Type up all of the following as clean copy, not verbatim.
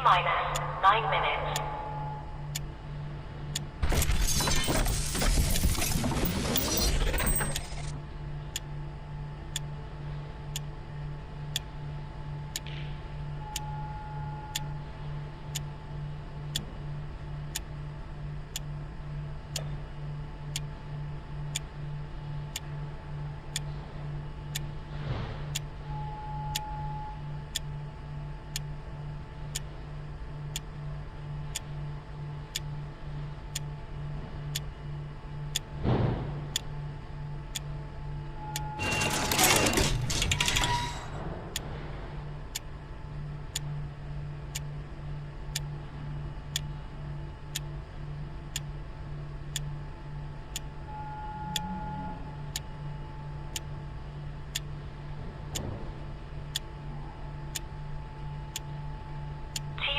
minus 9 minutes.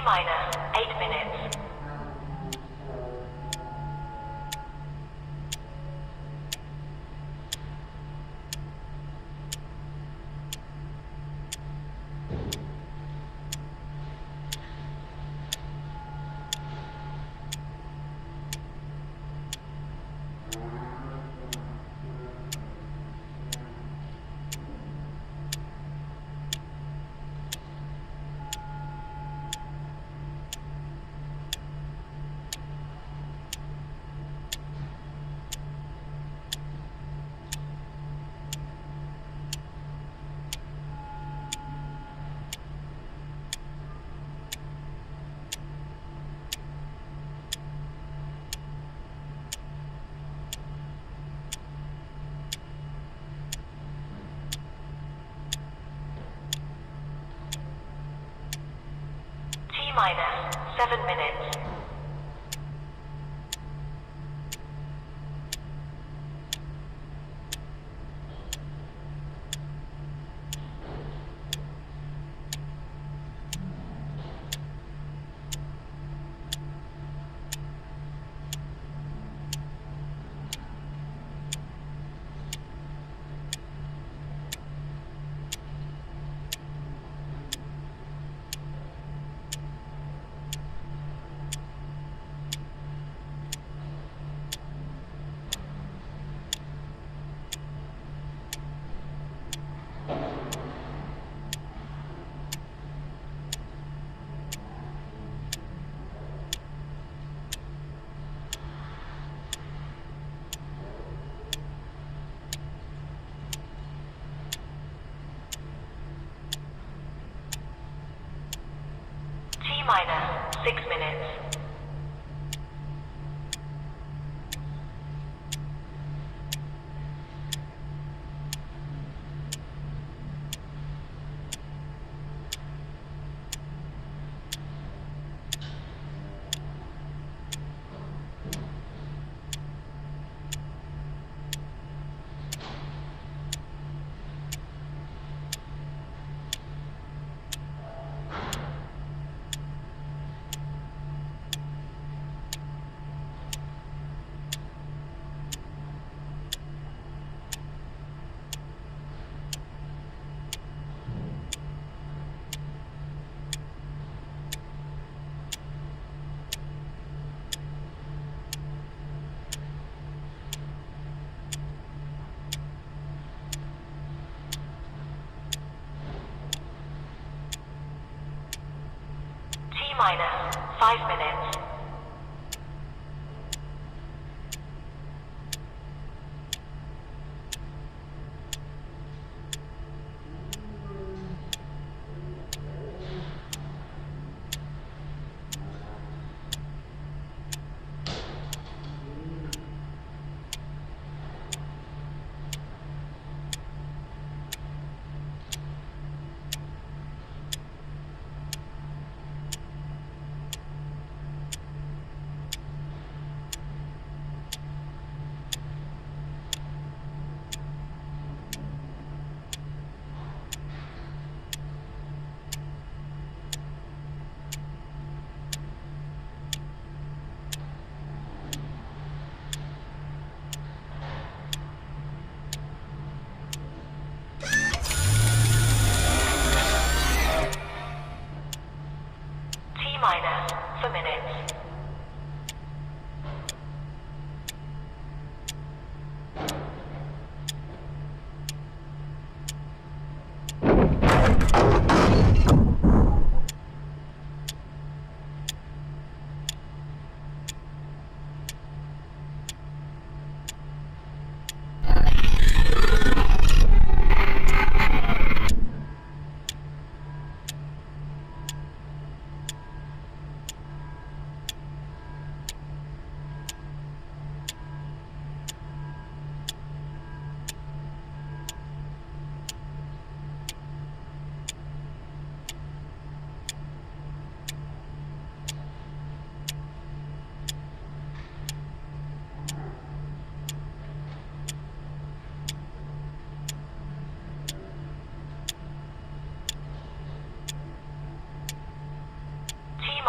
Minus 8 minutes. Minus 7 minutes. Minus 6 minutes. Minus 5 minutes.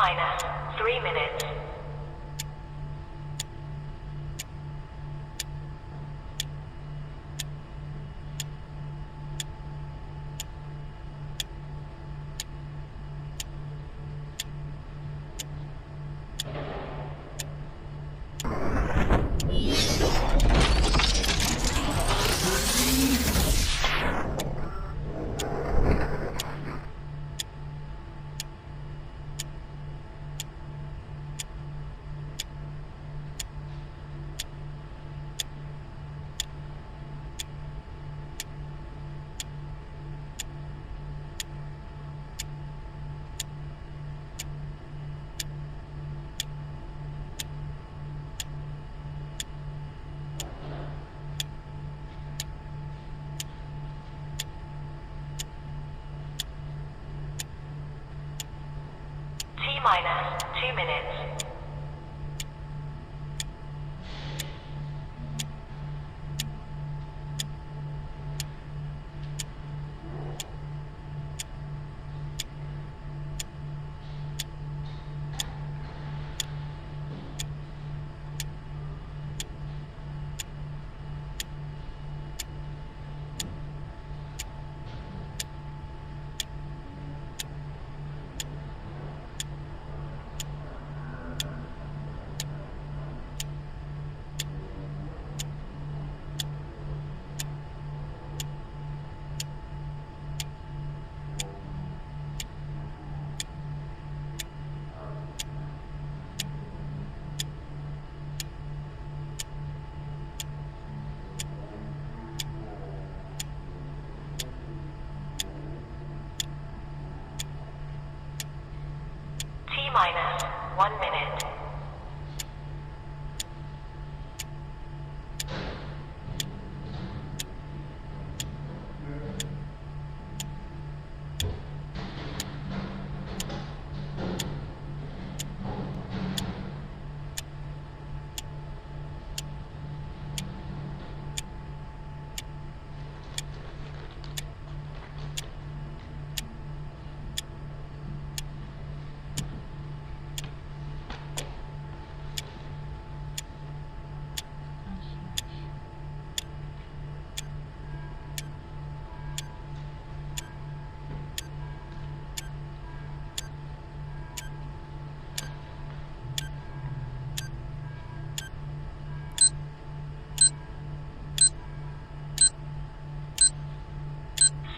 minus 3 minutes. Minus 2 minutes. Minus 1 minute.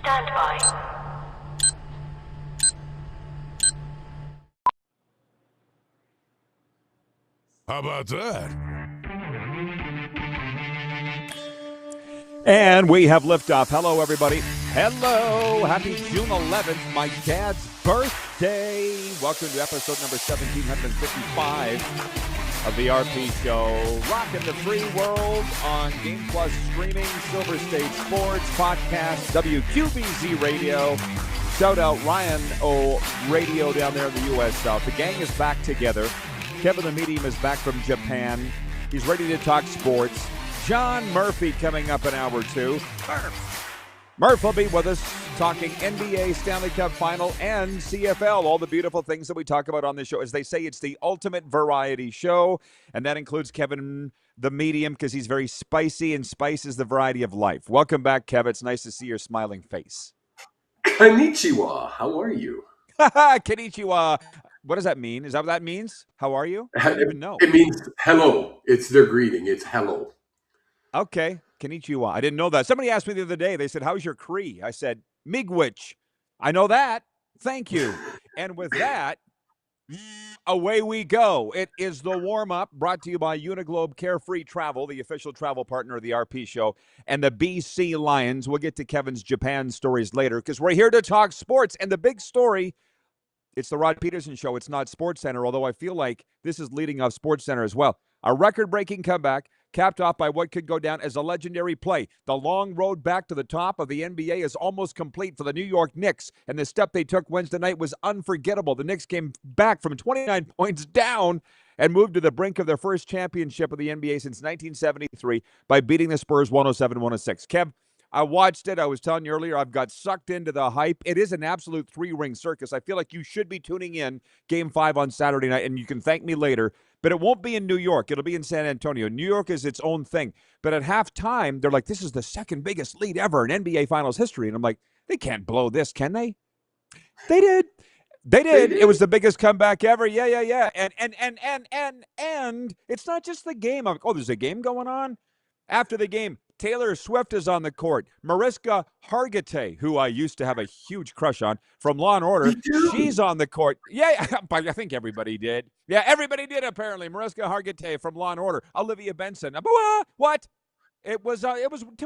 Stand by. How about that? And we have liftoff. Hello, everybody. Hello. Happy June 11th, my dad's birthday. Welcome to episode number 1755 of the RP Show. Rocking the free world on Game Plus streaming, Silver State Sports, podcast, WQBZ Radio. Shout out Ryan O Radio down there in the U.S. South. The gang is back together. Kevin the Medium is back from Japan. He's ready to talk sports. John Murphy coming up an hour or two. Murph will be with us talking NBA, Stanley Cup Final, and CFL, all the beautiful things that we talk about on this show. As they say, it's the ultimate variety show, and that includes Kevin the Medium because he's very spicy, and spice is the variety of life. Welcome back, Kevin. It's nice to see your smiling face. Konnichiwa. How are you? Konnichiwa. What does that mean? Is that what that means? How are you? I don't even know. It means hello. It's their greeting. It's hello. Okay. Konnichiwa. I didn't know that. Somebody asked me the other day, they said, how's your Cree? I said, Miigwech. I know that. Thank you. And with that, away we go. It is the warm-up brought to you by Uniglobe Carefree Travel, the official travel partner of the RP Show, and the BC Lions. We'll get to Kevin's Japan stories later because we're here to talk sports. And the big story, it's the Rod Pedersen Show. It's not SportsCenter, although I feel like this is leading off SportsCenter as well. A record-breaking comeback capped off by what could go down as a legendary play. The long road back to the top of the NBA is almost complete for the New York Knicks, and the step they took Wednesday night was unforgettable. The Knicks came back from 29 points down and moved to the brink of their first championship of the NBA since 1973 by beating the Spurs 107-106. Kev, I watched it. I was telling you earlier, I've got sucked into the hype. It is an absolute three-ring circus. I feel like you should be tuning in Game 5 on Saturday night, and you can thank me later. But it won't be in New York. It'll be in San Antonio. New York is its own thing. But at halftime, they're like, this is the second biggest lead ever in NBA Finals history. And I'm like, they can't blow this, can they? They did. They did. It was the biggest comeback ever. Yeah. And it's not just the game. I'm like, oh, there's a game going on? After the game, Taylor Swift is on the court. Mariska Hargitay, who I used to have a huge crush on from Law & Order, she's on the court. Yeah, I think everybody did. Yeah, everybody did, apparently. Mariska Hargitay from Law & Order. Olivia Benson. What? It was.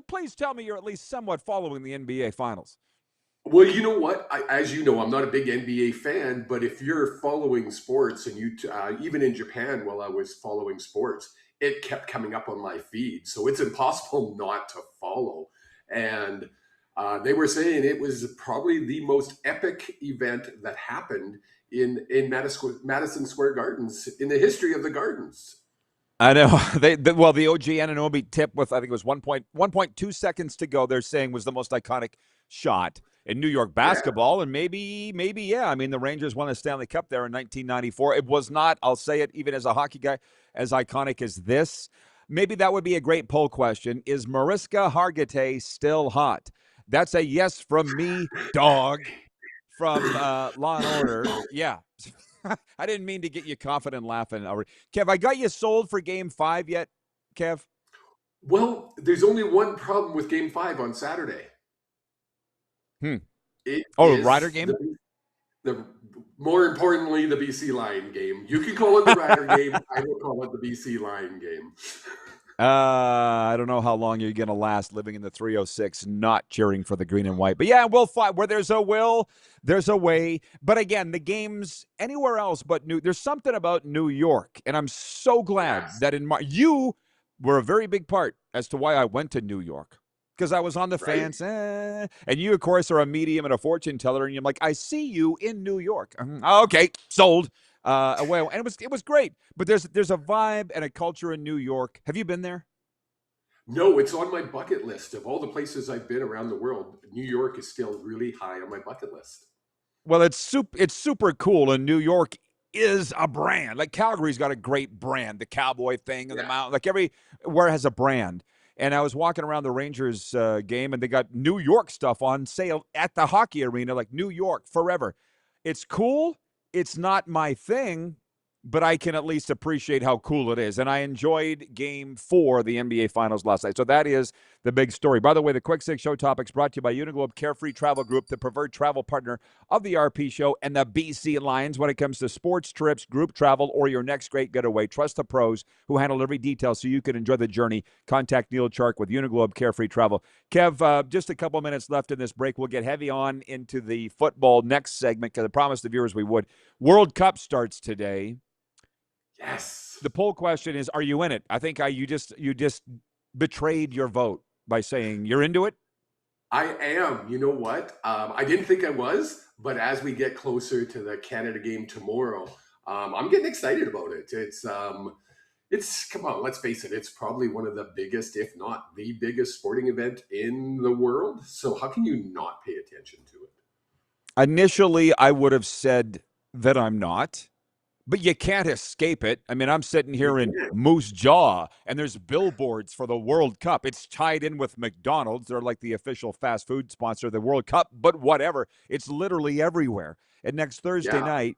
Please tell me you're at least somewhat following the NBA Finals. Well, you know what? As you know, I'm not a big NBA fan, but if you're following sports, and even in Japan, while I was following sports, it kept coming up on my feed, so it's impossible not to follow. And they were saying it was probably the most epic event that happened in Madison Square Gardens in the history of the Gardens. I know. The OG Anunoby tip with, I think it was 1.2 seconds to go, they're saying was the most iconic shot in New York basketball. Yeah. And maybe, yeah. I mean, the Rangers won a Stanley Cup there in 1994. It was not, I'll say it, even as a hockey guy, as iconic as this. Maybe that would be a great poll question. Is Mariska Hargitay still hot? That's a yes from me, dog, from Law & Order. Yeah. I didn't mean to get you confident laughing. Kev, I got you sold for Game 5 yet, Kev? Well, there's only one problem with Game 5 on Saturday. The Rider game? More importantly, the BC Lion game. You can call it the Rider game. I will call it the BC Lion game. I don't know how long you're going to last living in the 306, not cheering for the green and white. But yeah, we'll fight. Where there's a will, there's a way. But again, the games anywhere else but there's something about New York. And I'm so glad that you were a very big part as to why I went to New York. Because I was on the fence, and you, of course, are a medium and a fortune teller, and you're like, I see you in New York. Okay, sold. And it was great. But there's a vibe and a culture in New York. Have you been there? No, it's on my bucket list. Of all the places I've been around the world, New York is still really high on my bucket list. Well, it's super cool, and New York is a brand. Like Calgary's got a great brand, the cowboy thing and the mountain. Like everywhere has a brand. And I was walking around the Rangers game, and they got New York stuff on sale at the hockey arena, like New York forever. It's cool. It's not my thing, but I can at least appreciate how cool it is. And I enjoyed Game 4 of the NBA Finals last night. So that is the big story. By the way, the Quick Six Show Topics brought to you by Uniglobe Carefree Travel Group, the preferred travel partner of the RP Show and the BC Lions when it comes to sports trips, group travel, or your next great getaway. Trust the pros who handle every detail so you can enjoy the journey. Contact Neil Chark with Uniglobe Carefree Travel. Kev, just a couple minutes left in this break. We'll get heavy on into the football next segment because I promised the viewers we would. World Cup starts today. Yes. The poll question is, are you in it? I think you just betrayed your vote by saying you're into it. I am. You know what? I didn't think I was, but as we get closer to the Canada game tomorrow, I'm getting excited about it. It's come on, let's face it. It's probably one of the biggest, if not the biggest sporting event in the world. So how can you not pay attention to it? Initially, I would have said that I'm not. But you can't escape it. I mean, I'm sitting here in Moose Jaw, and there's billboards for the World Cup. It's tied in with McDonald's. They're like the official fast food sponsor of the World Cup, but whatever. It's literally everywhere. And next Thursday night,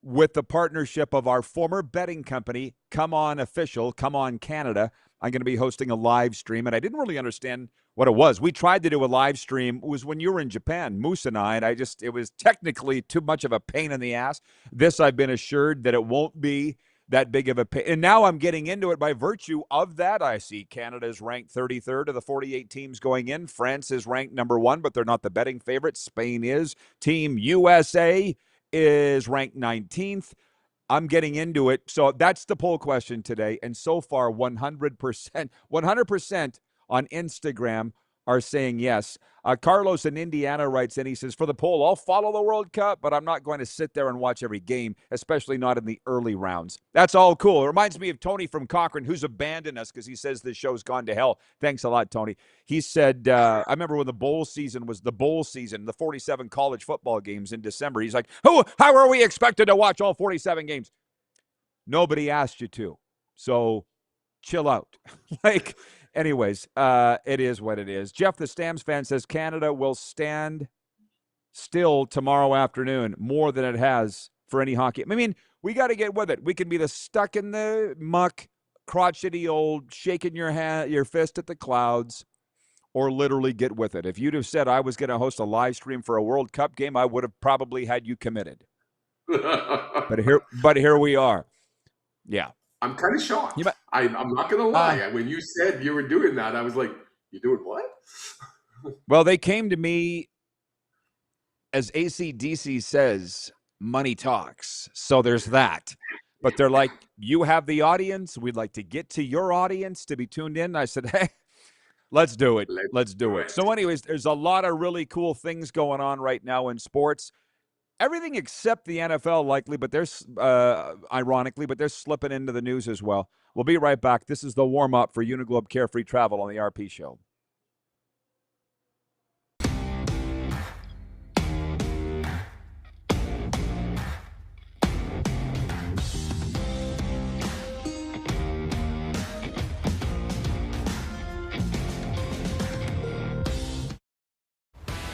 with the partnership of our former betting company, Come On Official, Come On Canada, I'm going to be hosting a live stream, and I didn't really understand what it was. We tried to do a live stream. It was when you were in Japan, Moose and I, and it was technically too much of a pain in the ass. This, I've been assured that it won't be that big of a pain. And now I'm getting into it by virtue of that. I see Canada is ranked 33rd of the 48 teams going in. France is ranked number 1, but they're not the betting favorite. Spain is. Team USA is ranked 19th. I'm getting into it. So that's the poll question today. And so far, 100% on Instagram are saying yes. Carlos in Indiana writes in, he says, for the poll, I'll follow the World Cup, but I'm not going to sit there and watch every game, especially not in the early rounds. That's all cool. It reminds me of Tony from Cochrane, who's abandoned us because he says this show's gone to hell. Thanks a lot, Tony. He said, I remember when the bowl season was the bowl season, the 47 college football games in December. He's like, how are we expected to watch all 47 games? Nobody asked you to. So chill out. Anyways, it is what it is. Jeff, the Stamps fan, says Canada will stand still tomorrow afternoon more than it has for any hockey. I mean, we got to get with it. We can be the stuck in the muck, crotchety old, shaking your fist at the clouds, or literally get with it. If you'd have said I was going to host a live stream for a World Cup game, I would have probably had you committed. But here we are. Yeah. I'm kind of shocked. I'm not going to lie. When you said you were doing that, I was like, you doing what? Well, they came to me, as AC/DC says, money talks. So there's that. But they're like, you have the audience. We'd like to get to your audience to be tuned in. I said, hey, let's do it. Let's do it. So anyways, there's a lot of really cool things going on right now in sports. Everything except the NFL, likely, but there's ironically, but they're slipping into the news as well. We'll be right back. This is the warm-up for Uniglobe Carefree Travel on the RP Show.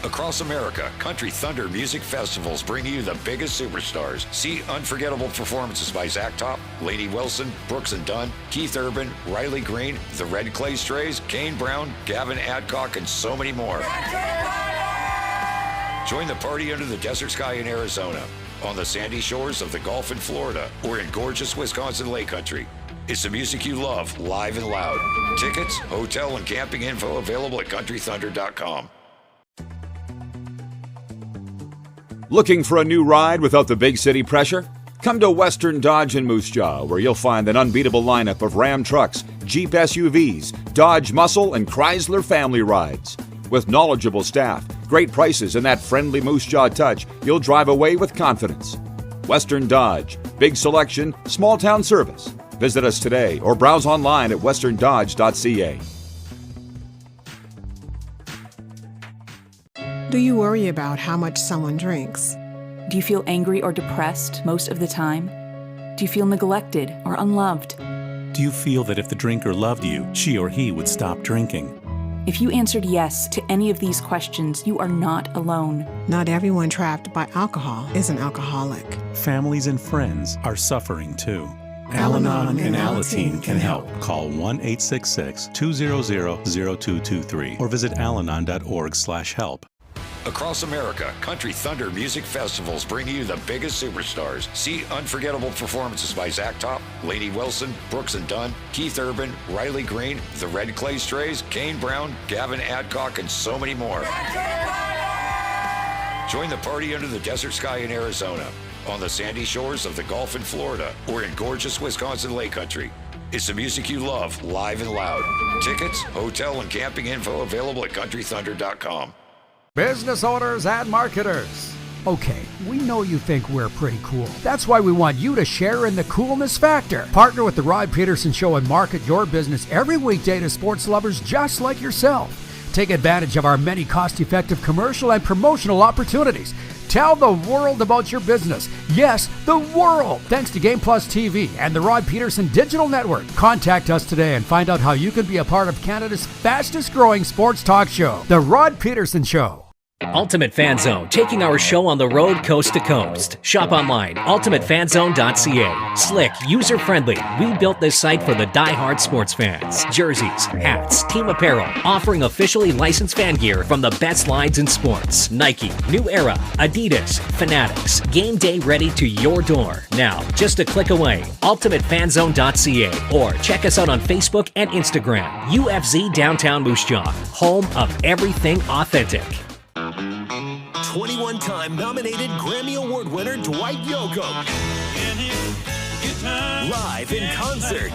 Across America, Country Thunder Music Festivals bring you the biggest superstars. See unforgettable performances by Zach Top, Lady Wilson, Brooks and Dunn, Keith Urban, Riley Green, the Red Clay Strays, Kane Brown, Gavin Adcock, and so many more. Join the party under the desert sky in Arizona, on the sandy shores of the Gulf in Florida, or in gorgeous Wisconsin Lake Country. It's the music you love, live and loud. Tickets, hotel, and camping info available at countrythunder.com. Looking for a new ride without the big city pressure? Come to Western Dodge in Moose Jaw, where you'll find an unbeatable lineup of Ram trucks, Jeep SUVs, Dodge Muscle, and Chrysler family rides. With knowledgeable staff, great prices, and that friendly Moose Jaw touch, you'll drive away with confidence. Western Dodge, big selection, small town service. Visit us today or browse online at westerndodge.ca. Do you worry about how much someone drinks? Do you feel angry or depressed most of the time? Do you feel neglected or unloved? Do you feel that if the drinker loved you, she or he would stop drinking? If you answered yes to any of these questions, you are not alone. Not everyone trapped by alcohol is an alcoholic. Families and friends are suffering too. Al-Anon and Alateen can help. Call 1-866-200-0223 or visit alanon.org/help. Across America, Country Thunder Music Festivals bring you the biggest superstars. See unforgettable performances by Zach Top, Lady Wilson, Brooks and Dunn, Keith Urban, Riley Green, the Red Clay Strays, Kane Brown, Gavin Adcock, and so many more. Join the party under the desert sky in Arizona, on the sandy shores of the Gulf in Florida, or in gorgeous Wisconsin Lake Country. It's the music you love, live and loud. Tickets, hotel, and camping info available at countrythunder.com. Business owners and marketers. Okay, we know you think we're pretty cool. That's why we want you to share in the coolness factor. Partner with the Rod Pedersen Show and market your business every weekday to sports lovers just like yourself. Take advantage of our many cost-effective commercial and promotional opportunities. Tell the world about your business. Yes, the world. Thanks to Game Plus TV and the Rod Pedersen Digital Network. Contact us today and find out how you can be a part of Canada's fastest growing sports talk show, The Rod Pedersen Show. Ultimate Fan Zone, taking our show on the road coast to coast. Shop online, ultimatefanzone.ca. Slick, user-friendly. We built this site for the die-hard sports fans. Jerseys, hats, team apparel, offering officially licensed fan gear from the best lines in sports. Nike, New Era, Adidas, Fanatics. Game day ready to your door. Now, just a click away, ultimatefanzone.ca, or check us out on Facebook and Instagram. UFZ Downtown Moose Jaw, home of everything authentic. 21-time nominated Grammy Award winner Dwight Yoakam Live in concert.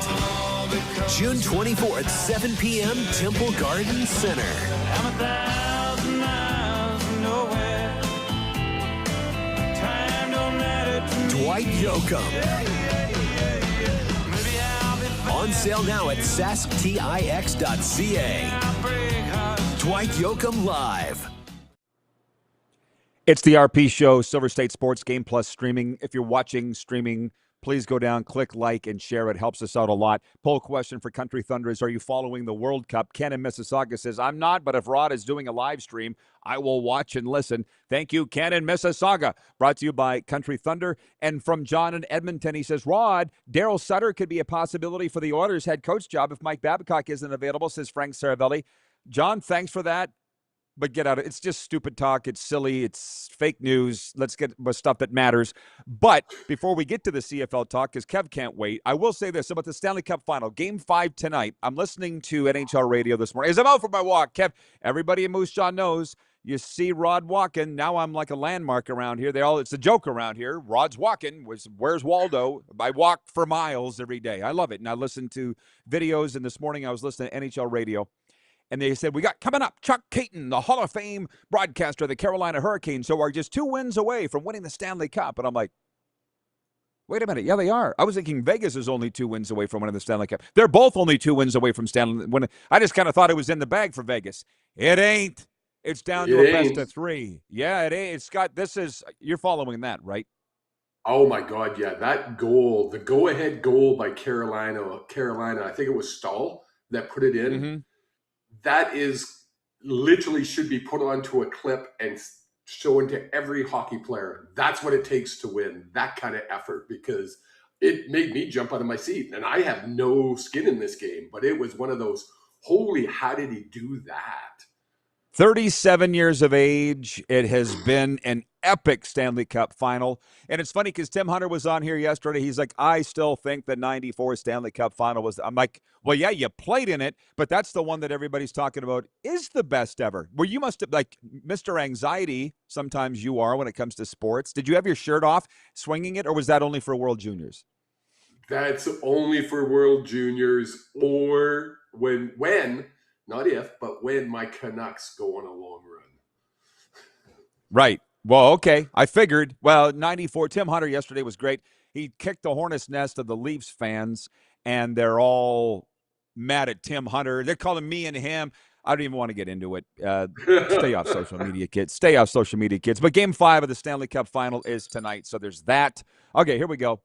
June 24th, 7 p.m., Temple Garden Center. Dwight Yoakam. On sale now at sasktix.ca. Dwight Yoakam Live. It's the RP Show, Silver State Sports Game Plus streaming. If you're watching streaming, please go down, click like, and share. It helps us out a lot. Poll question for Country Thunder is, are you following the World Cup? Ken in Mississauga says, I'm not, but if Rod is doing a live stream, I will watch and listen. Thank you, Ken in Mississauga. Brought to you by Country Thunder. And from John in Edmonton, he says, Rod, Daryl Sutter could be a possibility for the Oilers head coach job if Mike Babcock isn't available, says Frank Saravelli. John, thanks for that. But get out of it. It's just stupid talk. It's silly. It's fake news. Let's get with stuff that matters. But before we get to the CFL talk, because Kev can't wait, I will say this about the Stanley Cup Final. Game 5 tonight. I'm listening to NHL radio this morning. As I'm out for my walk, Kev, everybody in Moose Jaw knows you see Rod walking. Now I'm like a landmark around here. It's a joke around here. Rod's walking. Where's Waldo? I walk for miles every day. I love it. And I listen to videos. And this morning I was listening to NHL radio. And they said, we got coming up Chuck Caton, the Hall of Fame broadcaster of the Carolina Hurricanes, so are just 2 wins away from winning the Stanley Cup. And I'm like, wait a minute. Yeah, they are. I was thinking Vegas is only 2 wins away from winning the Stanley Cup. They're both only 2 wins away from Stanley. I just kind of thought it was in the bag for Vegas. It ain't. It's down to a best of 3. Yeah, it ain't. Scott, you're following that, right? Oh, my God, yeah. That goal, the go-ahead goal by Carolina, I think it was Stahl that put it in. Mm-hmm. That is literally should be put onto a clip and shown to every hockey player. That's what it takes to win, that kind of effort, because it made me jump out of my seat. And I have no skin in this game, but it was one of those, holy, how did he do that? 37 years of age. It has been an epic Stanley Cup Final. And it's funny because Tim Hunter was on here yesterday. He's like, I still think the 94 Stanley Cup Final was. I'm like, well, yeah, you played in it, but that's the one that everybody's talking about is the best ever. Where you must have, like, Mr. Anxiety, sometimes you are when it comes to sports. Did you have your shirt off swinging it, or was that only for World Juniors? That's only for World Juniors, or when not if, but when my Canucks go on a long run. Right. Well, okay. I figured. Well, 94. Tim Hunter yesterday was great. He kicked the hornet's nest of the Leafs fans, and they're all mad at Tim Hunter. They're calling me and him. I don't even want to get into it. Stay off social media, kids. Stay off social media, kids. But Game 5 of the Stanley Cup Final is tonight, so there's that. Okay, here we go.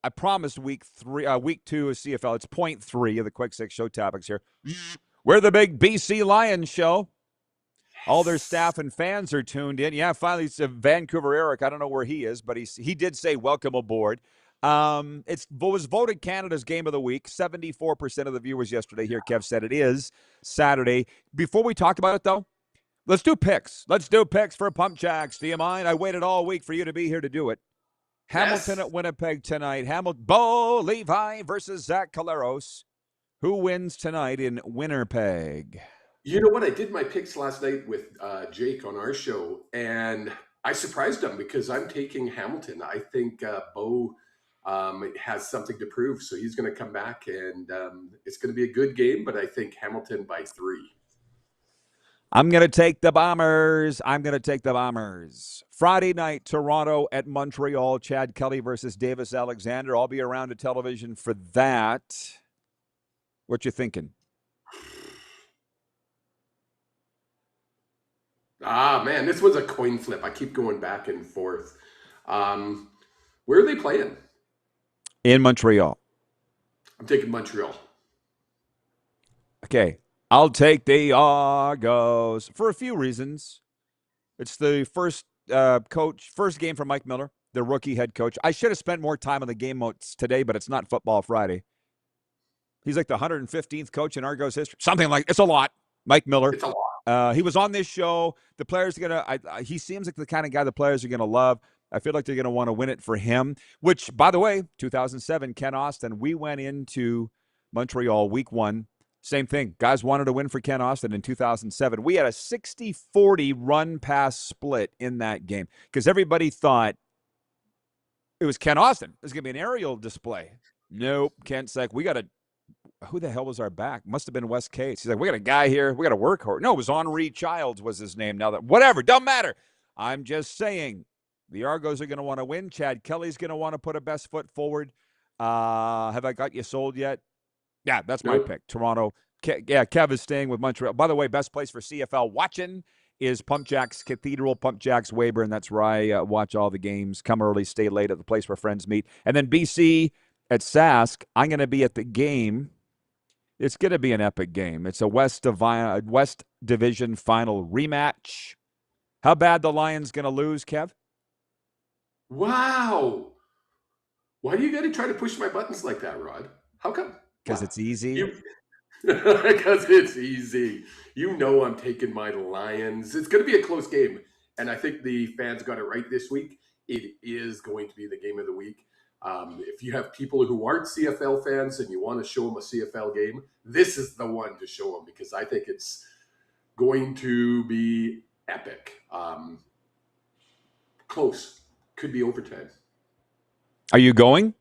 I promised week 2 of CFL. It's point 3 of the Quick Six show topics here. We're the big BC Lions show. All their staff and fans are tuned in. Yeah, finally, it's Vancouver Eric. I don't know where he is, but he did say welcome aboard. It was voted Canada's game of the week. 74% of the viewers yesterday here, Kev said it is Saturday. Before we talk about it, though, let's do picks. Let's do picks for Pump Jacks. Do you mind? I waited all week for you to be here to do it. Hamilton at Winnipeg tonight. Bo Levi versus Zach Caleros. Who wins tonight in Winnipeg? You know what? I did my picks last night with Jake on our show, and I surprised him because I'm taking Hamilton. I think Bo has something to prove, so he's going to come back, and it's going to be a good game, but I think Hamilton by 3. I'm going to take the Bombers. Friday night, Toronto at Montreal. Chad Kelly versus Davis Alexander. I'll be around to television for that. What you thinking? Man, this was a coin flip. I keep going back and forth. Where are they playing? In Montreal. I'm taking Montreal. Okay. I'll take the Argos for a few reasons. It's the first game for Mike Miller, the rookie head coach. I should have spent more time on the game notes today, but it's not Football Friday. He's like the 115th coach in Argos history. Something like it's a lot. Mike Miller. It's a lot. He was on this show. The players are he seems like the kind of guy the players are gonna love. I feel like they're gonna want to win it for him. Which, by the way, 2007, Ken Austin. We went into Montreal week 1. Same thing. Guys wanted to win for Ken Austin in 2007. We had a 60-40 run-pass split in that game because everybody thought It was Ken Austin. There's going to be an aerial display. Nope. Kent's like, we got to, who the hell was our back? Must have been Wes Cates. He's like, we got a guy here. We got a workhorse. No, it was Henri Childs was his name. Now that, whatever, don't matter. I'm just saying the Argos are going to want to win. Chad Kelly's going to want to put a best foot forward. Have I got you sold yet? Yeah, that's my pick. Toronto. Kev is staying with Montreal. By the way, best place for CFL watching is Pump Jacks Cathedral, Pump Jacks Weyburn. That's where I watch all the games. Come early, stay late at the place where friends meet. And then BC at Sask. I'm going to be at the game. It's going to be an epic game. It's a West Division final rematch. How bad the Lions going to lose, Kev? Wow. Why do you got to try to push my buttons like that, Rod? How come? Because it's easy. Because it's easy. You know I'm taking my Lions. It's going to be a close game. And I think the fans got it right this week. It is going to be the game of the week. If you have people who aren't CFL fans and you want to show them a CFL game, this is the one to show them because I think it's going to be epic. Close. Could be overtime. Are you going?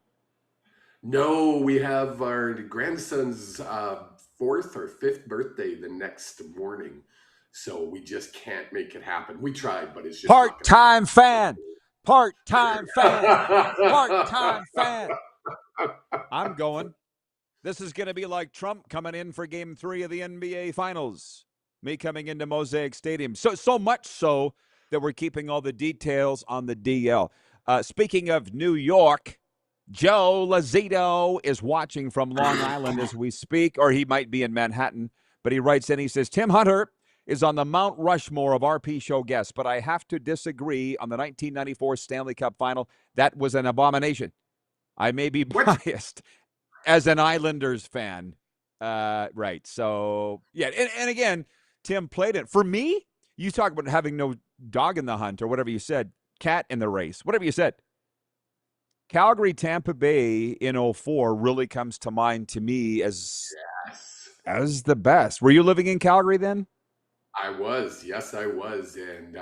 No, we have our grandson's 4th or 5th birthday the next morning. So we just can't make it happen. We tried, but it's just part-time fan. Part-time fan. Part-time fan. I'm going. This is going to be like Trump coming in for Game 3 of the NBA Finals. Me coming into Mosaic Stadium. So much so that we're keeping all the details on the DL. Speaking of New York, Joe Lazito is watching from Long Island as we speak, or he might be in Manhattan. But he writes in, he says, Tim Hunter is on the Mount Rushmore of RP show guests, but I have to disagree on the 1994 Stanley Cup Final. That was an abomination. I may be biased as an Islanders fan. Right. So, yeah. And again, Tim played it. For me, you talk about having no dog in the hunt or whatever you said, cat in the race, whatever you said. Calgary, Tampa Bay in 2004 really comes to mind to me as the best. Were you living in Calgary then? I was. Yes, I was. And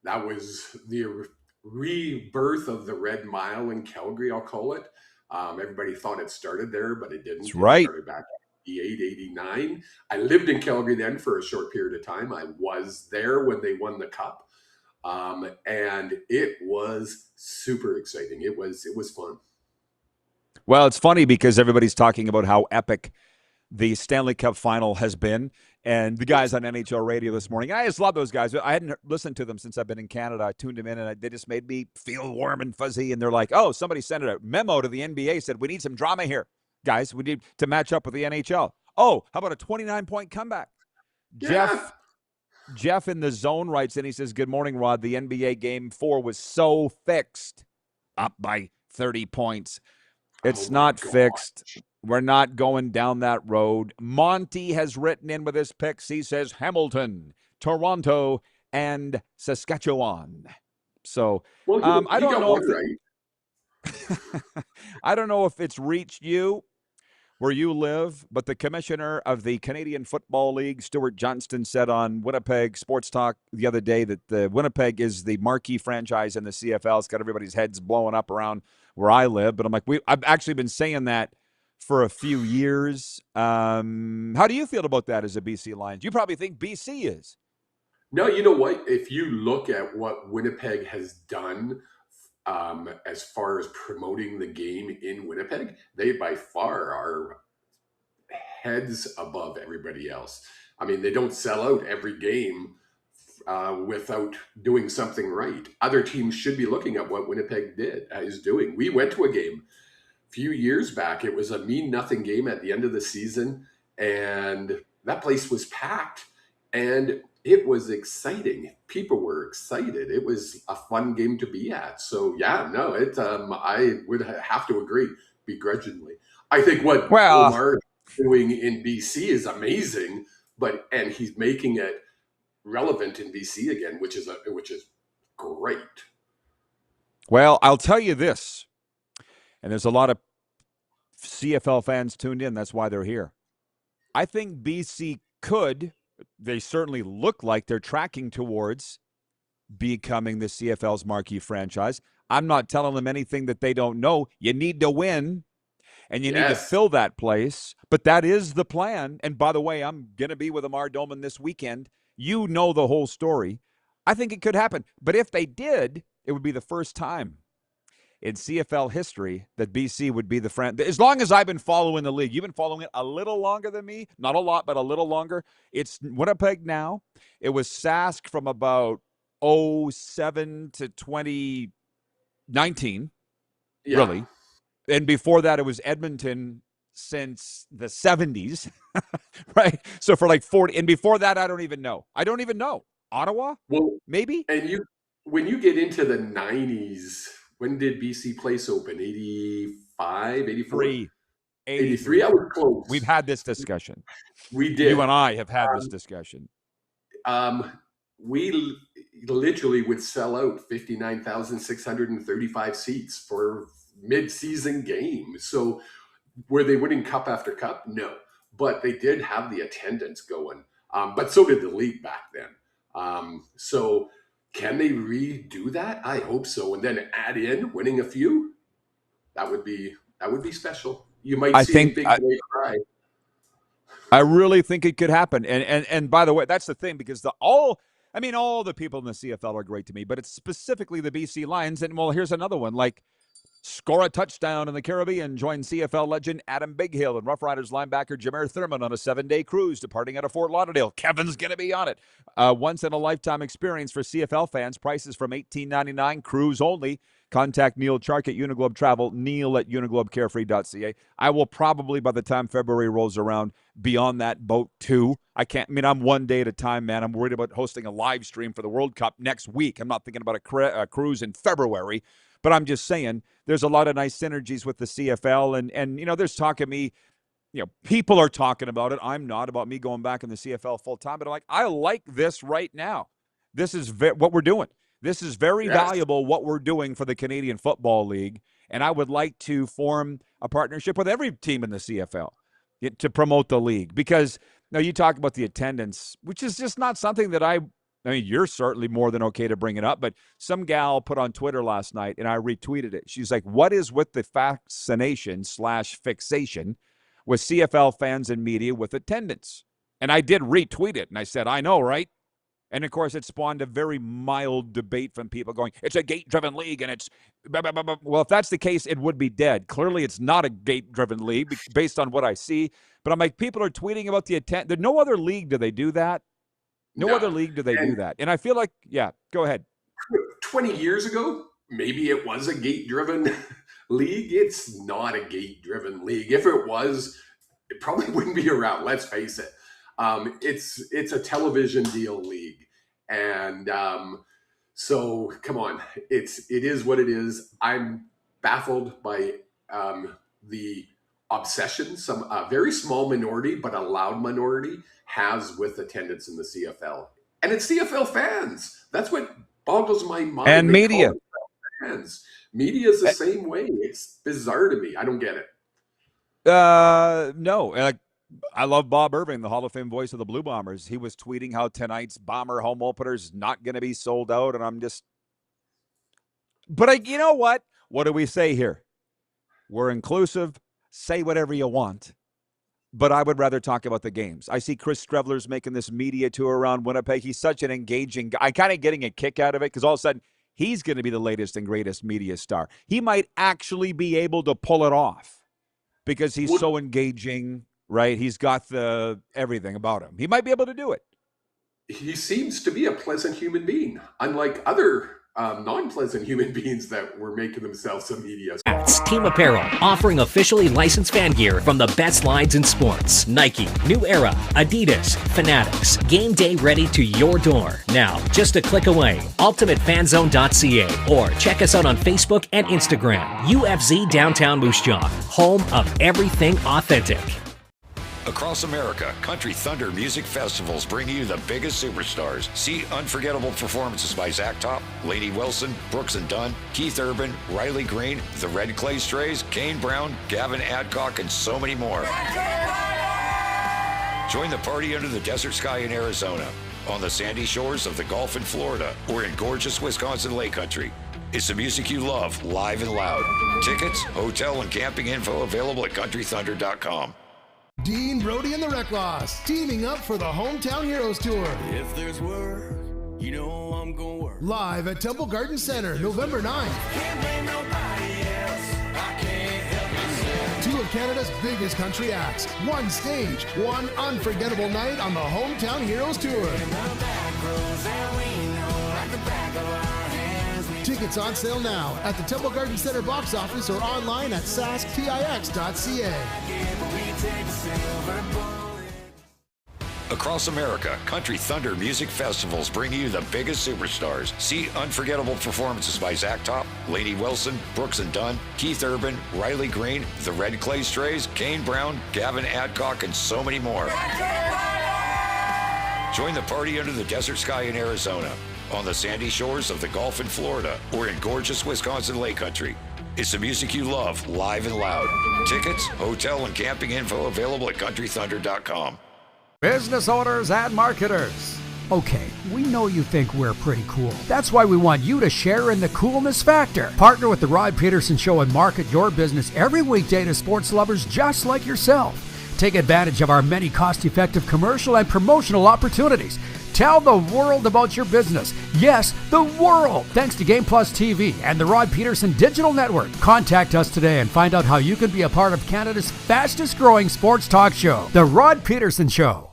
that was the rebirth of the Red Mile in Calgary, I'll call it. Everybody thought it started there, but it didn't. That's right. It started back in 88, 89. I lived in Calgary then for a short period of time. I was there when they won the Cup. And it was super exciting. It was fun. Well, it's funny because everybody's talking about how epic the Stanley Cup Final has been. And the guys on NHL radio this morning, I just love those guys. I hadn't listened to them since I've been in Canada. I tuned them in, and they just made me feel warm and fuzzy. And they're like, oh, somebody sent a memo to the NBA, said, we need some drama here. Guys, we need to match up with the NHL. Oh, how about a 29-point comeback? Yeah. Jeff in the zone writes in, he says, good morning, Rod. The NBA Game 4 was so fixed, up by 30 points. It's not fixed. We're not going down that road. Monty has written in with his picks. He says Hamilton, Toronto, and Saskatchewan. So I don't know I don't know if it's reached you where you live, but the commissioner of the Canadian Football League, Stuart Johnston, said on Winnipeg Sports Talk the other day that the Winnipeg is the marquee franchise in the CFL. It's got everybody's heads blowing up around where I live. But I'm like, I've actually been saying that for a few years. How do you feel about that as a BC Lions? You probably think BC is. No, you know what? If you look at what Winnipeg has done as far as promoting the game in Winnipeg, they by far are heads above everybody else. I mean, they don't sell out every game without doing something right. Other teams should be looking at what Winnipeg is doing. We went to a game a few years back. It was a mean-nothing game at the end of the season, and that place was packed, and it was exciting. People were excited. It was a fun game to be at. So yeah, no, I would have to agree begrudgingly. I think what Omar is doing in BC is amazing, and he's making it relevant in BC again, which is great. Well, I'll tell you this, and there's a lot of CFL fans tuned in. That's why they're here. I think BC could. They certainly look like they're tracking towards becoming the CFL's marquee franchise. I'm not telling them anything that they don't know. You need to win, and you need to fill that place. But that is the plan. And by the way, I'm going to be with Amar Doman this weekend. You know the whole story. I think it could happen. But if they did, it would be the first time in CFL history that BC would be the franchise. As long as I've been following the league, you've been following it a little longer than me. Not a lot, but a little longer. It's Winnipeg now. It was Sask from about 2007 to 2019, really. And before that, it was Edmonton since the 70s, right? So for like 40, and before that, I don't even know. Ottawa? Well, maybe? And when you get into the 90s, when did BC Place open? 85, 84? 83. I was close. We've had this discussion. We did. You and I have had this discussion. We literally would sell out 59,635 seats for mid-season games. So were they winning cup after cup? No. But they did have the attendance going. But so did the league back then. So can they redo that? I hope so. And then add in winning a few. That would be special. You might see a big boy cry. I really think it could happen. And by the way, that's the thing, because all the people in the CFL are great to me, but it's specifically the BC Lions. And well, here's another one, like score a touchdown in the Caribbean, join CFL legend Adam Bighill and Rough Riders linebacker Jameer Thurman on a 7-day cruise departing out of Fort Lauderdale. Kevin's going to be on it. Once-in-a-lifetime experience for CFL fans. Prices from $18.99, cruise only. Contact Neil Chark at Uniglobe Travel, neil@uniglobecarefree.ca. I will probably, by the time February rolls around, be on that boat too. I'm 1 day at a time, man. I'm worried about hosting a live stream for the World Cup next week. I'm not thinking about a cruise in February. But I'm just saying, there's a lot of nice synergies with the CFL, and there's talk of me, people are talking about it. I'm not, about me going back in the CFL full time, but I like this right now. This is what we're doing. This is very valuable, what we're doing for the Canadian Football League, and I would like to form a partnership with every team in the CFL to promote the league. Because now you talk about the attendance, which is just not something that you're certainly more than okay to bring it up, but some gal put on Twitter last night, and I retweeted it. She's like, what is with the fascination/fixation with CFL fans and media with attendance? And I did retweet it, and I said, I know, right? And, of course, it spawned a very mild debate from people going, it's a gate-driven league, and it's blah, blah, blah, blah. Well, if that's the case, it would be dead. Clearly, it's not a gate-driven league based on what I see. But I'm like, people are tweeting about the attendance. There's no other league do they do that. No other league do they do that. And I feel like, go ahead. 20 years ago, maybe it was a gate-driven league. It's not a gate-driven league. If it was, it probably wouldn't be around. Let's face it. It's a television deal league. And so, come on. It is what it is. I'm baffled by the obsession some very small minority, but a loud minority, has with attendance in the CFL. And it's CFL fans. That's what boggles my mind. And media. Fans. Media is the same way. It's bizarre to me. I don't get it. No. I love Bob Irving, the Hall of Fame voice of the Blue Bombers. He was tweeting how tonight's Bomber home opener is not going to be sold out, and I'm just... But you know what? What do we say here? We're inclusive. Say whatever you want. But I would rather talk about the games. I see Chris Strevler's making this media tour around Winnipeg. He's such an engaging guy. I'm kind of getting a kick out of it because all of a sudden he's going to be the latest and greatest media star. He might actually be able to pull it off because he's so engaging, right? He's got everything about him. He might be able to do it. He seems to be a pleasant human being, unlike other non-pleasant human beings that were making themselves some media. Team Apparel, offering officially licensed fan gear from the best lines in sports. Nike, New Era, Adidas, Fanatics. Game day ready to your door. Now, just a click away. UltimateFanZone.ca or check us out on Facebook and Instagram. UFZ Downtown Moose Jaw, home of everything authentic. Across America, Country Thunder Music Festivals bring you the biggest superstars. See unforgettable performances by Zach Top, Lainey Wilson, Brooks and Dunn, Keith Urban, Riley Green, the Red Clay Strays, Kane Brown, Gavin Adcock, and so many more. Join the party under the desert sky in Arizona. on the sandy shores of the Gulf in Florida or in gorgeous Wisconsin Lake Country. It's the music you love, live and loud. Tickets, hotel, and camping info available at countrythunder.com. Dean, Brody, and the Wreck Loss teaming up for the Hometown Heroes Tour. If there's work, you know I'm gonna work. Live at Temple Garden Center, November 9th. Can't blame nobody else. I can't help myself. Two of Canada's biggest country acts. One stage, one unforgettable night on the Hometown Heroes Tour. Tickets on sale now at the Temple Garden Center box office or online at saskpix.ca. Across America, Country Thunder Music Festivals bring you the biggest superstars. See unforgettable performances by Zach Top, Lainey Wilson, Brooks and Dunn, Keith Urban, Riley Green, the Red Clay Strays, Kane Brown, Gavin Adcock, and so many more. Join the party under the desert sky in Arizona, on the sandy shores of the Gulf in Florida, or in gorgeous Wisconsin Lake Country. It's the music you love, live and loud. Tickets, hotel, and camping info available at countrythunder.com. Business owners and marketers. Okay, we know you think we're pretty cool. That's why we want you to share in the coolness factor. Partner with the Rod Pedersen Show and market your business every weekday to sports lovers just like yourself. Take advantage of our many cost-effective commercial and promotional opportunities. Tell the world about your business. Yes, the world. Thanks to Game Plus TV and the Rod Pedersen Digital Network. Contact us today and find out how you can be a part of Canada's fastest growing sports talk show, The Rod Pedersen Show.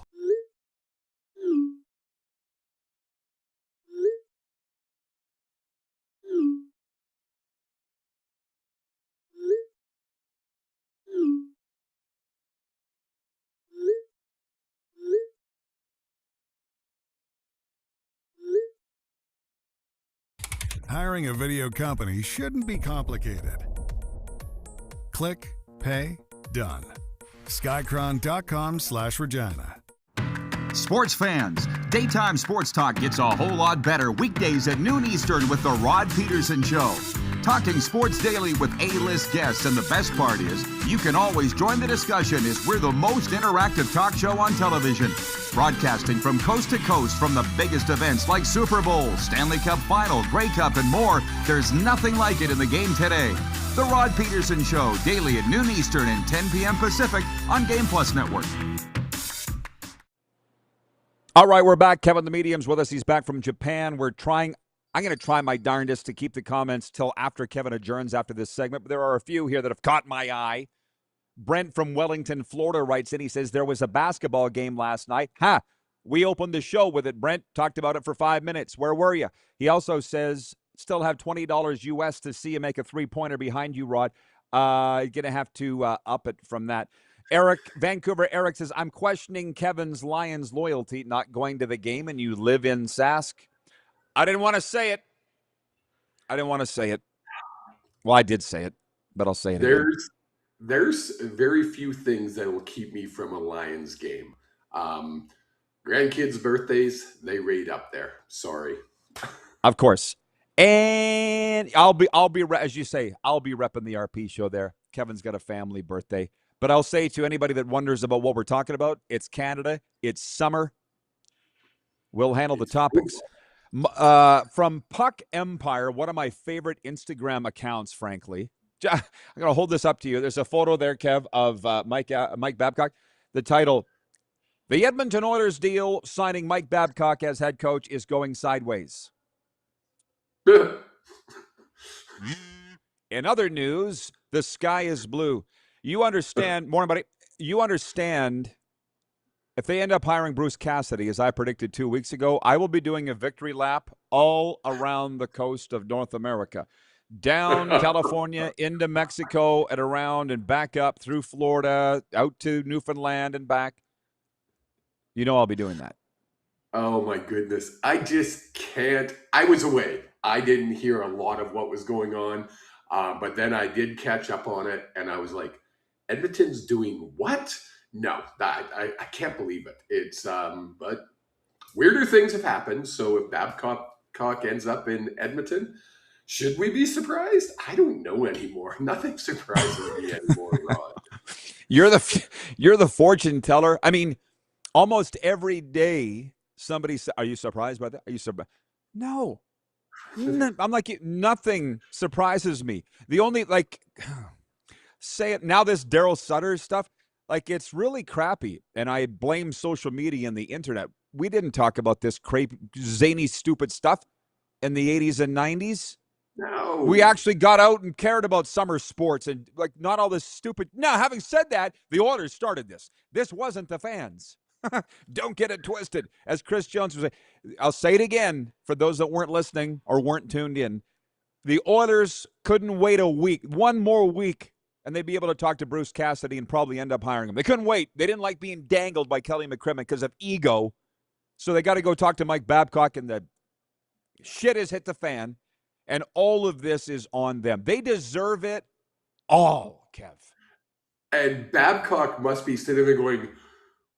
Hiring a video company shouldn't be complicated. Click, pay, done. Skycron.com/Regina. Sports fans, daytime sports talk gets a whole lot better weekdays at noon Eastern with the Rod Pedersen Show. Talking sports daily with A-list guests, and the best part is, you can always join the discussion as we're the most interactive talk show on television. Broadcasting from coast to coast from the biggest events like Super Bowl, Stanley Cup Final, Grey Cup, and more. There's nothing like it in the game today. The Rod Pedersen Show, daily at noon Eastern and 10 p.m. Pacific on Game Plus Network. All right, we're back. Kevin the Medium's with us. He's back from Japan. I'm going to try my darndest to keep the comments till after Kevin adjourns after this segment, but there are a few here that have caught my eye. Brent from Wellington, Florida writes in. He says, there was a basketball game last night. We opened the show with it, Brent. Talked about it for 5 minutes. Where were you? He also says, still have $20 US to see you make a three-pointer behind you, Rod. You're going to have to up it from that. Eric, Vancouver, Eric says, I'm questioning Kevin's Lions loyalty, not going to the game, and you live in Sask. I didn't want to say it. Well, I did say it, but I'll say it again. There's very few things that will keep me from a Lions game. Grandkids' birthdays, they rate up there. Sorry. Of course. And I'll be as you say, I'll be repping the RP show there. Kevin's got a family birthday. But I'll say to anybody that wonders about what we're talking about, it's Canada, it's summer. We'll handle the topics. From Puck Empire, one of my favorite Instagram accounts, frankly. I'm going to hold this up to you. There's a photo there, Kev, of Mike Babcock. The title, The Edmonton Oilers deal signing Mike Babcock as head coach is going sideways. In other news, the sky is blue. You understand, more about it, you understand if they end up hiring Bruce Cassidy, as I predicted 2 weeks ago, I will be doing a victory lap all around the coast of North America. Down California, into Mexico, and around and back up through Florida, out to Newfoundland and back. You know I'll be doing that. Oh, my goodness. I just can't. I was away. I didn't hear a lot of what was going on, but then I did catch up on it, and I was like, Edmonton's doing what? No, I can't believe it. It's but weirder things have happened. So if Babcock ends up in Edmonton, should we be surprised? I don't know anymore. Nothing surprises me anymore, Rod. You're the fortune teller. I mean, almost every day Somebody said, "Are you surprised by that? Are you surprised?" No. I'm like, nothing surprises me. The only, like, say it now, this Daryl Sutter stuff, like, it's really crappy. And I blame social media and the internet. We didn't talk about this zany, stupid stuff in the 80s and 90s. No. We actually got out and cared about summer sports and, like, not all this stupid. Now, having said that, the Oilers started this. This wasn't the fans. Don't get it twisted. As Chris Jones was saying, I'll say it again for those that weren't listening or weren't tuned in. The Oilers couldn't wait a week, one more week, and they'd be able to talk to Bruce Cassidy and probably end up hiring him. They couldn't wait. They didn't like being dangled by Kelly McCrimmon because of ego. So they got to go talk to Mike Babcock, and the shit has hit the fan. And all of this is on them. They deserve it all, Kev. And Babcock must be sitting there going,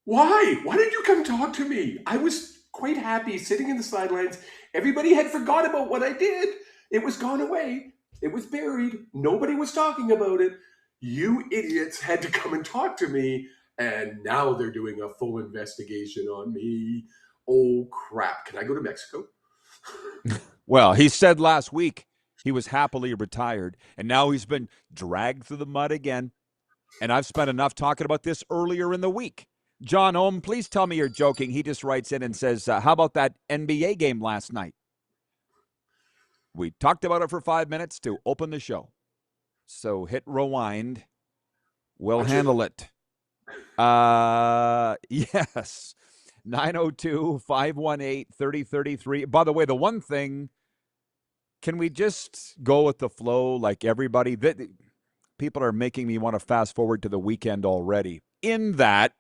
why? Why did you come talk to me? I was quite happy sitting in the sidelines. Everybody had forgot about what I did. It was gone away. It was buried. Nobody was talking about it. You idiots had to come and talk to me. And now they're doing a full investigation on me. Oh, crap. Can I go to Mexico? Well, he said last week he was happily retired, and now he's been dragged through the mud again. And I've spent enough talking about this earlier in the week. John Ohm, please tell me you're joking. He just writes in and says, how about that NBA game last night? We talked about it for 5 minutes to open the show. So hit rewind. We'll handle it. Yes. 902-518-3033. By the way, the one thing, can we just go with the flow like everybody? People are making me want to fast forward to the weekend already. In that,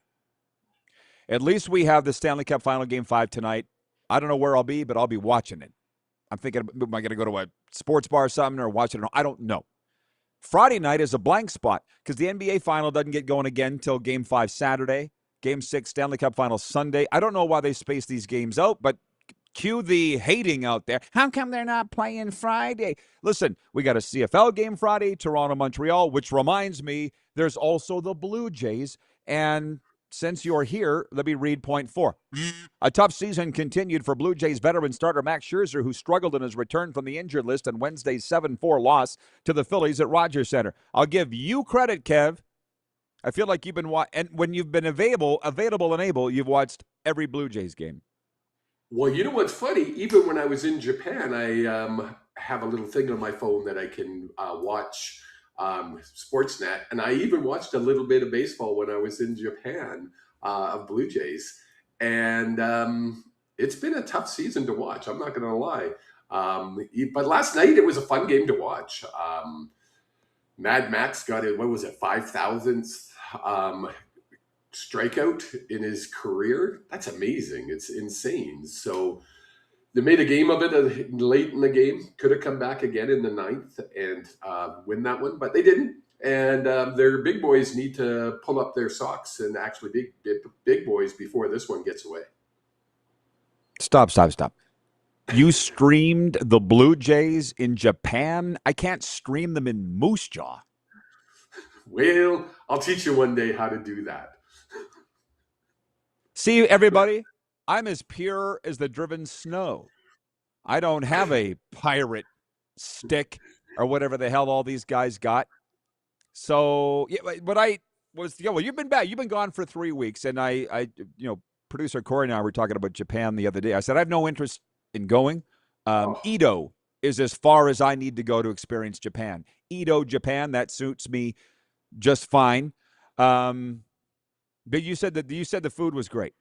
at least we have the Stanley Cup Final Game 5 tonight. I don't know where I'll be, but I'll be watching it. I'm thinking, am I going to go to a sports bar or something or watch it? I don't know. Friday night is a blank spot because the NBA Final doesn't get going again until Game 5 Saturday. Game 6 Stanley Cup Final Sunday. I don't know why they space these games out, but cue the hating out there. How come they're not playing Friday? Listen, we got a CFL game Friday, Toronto-Montreal, which reminds me there's also the Blue Jays. And since you're here, let me read point 4. A tough season continued for Blue Jays veteran starter Max Scherzer, who struggled in his return from the injured list on Wednesday's 7-4 loss to the Phillies at Rogers Center. I'll give you credit, Kev. I feel like you've been and when you've been available and able, you've watched every Blue Jays game. Well, you know what's funny? Even when I was in Japan, I have a little thing on my phone that I can watch Sportsnet, and I even watched a little bit of baseball when I was in Japan of Blue Jays, and it's been a tough season to watch. I'm not going to lie, but last night it was a fun game to watch. Mad Max got it. What was it? 5,000th strikeout in his career. That's amazing. It's insane. So they made a game of it late in the game. Could have come back again in the 9th and win that one, but they didn't. And their big boys need to pull up their socks and actually big boys before this one gets away. Stop. You streamed the Blue Jays in Japan? I can't stream them in Moose Jaw. Well, I'll teach you one day how to do that. See, everybody, I'm as pure as the driven snow. I don't have a pirate stick or whatever the hell all these guys got. So, yeah, but you've been back. You've been gone for 3 weeks. And I producer Corey and I were talking about Japan the other day. I said, I have no interest in going. Edo is as far as I need to go to experience Japan. Edo, Japan, that suits me just fine. But you said the food was great.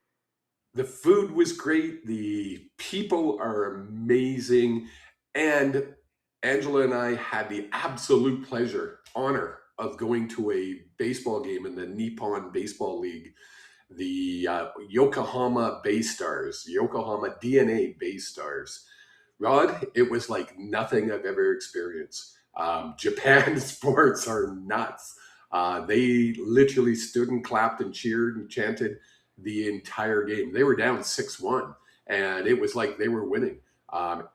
The food was great. The people are amazing. And Angela and I had the absolute honor of going to a baseball game in the Nippon Baseball League, the Yokohama Bay Stars, Yokohama DNA Bay Stars. Rod, it was like nothing I've ever experienced. Japan sports are nuts. They literally stood and clapped and cheered and chanted the entire game. They were down 6-1, and it was like they were winning.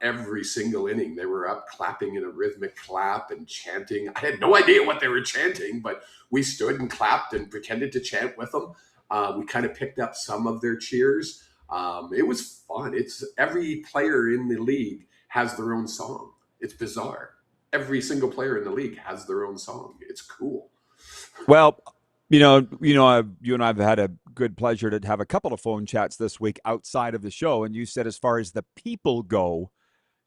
Every single inning, they were up clapping in a rhythmic clap and chanting. I had no idea what they were chanting, but we stood and clapped and pretended to chant with them. We kind of picked up some of their cheers. It was fun. It's every player in the league has their own song. It's bizarre. Every single player in the league has their own song. It's cool. Well, you and I have had a good pleasure to have a couple of phone chats this week outside of the show, and you said as far as the people go,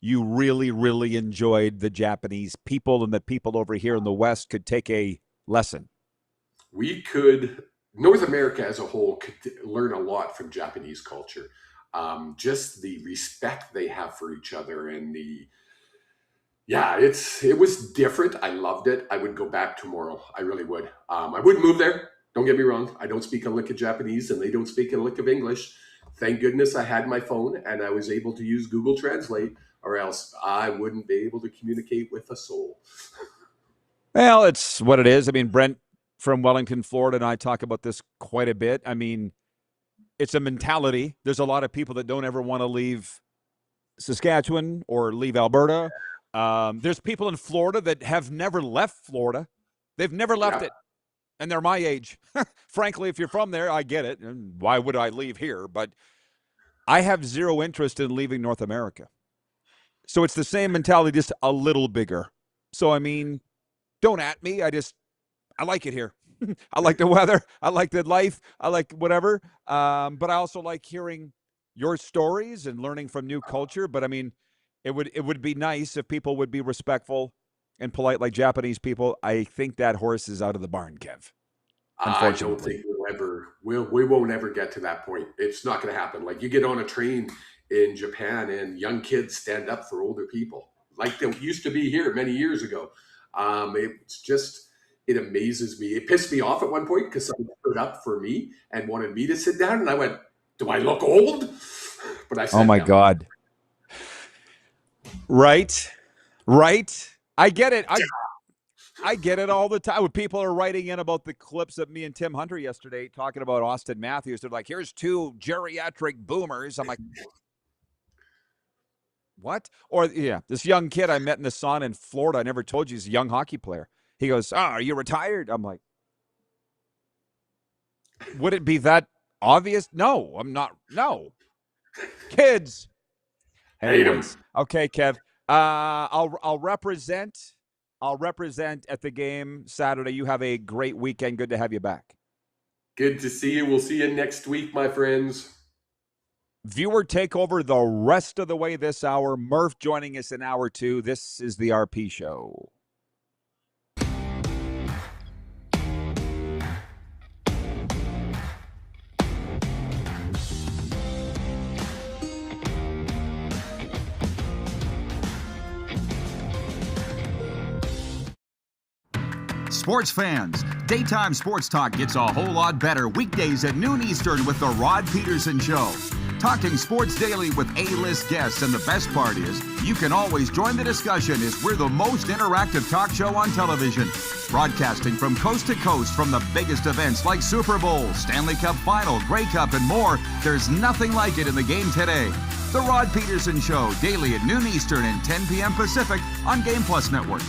you really, really enjoyed the Japanese people, and the people over here in the West could take a lesson. North America as a whole could learn a lot from Japanese culture. Just the respect they have for each other, and it was different. I loved it. I would go back tomorrow. I really would. I wouldn't move there. Don't get me wrong. I don't speak a lick of Japanese, and they don't speak a lick of English. Thank goodness I had my phone, and I was able to use Google Translate, or else I wouldn't be able to communicate with a soul. Well, it's what it is. I mean, Brent from Wellington, Florida, and I talk about this quite a bit. I mean, it's a mentality. There's a lot of people that don't ever want to leave Saskatchewan or leave Alberta. There's people in Florida that have never left Florida. They've never left it. And they're my age. Frankly, if you're from there, I get it. And why would I leave here? But I have zero interest in leaving North America. So it's the same mentality, just a little bigger. So, I mean, don't at me. I like it here. I like the weather. I like the life. I like whatever. But I also like hearing your stories and learning from new culture. But, I mean, it would be nice if people would be respectful and polite like Japanese people. I think that horse is out of the barn, Kev. I don't think we won't ever get to that point. It's not going to happen. Like, you get on a train in Japan and young kids stand up for older people like they used to be here many years ago. It amazes me. It pissed me off at one point because someone stood up for me and wanted me to sit down, and I went, "Do I look old?" But I sat Oh my down. God. Right. I get it. I get it all the time. When people are writing in about the clips of me and Tim Hunter yesterday talking about Austin Matthews, they're like, "Here's two geriatric boomers." I'm like, what? Or, this young kid I met in the sun in Florida, I never told you, he's a young hockey player. He goes, are you retired? I'm like, would it be that obvious? No, I'm not. No. Kids. Anyways, okay, Kev. I'll represent at the game Saturday. You have a great weekend. Good to have you back. Good to see you. We'll see you next week, my friends. Viewer takeover the rest of the way this hour. Murph joining us in hour 2. This is the RP Show. Sports fans, daytime sports talk gets a whole lot better weekdays at noon Eastern with the Rod Pedersen Show. Talking sports daily with A-list guests, and the best part is you can always join the discussion as we're the most interactive talk show on television. Broadcasting from coast to coast from the biggest events like Super Bowl, Stanley Cup Final, Grey Cup, and more. There's nothing like it in the game today. The Rod Pedersen Show, daily at noon Eastern and 10 p.m. Pacific on Game Plus Network.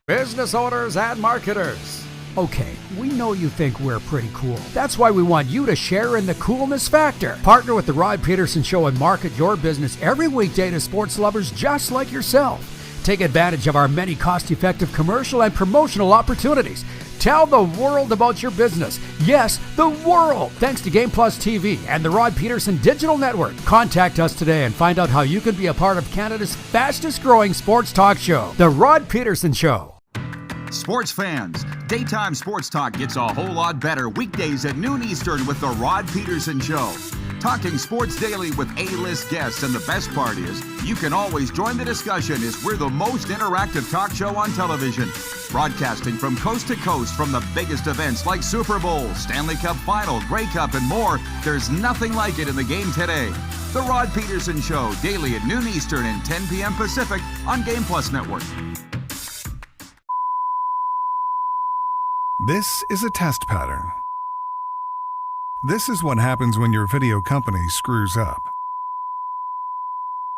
Business owners and marketers. Okay, we know you think we're pretty cool. That's why we want you to share in the coolness factor. Partner with the Rod Pedersen Show and market your business every weekday to sports lovers just like yourself. Take advantage of our many cost-effective commercial and promotional opportunities. Tell the world about your business. Yes, the world. Thanks to Game Plus TV and the Rod Pedersen Digital Network. Contact us today and find out how you can be a part of Canada's fastest growing sports talk show, The Rod Pedersen Show. Sports fans, daytime sports talk gets a whole lot better weekdays at noon Eastern with the Rod Pedersen Show. Talking sports daily with A-list guests, and the best part is you can always join the discussion as we're the most interactive talk show on television. Broadcasting from coast to coast from the biggest events like Super Bowl, Stanley Cup Final, Grey Cup, and more. There's nothing like it in the game today. The Rod Pedersen Show, daily at noon Eastern and 10 p.m. Pacific on Game Plus Network. This is a test pattern. This is what happens when your video company screws up.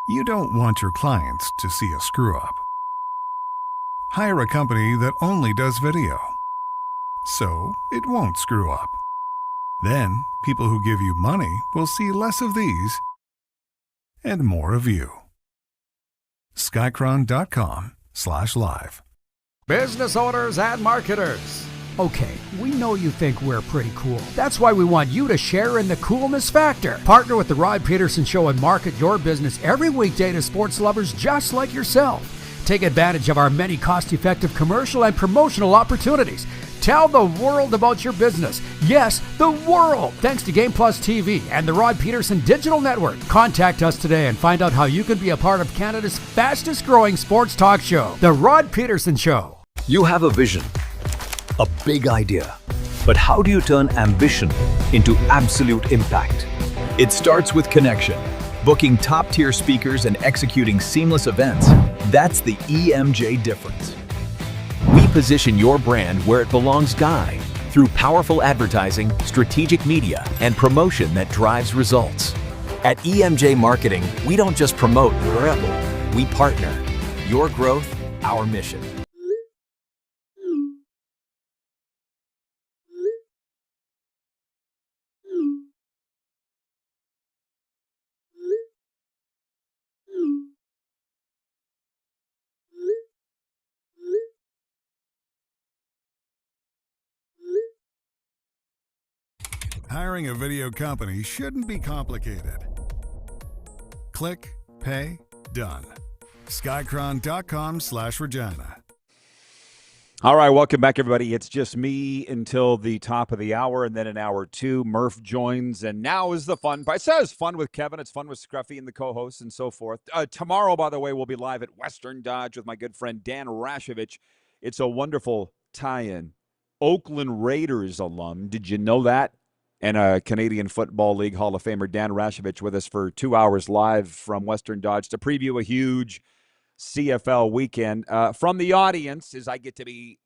You don't want your clients to see a screw-up. Hire a company that only does video, so it won't screw up. Then, People who give you money will see less of these and more of you. Skycron.com/live. Business owners and marketers. Okay, we know you think we're pretty cool. That's why we want you to share in the coolness factor. Partner with the Rod Pedersen Show and market your business every weekday to sports lovers just like yourself. Take advantage of our many cost-effective commercial and promotional opportunities. Tell the world about your business. Yes, the world. Thanks to Game Plus TV and the Rod Pedersen Digital Network. Contact us today and find out how you can be a part of Canada's fastest growing sports talk show, The Rod Pedersen Show. You have a vision, a big idea. But how do you turn ambition into absolute impact? It starts with connection. Booking top-tier speakers and executing seamless events. That's the EMJ difference. We position your brand where it belongs, Guy, through powerful advertising, strategic media, and promotion that drives results. At EMJ Marketing, we don't just promote, we partner. Your growth, our mission. Hiring a video company shouldn't be complicated. Click, pay, done. Skycron.com/Regina. All right, welcome back, everybody. It's just me until the top of the hour, and then in hour two, Murph joins, and now is the fun part. It says fun with Kevin. It's fun with Scruffy and the co-hosts and so forth. Tomorrow, by the way, we'll be live at Western Dodge with my good friend Dan Rashovich. It's a wonderful tie-in. Oakland Raiders alum. Did you know that? And a Canadian Football League Hall of Famer, Dan Rashovich, with us for 2 hours live from Western Dodge to preview a huge CFL weekend. From the audience, as I get to be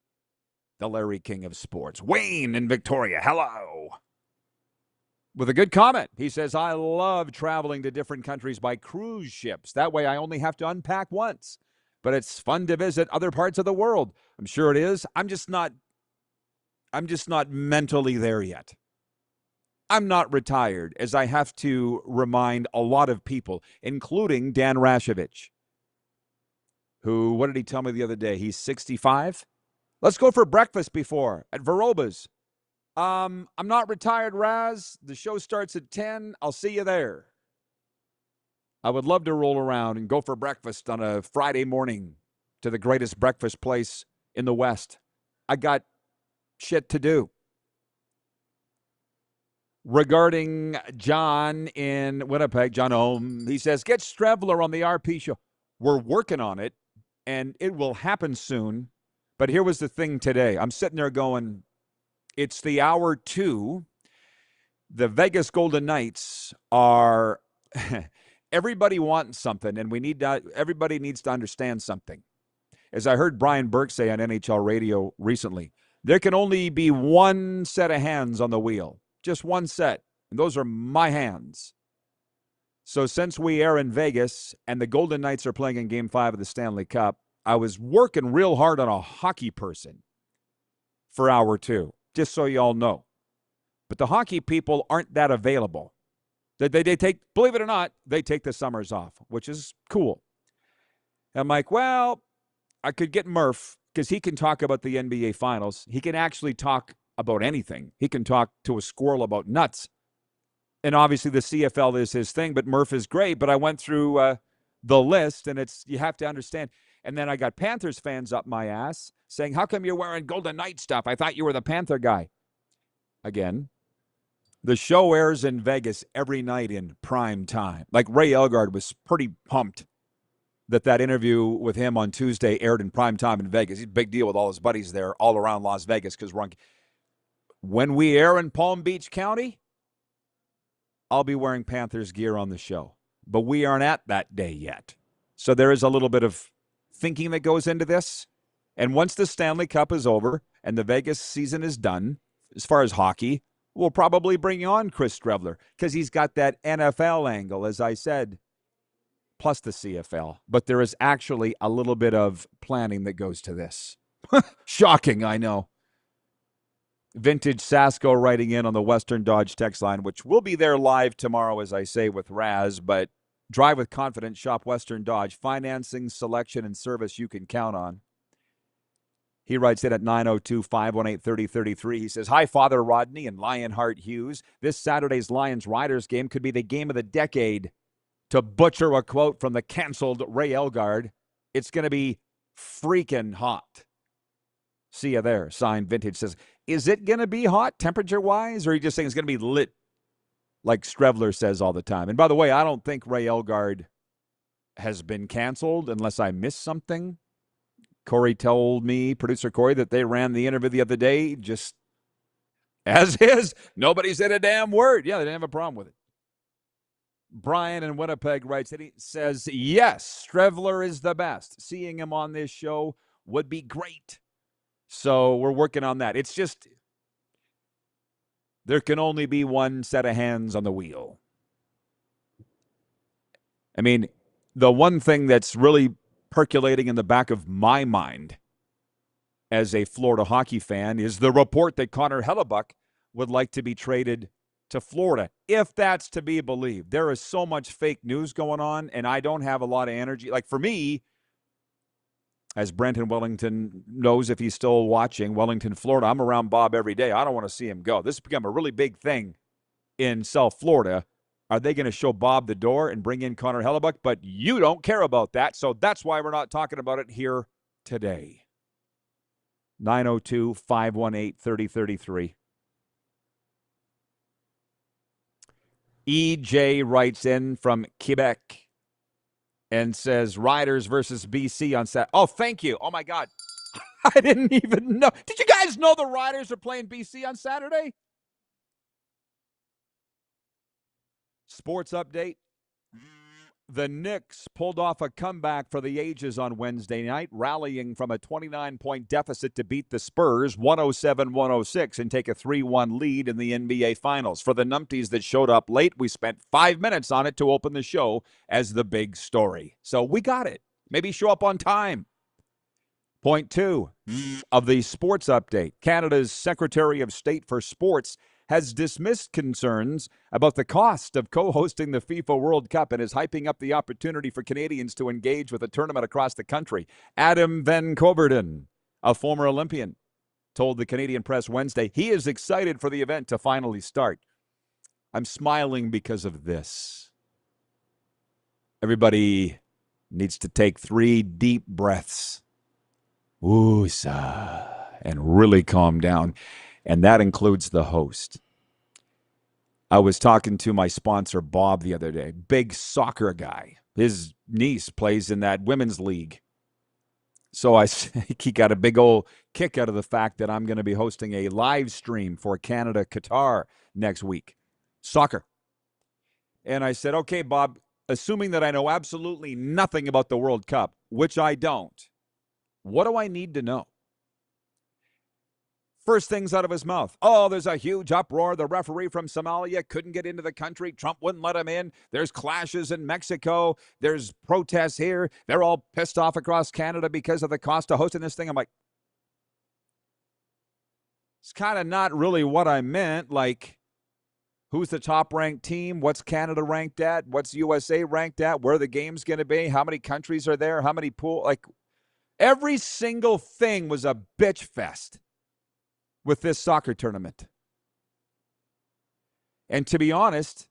the Larry King of sports, Wayne in Victoria, hello. With a good comment. He says, I love traveling to different countries by cruise ships. That way I only have to unpack once. But it's fun to visit other parts of the world. I'm sure it is. I'm just not mentally there yet. I'm not retired, as I have to remind a lot of people, including Dan Rashovich, who, what did he tell me the other day? He's 65. Let's go for breakfast before at Veroba's. I'm not retired, Raz. The show starts at 10. I'll see you there. I would love to roll around and go for breakfast on a Friday morning to the greatest breakfast place in the West. I got shit to do. Regarding John in Winnipeg, John Ohm, he says, get Strevler on the RP show. We're working on it, and it will happen soon. But here was the thing today. I'm sitting there going, it's the hour two. The Vegas Golden Knights are everybody wants something, and everybody needs to understand something. As I heard Brian Burke say on NHL radio recently, there can only be one set of hands on the wheel. Just one set, and those are my hands. So since we air in Vegas and the Golden Knights are playing in Game 5 of the Stanley Cup, I was working real hard on a hockey person for hour two, just so you all know. But the hockey people aren't that available. They take, believe it or not, they take the summers off, which is cool. I'm like, well, I could get Murph because he can talk about the NBA Finals. He can actually talk about anything. He can talk to a squirrel about nuts. And obviously the CFL is his thing, but Murph is great. But I went through the list, and you have to understand. And then I got Panthers fans up my ass saying, how come you're wearing Golden Knight stuff? I thought you were the Panther guy. Again, the show airs in Vegas every night in prime time. Like Ray Elgard was pretty pumped that interview with him on Tuesday aired in prime time in Vegas. He's a big deal with all his buddies there all around Las Vegas because we're on. When we air in Palm Beach County, I'll be wearing Panthers gear on the show. But we aren't at that day yet. So there is a little bit of thinking that goes into this. And once the Stanley Cup is over and the Vegas season is done, as far as hockey, we'll probably bring on Chris Strevler because he's got that NFL angle, as I said, plus the CFL. But there is actually a little bit of planning that goes to this. Shocking, I know. Vintage Sasko writing in on the Western Dodge text line, which will be there live tomorrow, as I say, with Raz. But drive with confidence, shop Western Dodge. Financing, selection, and service you can count on. He writes in at 902-518-3033. He says, hi, Father Rodney and Lionheart Hughes. This Saturday's Lions-Riders game could be the game of the decade. To butcher a quote from the canceled Ray Elgard, it's going to be freaking hot. See you there. Signed Vintage. Says, is it going to be hot temperature-wise, or are you just saying it's going to be lit like Strevler says all the time? And by the way, I don't think Ray Elgard has been canceled unless I missed something. Corey told me, producer Corey, that they ran the interview the other day just as is. Nobody said a damn word. Yeah, they didn't have a problem with it. Brian in Winnipeg writes that he says, yes, Strevler is the best. Seeing him on this show would be great. So we're working on that. It's just there can only be one set of hands on the wheel. I mean, the one thing that's really percolating in the back of my mind as a Florida hockey fan is the report that Connor Hellebuck would like to be traded to Florida, if that's to be believed. There is so much fake news going on, and I don't have a lot of energy. Like, for me, as Brenton Wellington knows if he's still watching, Wellington, Florida, I'm around Bob every day. I don't want to see him go. This has become a really big thing in South Florida. Are they going to show Bob the door and bring in Connor Hellebuck? But you don't care about that, so that's why we're not talking about it here today. 902-518-3033. EJ writes in from Quebec and says, Riders versus BC on Saturday. Oh, thank you. Oh, my God. I didn't even know. Did you guys know the Riders are playing BC on Saturday? Sports update. The Knicks pulled off a comeback for the ages on Wednesday night, rallying from a 29-point deficit to beat the Spurs 107-106 and take a 3-1 lead in the NBA Finals. For the numpties that showed up late, we spent 5 minutes on it to open the show as the big story. So we got it. Maybe show up on time. Point 2 of the sports update. Canada's Secretary of State for Sports has dismissed concerns about the cost of co-hosting the FIFA World Cup and is hyping up the opportunity for Canadians to engage with a tournament across the country. Adam Van Coberden, a former Olympian, told the Canadian press Wednesday he is excited for the event to finally start. I'm smiling because of this. Everybody needs to take 3 deep breaths. Woosah, and really calm down. And that includes the host. I was talking to my sponsor, Bob, the other day. Big soccer guy. His niece plays in that women's league. So he got a big old kick out of the fact that I'm going to be hosting a live stream for Canada-Qatar next week. Soccer. And I said, okay, Bob, assuming that I know absolutely nothing about the World Cup, which I don't, what do I need to know? First things out of his mouth. Oh, there's a huge uproar. The referee from Somalia couldn't get into the country. Trump wouldn't let him in. There's clashes in Mexico. There's protests here. They're all pissed off across Canada because of the cost of hosting this thing. I'm like, it's kind of not really what I meant. Like, who's the top-ranked team? What's Canada ranked at? What's USA ranked at? Where are the games going to be? How many countries are there? How many pool? Like, every single thing was a bitch fest with this soccer tournament. And to be honest,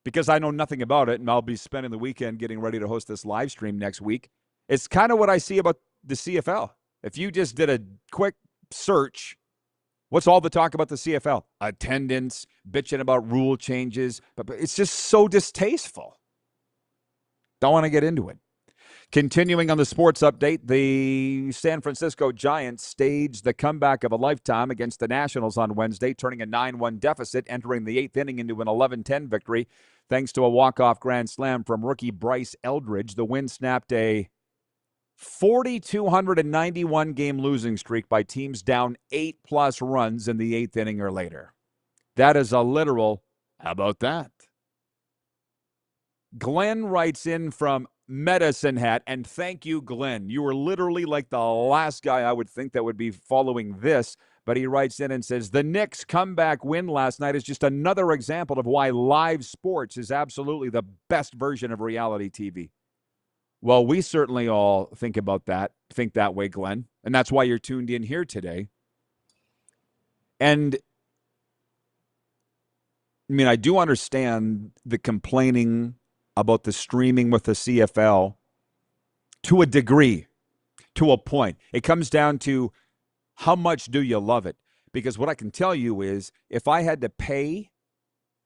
because I know nothing about it, and I'll be spending the weekend getting ready to host this live stream next week, it's kind of what I see about the CFL. If you just did a quick search, what's all the talk about the CFL? Attendance, bitching about rule changes, but it's just so distasteful. Don't want to get into it. Continuing on the sports update, the San Francisco Giants staged the comeback of a lifetime against the Nationals on Wednesday, turning a 9-1 deficit, entering the 8th inning into an 11-10 victory. Thanks to a walk-off grand slam from rookie Bryce Eldridge, the win snapped a 4,291-game losing streak by teams down 8+ runs in the 8th inning or later. That is a literal, how about that? Glenn writes in from Medicine Hat, and thank you, Glenn. You were literally like the last guy I would think that would be following this, But he writes in and says, the Knicks' comeback win last night is just another example of why live sports is absolutely the best version of reality TV. Well, we certainly all think that way, Glenn. And that's why you're tuned in here today. And I mean, I do understand the complaining about the streaming with the CFL to a degree, to a point. It comes down to how much do you love it? Because what I can tell you is if I had to pay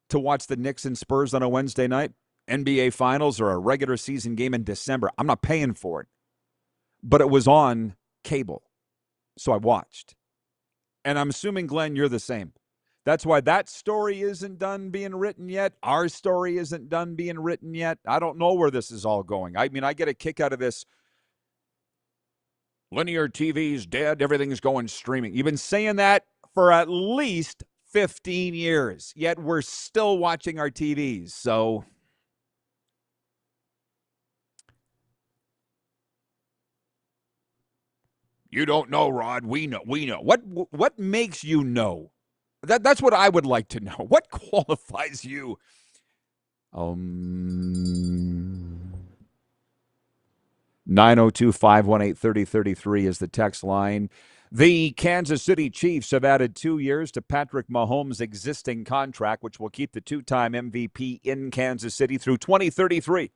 to watch the Knicks and Spurs on a Wednesday night, NBA Finals or a regular season game in December, I'm not paying for it. But it was on cable, so I watched. And I'm assuming, Glenn, you're the same. That's why that story isn't done being written yet. Our story isn't done being written yet. I don't know where this is all going. I mean, I get a kick out of this. Linear TV's dead. Everything's going streaming. You've been saying that for at least 15 years, yet we're still watching our TVs. So you don't know, Rod. We know. What makes you know? That's what I would like to know. What qualifies you? 902-518-3033 is the text line. The Kansas City Chiefs have added 2 years to Patrick Mahomes' existing contract, which will keep the two-time MVP in Kansas City through 2033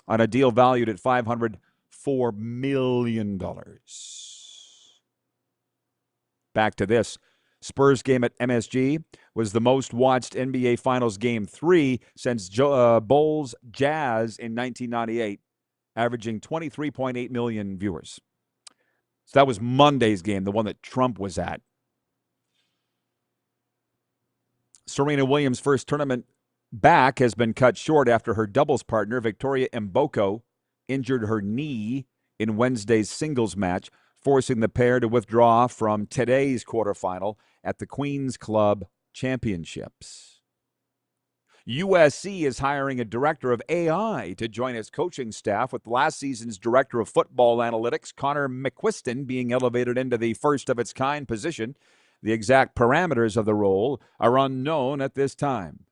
on a deal valued at $504 million. Back to this. Spurs game at MSG was the most watched NBA Finals Game 3 since Bulls Jazz in 1998, averaging 23.8 million viewers. So that was Monday's game, the one that Trump was at. Serena Williams' first tournament back has been cut short after her doubles partner, Victoria Mboko, injured her knee in Wednesday's singles match, forcing the pair to withdraw from today's quarterfinal at the Queen's Club Championships. USC is hiring a director of AI to join its coaching staff, with last season's director of football analytics, Connor McQuiston, being elevated into the first-of-its-kind position. The exact parameters of the role are unknown at this time.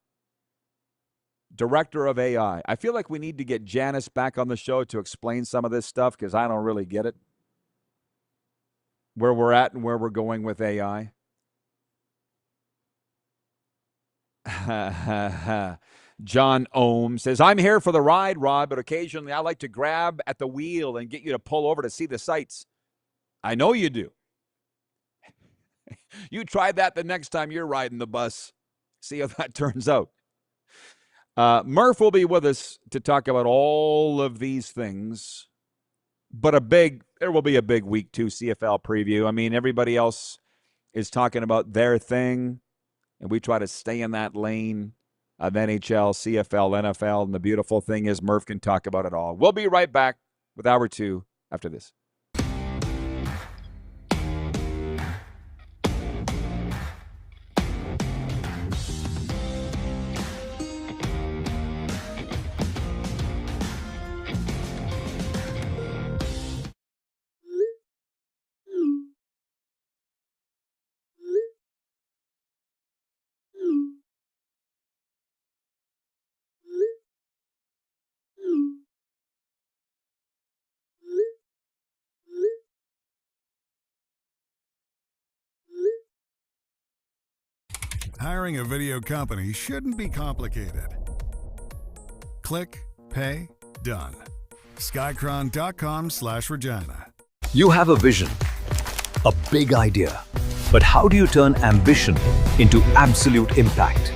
Director of AI. I feel like we need to get Janice back on the show to explain some of this stuff because I don't really get it. Where we're at and where we're going with AI. John Ohm says, I'm here for the ride, Rod, but occasionally I like to grab at the wheel and get you to pull over to see the sights. I know you do. You try that the next time you're riding the bus. See how that turns out. Murph will be with us to talk about all of these things, but there will be a big week 2 CFL preview. I mean, everybody else is talking about their thing, and we try to stay in that lane of NHL, CFL, NFL, and the beautiful thing is Murph can talk about it all. We'll be right back with Hour 2 after this. Hiring a video company shouldn't be complicated. Click, pay, done. Skycron.com/Regina. You have a vision, a big idea, but how do you turn ambition into absolute impact?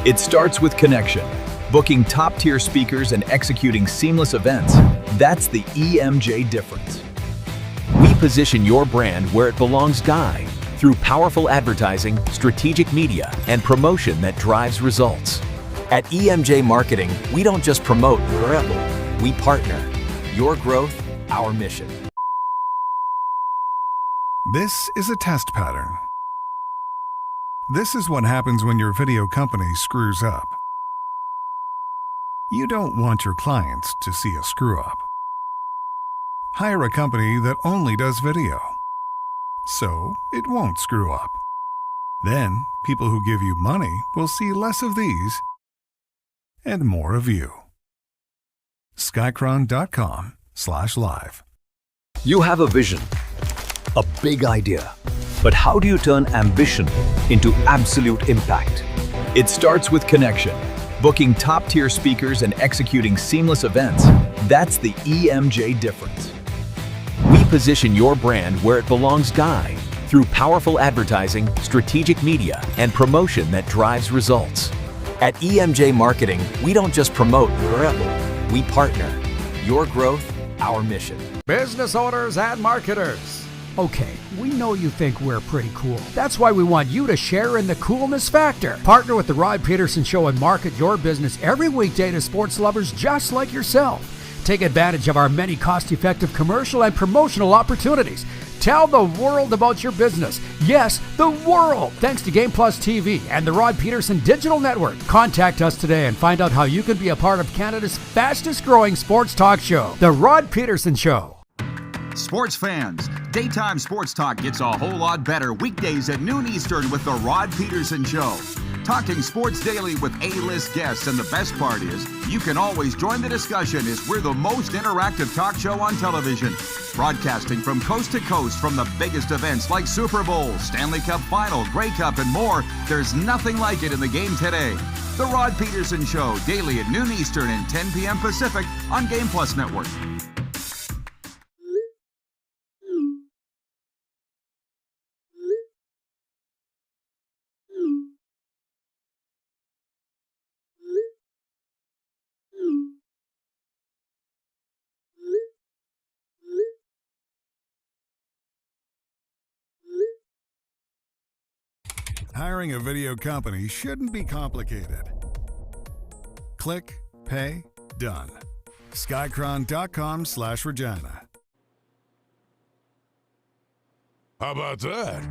It starts with connection. Booking top-tier speakers and executing seamless events, that's the EMJ difference. We position your brand where it belongs, Guy, through powerful advertising, strategic media, and promotion that drives results. At EMJ Marketing, we don't just promote, we partner. Your growth, our mission. This is a test pattern. This is what happens when your video company screws up. You don't want your clients to see a screw-up. Hire a company that only does video, so it won't screw up. Then, people who give you money will see less of these and more of you. Skycron.com/live. You have a vision, a big idea. But how do you turn ambition into absolute impact? It starts with connection. Booking top-tier speakers and executing seamless events. That's the EMJ difference. We position your brand where it belongs, Guy, through powerful advertising, strategic media, and promotion that drives results. At EMJ Marketing, we don't just promote, we partner. Your growth, our mission. Business owners and marketers. Okay, we know you think we're pretty cool. That's why we want you to share in the coolness factor. Partner with the Rod Pedersen Show and market your business every weekday to sports lovers just like yourself. Take advantage of our many cost-effective commercial and promotional opportunities. Tell the world about your business. Yes, the world. Thanks to Game Plus TV and the Rod Pedersen Digital Network. Contact us today and find out how you can be a part of Canada's fastest-growing sports talk show, The Rod Pedersen Show. Sports fans, daytime sports talk gets a whole lot better weekdays at noon Eastern with the Rod Pedersen Show. Talking sports daily with A-list guests, and the best part is, you can always join the discussion as we're the most interactive talk show on television. Broadcasting from coast to coast from the biggest events like Super Bowl, Stanley Cup Final, Grey Cup, and more. There's nothing like it in the game today. The Rod Pedersen Show, daily at noon Eastern and 10 p.m. Pacific on Game Plus Network. Hiring a video company shouldn't be complicated. Click, pay, done. Skycron.com/Regina. How about that?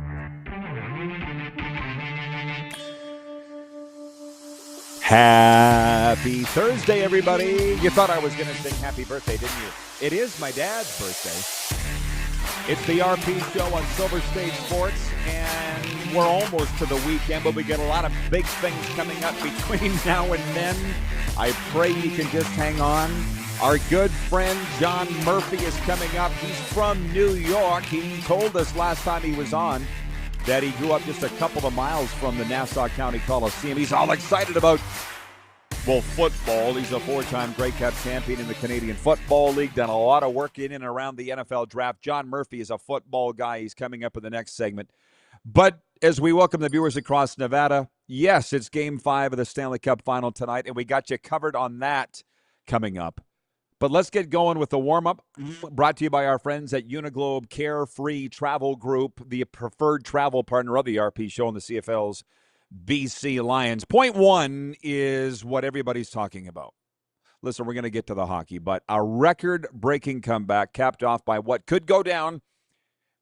Happy Thursday, everybody. You thought I was going to sing happy birthday, didn't you? It is my dad's birthday. It's the RP Show on Silver State Sports, and we're almost to the weekend, but we got a lot of big things coming up between now and then. I pray you can just hang on. Our good friend John Murphy is coming up. He's from New York. He told us last time he was on that he grew up just a couple of miles from the Nassau County Coliseum. He's all excited about, well, football. He's a four-time Grey Cup champion in the Canadian Football League, done a lot of work in and around the NFL draft. John Murphy is a football guy. He's coming up in the next segment. But as we welcome the viewers across Nevada, yes, it's Game 5 of the Stanley Cup Final tonight, and we got you covered on that coming up. But let's get going with the warm-up, brought to you by our friends at Uniglobe Carefree Travel Group, the preferred travel partner of the RP Show and the CFL's BC Lions. Point one is what everybody's talking about. Listen, we're going to get to the hockey, but a record-breaking comeback capped off by what could go down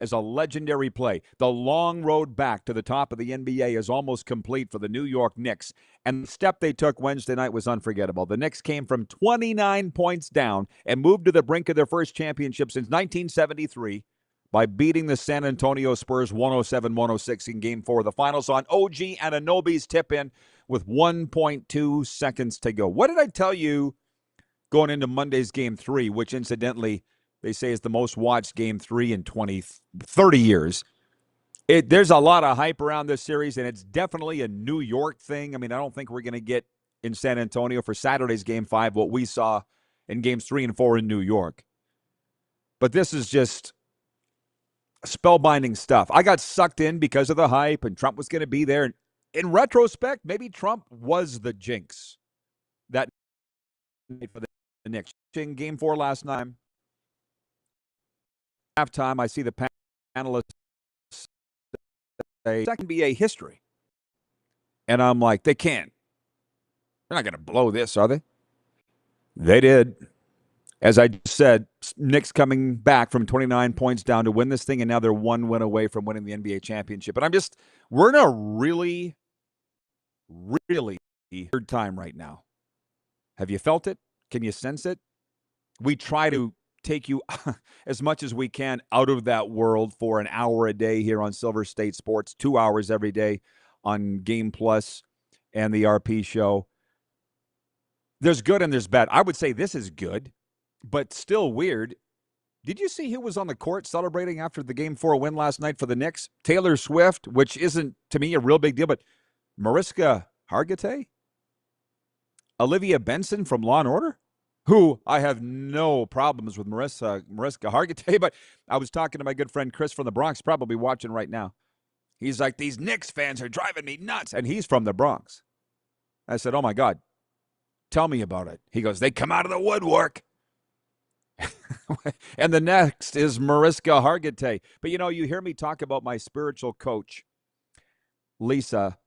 as a legendary play. The long road back to the top of the NBA is almost complete for the New York Knicks, and the step they took Wednesday night was unforgettable. The Knicks came from 29 points down and moved to the brink of their first championship since 1973 by beating the San Antonio Spurs 107-106 in Game 4 of the Finals on OG Anunoby's tip-in with 1.2 seconds to go. What did I tell you going into Monday's Game 3, which incidentally they say is the most watched Game 3 in 30 years. There's a lot of hype around this series, and it's definitely a New York thing. I mean, I don't think we're going to get in San Antonio for Saturday's Game 5 what we saw in Games 3 and 4 in New York. But this is just spellbinding stuff. I got sucked in because of the hype, and Trump was going to be there. In retrospect, maybe Trump was the jinx that night for the Knicks. In Game 4 last night, halftime, I see the Analyst say second NBA history. And I'm like, they can't. They're not going to blow this, are they? They did. As I just said, Knicks coming back from 29 points down to win this thing, and now they're one win away from winning the NBA championship. But we're in a really, really weird time right now. Have you felt it? Can you sense it? We try to take you as much as we can out of that world for an hour a day here on Silver State Sports, 2 hours every day on Game Plus and the RP show. There's good and there's bad. I would say this is good, but still weird. Did you see who was on the court celebrating after the Game 4 win last night for the Knicks? Taylor Swift, which isn't, to me, a real big deal, but Mariska Hargitay? Olivia Benson from Law & Order? Who I have no problems with Mariska Hargitay, but I was talking to my good friend Chris from the Bronx, probably watching right now. He's like, these Knicks fans are driving me nuts, and he's from the Bronx. I said, oh, my God, tell me about it. He goes, they come out of the woodwork. And the next is Mariska Hargitay. But, you hear me talk about my spiritual coach, Lisa,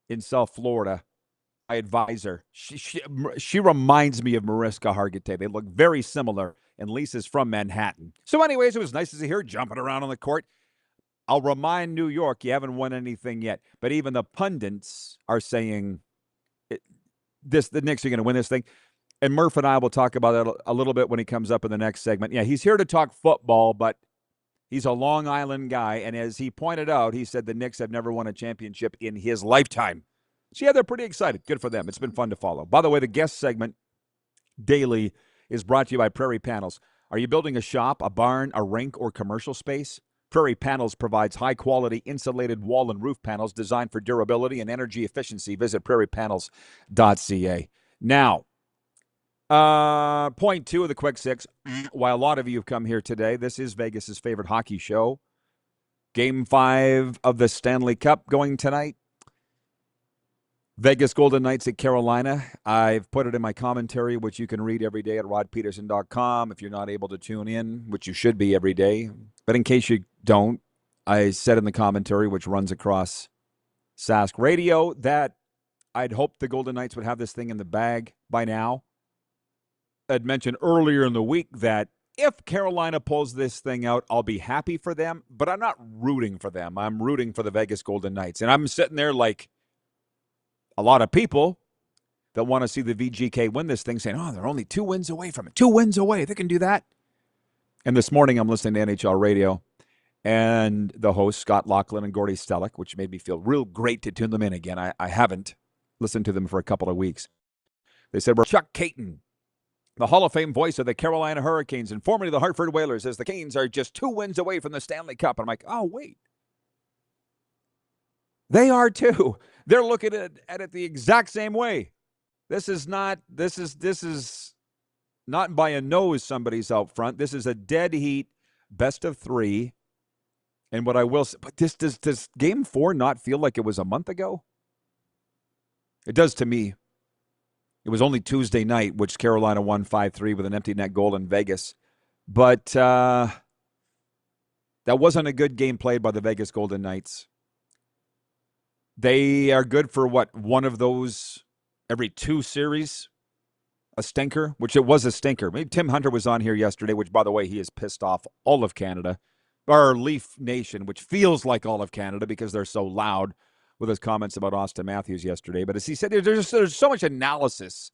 in South Florida, my advisor. She reminds me of Mariska Hargitay. They look very similar, and Lisa's from Manhattan. So anyways, it was nice to see her jumping around on the court. I'll remind New York, you haven't won anything yet. But even the pundits are saying the Knicks are going to win this thing. And Murph and I will talk about that a little bit when he comes up in the next segment. Yeah, he's here to talk football, but he's a Long Island guy. And as he pointed out, he said the Knicks have never won a championship in his lifetime. So, yeah, they're pretty excited. Good for them. It's been fun to follow. By the way, the guest segment daily is brought to you by Prairie Panels. Are you building a shop, a barn, a rink, or commercial space? Prairie Panels provides high-quality insulated wall and roof panels designed for durability and energy efficiency. Visit prairiepanels.ca. Now, point 2 of the Quick Six. While a lot of you have come here today, this is Vegas's favorite hockey show. Game 5 of the Stanley Cup going tonight. Vegas Golden Knights at Carolina. I've put it in my commentary, which you can read every day at rodpedersen.com if you're not able to tune in, which you should be every day. But in case you don't, I said in the commentary, which runs across Sask Radio, that I'd hoped the Golden Knights would have this thing in the bag by now. I'd mentioned earlier in the week that if Carolina pulls this thing out, I'll be happy for them, but I'm not rooting for them. I'm rooting for the Vegas Golden Knights. And I'm sitting there like a lot of people that want to see the VGK win this thing saying, oh, they're only 2 wins away from it. 2 wins away. They can do that. And this morning I'm listening to NHL radio, and the hosts, Scott Laughlin and Gordy Stellick, which made me feel real great to tune them in again. I haven't listened to them for a couple of weeks. They said, we're Chuck Caton, the Hall of Fame voice of the Carolina Hurricanes and formerly the Hartford Whalers, as the Canes are just 2 wins away from the Stanley Cup. And I'm like, oh, wait. They are too. They're looking at it the exact same way. This is not by a nose somebody's out front. This is a dead heat, best of 3. And what I will say, but does Game 4 not feel like it was a month ago? It does to me. It was only Tuesday night, which Carolina won 5-3 with an empty net goal in Vegas. But that wasn't a good game played by the Vegas Golden Knights. They are good for, one of those every 2 series? A stinker, which it was a stinker. Maybe Tim Hunter was on here yesterday, which, by the way, he has pissed off all of Canada. Or Leaf Nation, which feels like all of Canada because they're so loud with his comments about Austin Matthews yesterday. But as he said, there's so much analysis.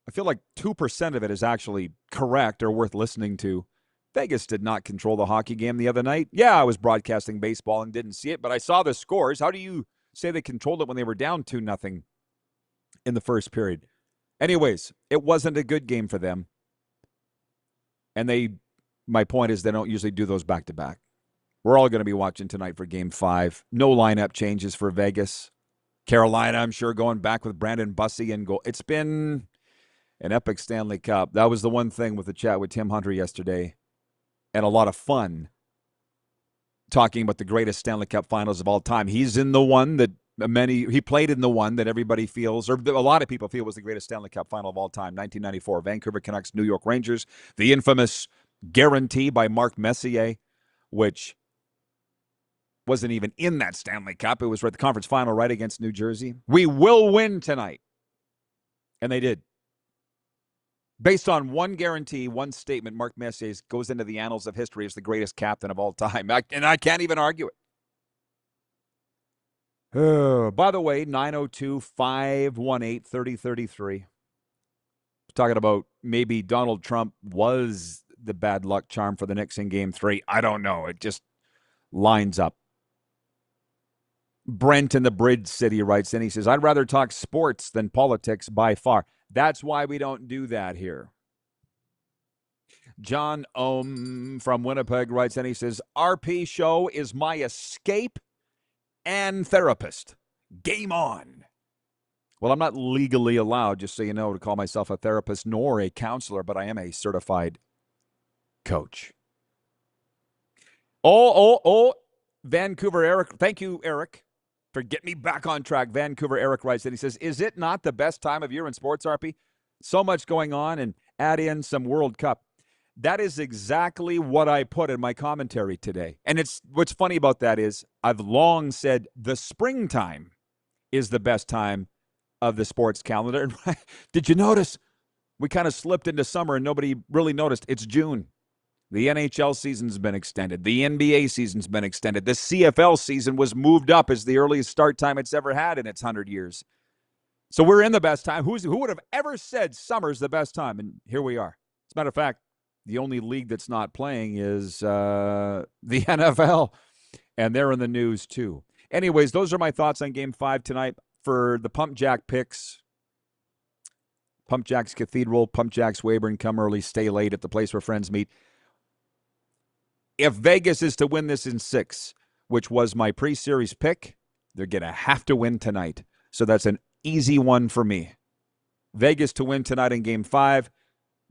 I feel like 2% of it is actually correct or worth listening to. Vegas did not control the hockey game the other night. Yeah, I was broadcasting baseball and didn't see it, but I saw the scores. How do you say they controlled it when they were down 2-0 in the first period? Anyways, it wasn't a good game for them. And my point is they don't usually do those back-to-back. We're all going to be watching tonight for Game 5. No lineup changes for Vegas. Carolina, I'm sure, going back with Brandon Bussey in goal. It's been an epic Stanley Cup. That was the one thing with the chat with Tim Hunter yesterday. And a lot of fun talking about the greatest Stanley Cup finals of all time. He's in the one that he played in the one that everybody feels, or a lot of people feel, was the greatest Stanley Cup final of all time, 1994, Vancouver Canucks, New York Rangers, the infamous guarantee by Mark Messier, which wasn't even in that Stanley Cup. It was at the conference final right against New Jersey. We will win tonight. And they did. Based on one guarantee, one statement, Mark Messier goes into the annals of history as the greatest captain of all time. And I can't even argue it. By the way, 902-518-3033. talking about maybe Donald Trump was the bad luck charm for the Knicks in Game 3. I don't know. It just lines up. Brent in the Bridge City writes in. He says, I'd rather talk sports than politics by far. That's why we don't do that here. John Ohm from Winnipeg writes in. He says, RP show is my escape and therapist. Game on. Well, I'm not legally allowed, just so you know, to call myself a therapist nor a counselor, but I am a certified coach. Oh, Vancouver Eric. Thank you, Eric, for getting me back on track. Vancouver Eric writes and he says, is it not the best time of year in sports, RP? So much going on, and add in some World Cup. That is exactly what I put in my commentary today. And it's what's funny about that is I've long said the springtime is the best time of the sports calendar. And did you notice we kind of slipped into summer and nobody really noticed? It's June. The NHL season's been extended. The NBA season's been extended. The CFL season was moved up as the earliest start time it's ever had in its 100 years. So we're in the best time. Who would have ever said summer's the best time? And here we are. As a matter of fact, the only league that's not playing is the NFL, and they're in the news too. Anyways, those are my thoughts on Game 5 tonight for the Pump Jack picks. Pump Jack's Cathedral, Pump Jack's Weyburn, come early, stay late at the place where friends meet. If Vegas is to win this in 6, which was my pre-series pick, they're going to have to win tonight. So that's an easy one for me. Vegas to win tonight in Game 5,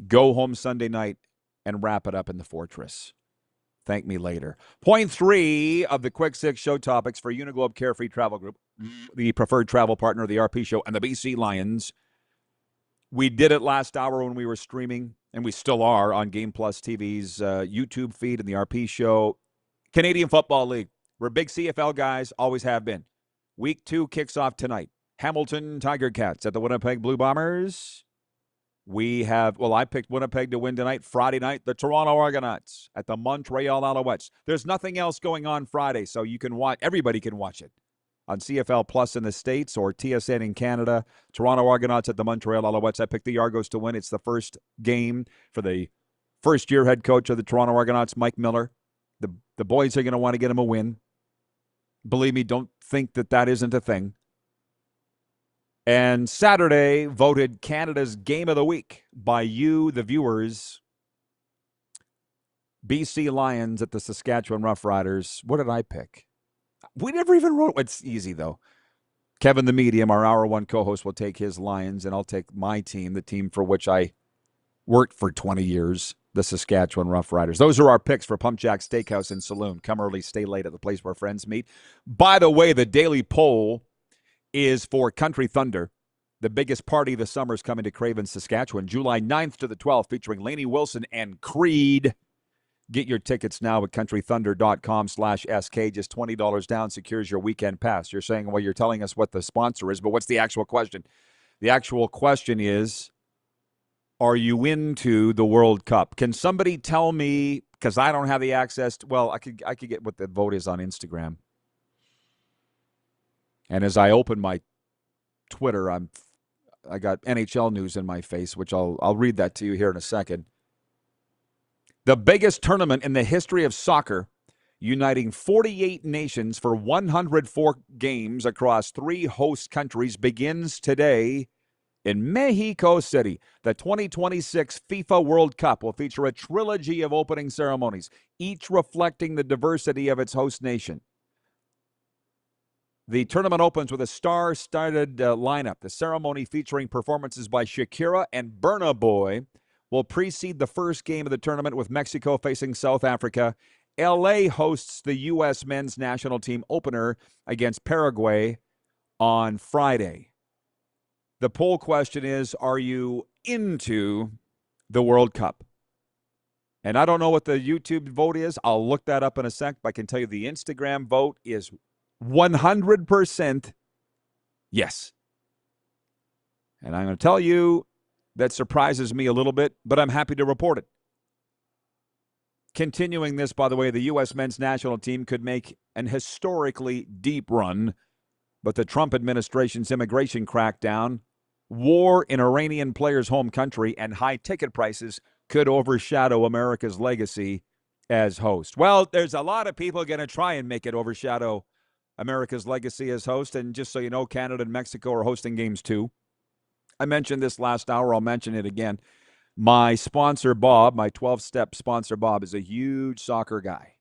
go home Sunday night, and wrap it up in the Fortress. Thank me later. Point 3 of the Quick 6 show topics for Uniglobe Carefree Travel Group, the preferred travel partner of the RP Show, and the BC Lions. We did it last hour when we were streaming, and we still are on Game Plus TV's YouTube feed and the RP Show. Canadian Football League. We're big CFL guys, always have been. Week 2 kicks off tonight. Hamilton Tiger Cats at the Winnipeg Blue Bombers. I picked Winnipeg to win tonight. Friday night, the Toronto Argonauts at the Montreal Alouettes. There's nothing else going on Friday, so you can watch. Everybody can watch it on CFL Plus in the States or TSN in Canada. Toronto Argonauts at the Montreal Alouettes. I picked the Argos to win. It's the first game for the first-year head coach of the Toronto Argonauts, Mike Miller. The boys are going to want to get him a win. Believe me, don't think that isn't a thing. And Saturday voted Canada's Game of the Week by you, the viewers. BC Lions at the Saskatchewan Roughriders. What did I pick? We never even wrote. It's easy, though. Kevin the Medium, our Hour 1 co-host, will take his Lions, and I'll take my team, the team for which I worked for 20 years, the Saskatchewan Roughriders. Those are our picks for Pump Jack Steakhouse and Saloon. Come early, stay late at the place where friends meet. By the way, the daily poll is for Country Thunder. The biggest party of the summer is coming to Craven, Saskatchewan, July 9th to the 12th, featuring Lainey Wilson and Creed. Get your tickets now at countrythunder.com/SK. Just $20 down secures your weekend pass. You're saying, well, you're telling us what the sponsor is, but what's the actual question? The actual question is, are you into the World Cup? Can somebody tell me, because I don't have the access to, well, I could get what the vote is on Instagram. And as I open my Twitter, I got NHL news in my face, which I'll read that to you here in a second. The biggest tournament in the history of soccer, uniting 48 nations for 104 games across 3 host countries, begins today in Mexico City. The 2026 FIFA World Cup will feature a trilogy of opening ceremonies, each reflecting the diversity of its host nation. The tournament opens with a star-studded lineup. The ceremony, featuring performances by Shakira and Burna Boy, will precede the first game of the tournament, with Mexico facing South Africa. LA hosts the U.S. men's national team opener against Paraguay on Friday. The poll question is, are you into the World Cup? And I don't know what the YouTube vote is. I'll look that up in a sec, but I can tell you the Instagram vote is 100% yes. And I'm going to tell you, that surprises me a little bit, but I'm happy to report it. Continuing this, by the way, the U.S. men's national team could make an historically deep run, but the Trump administration's immigration crackdown war in Iranian players' home country and high ticket prices could overshadow America's legacy as host. Well, there's a lot of people going to try and make it overshadow America's legacy as host. And just so you know, Canada and Mexico are hosting games too. I mentioned this last hour. I'll mention it again. My sponsor, Bob, my 12-step sponsor, Bob, is a huge soccer guy.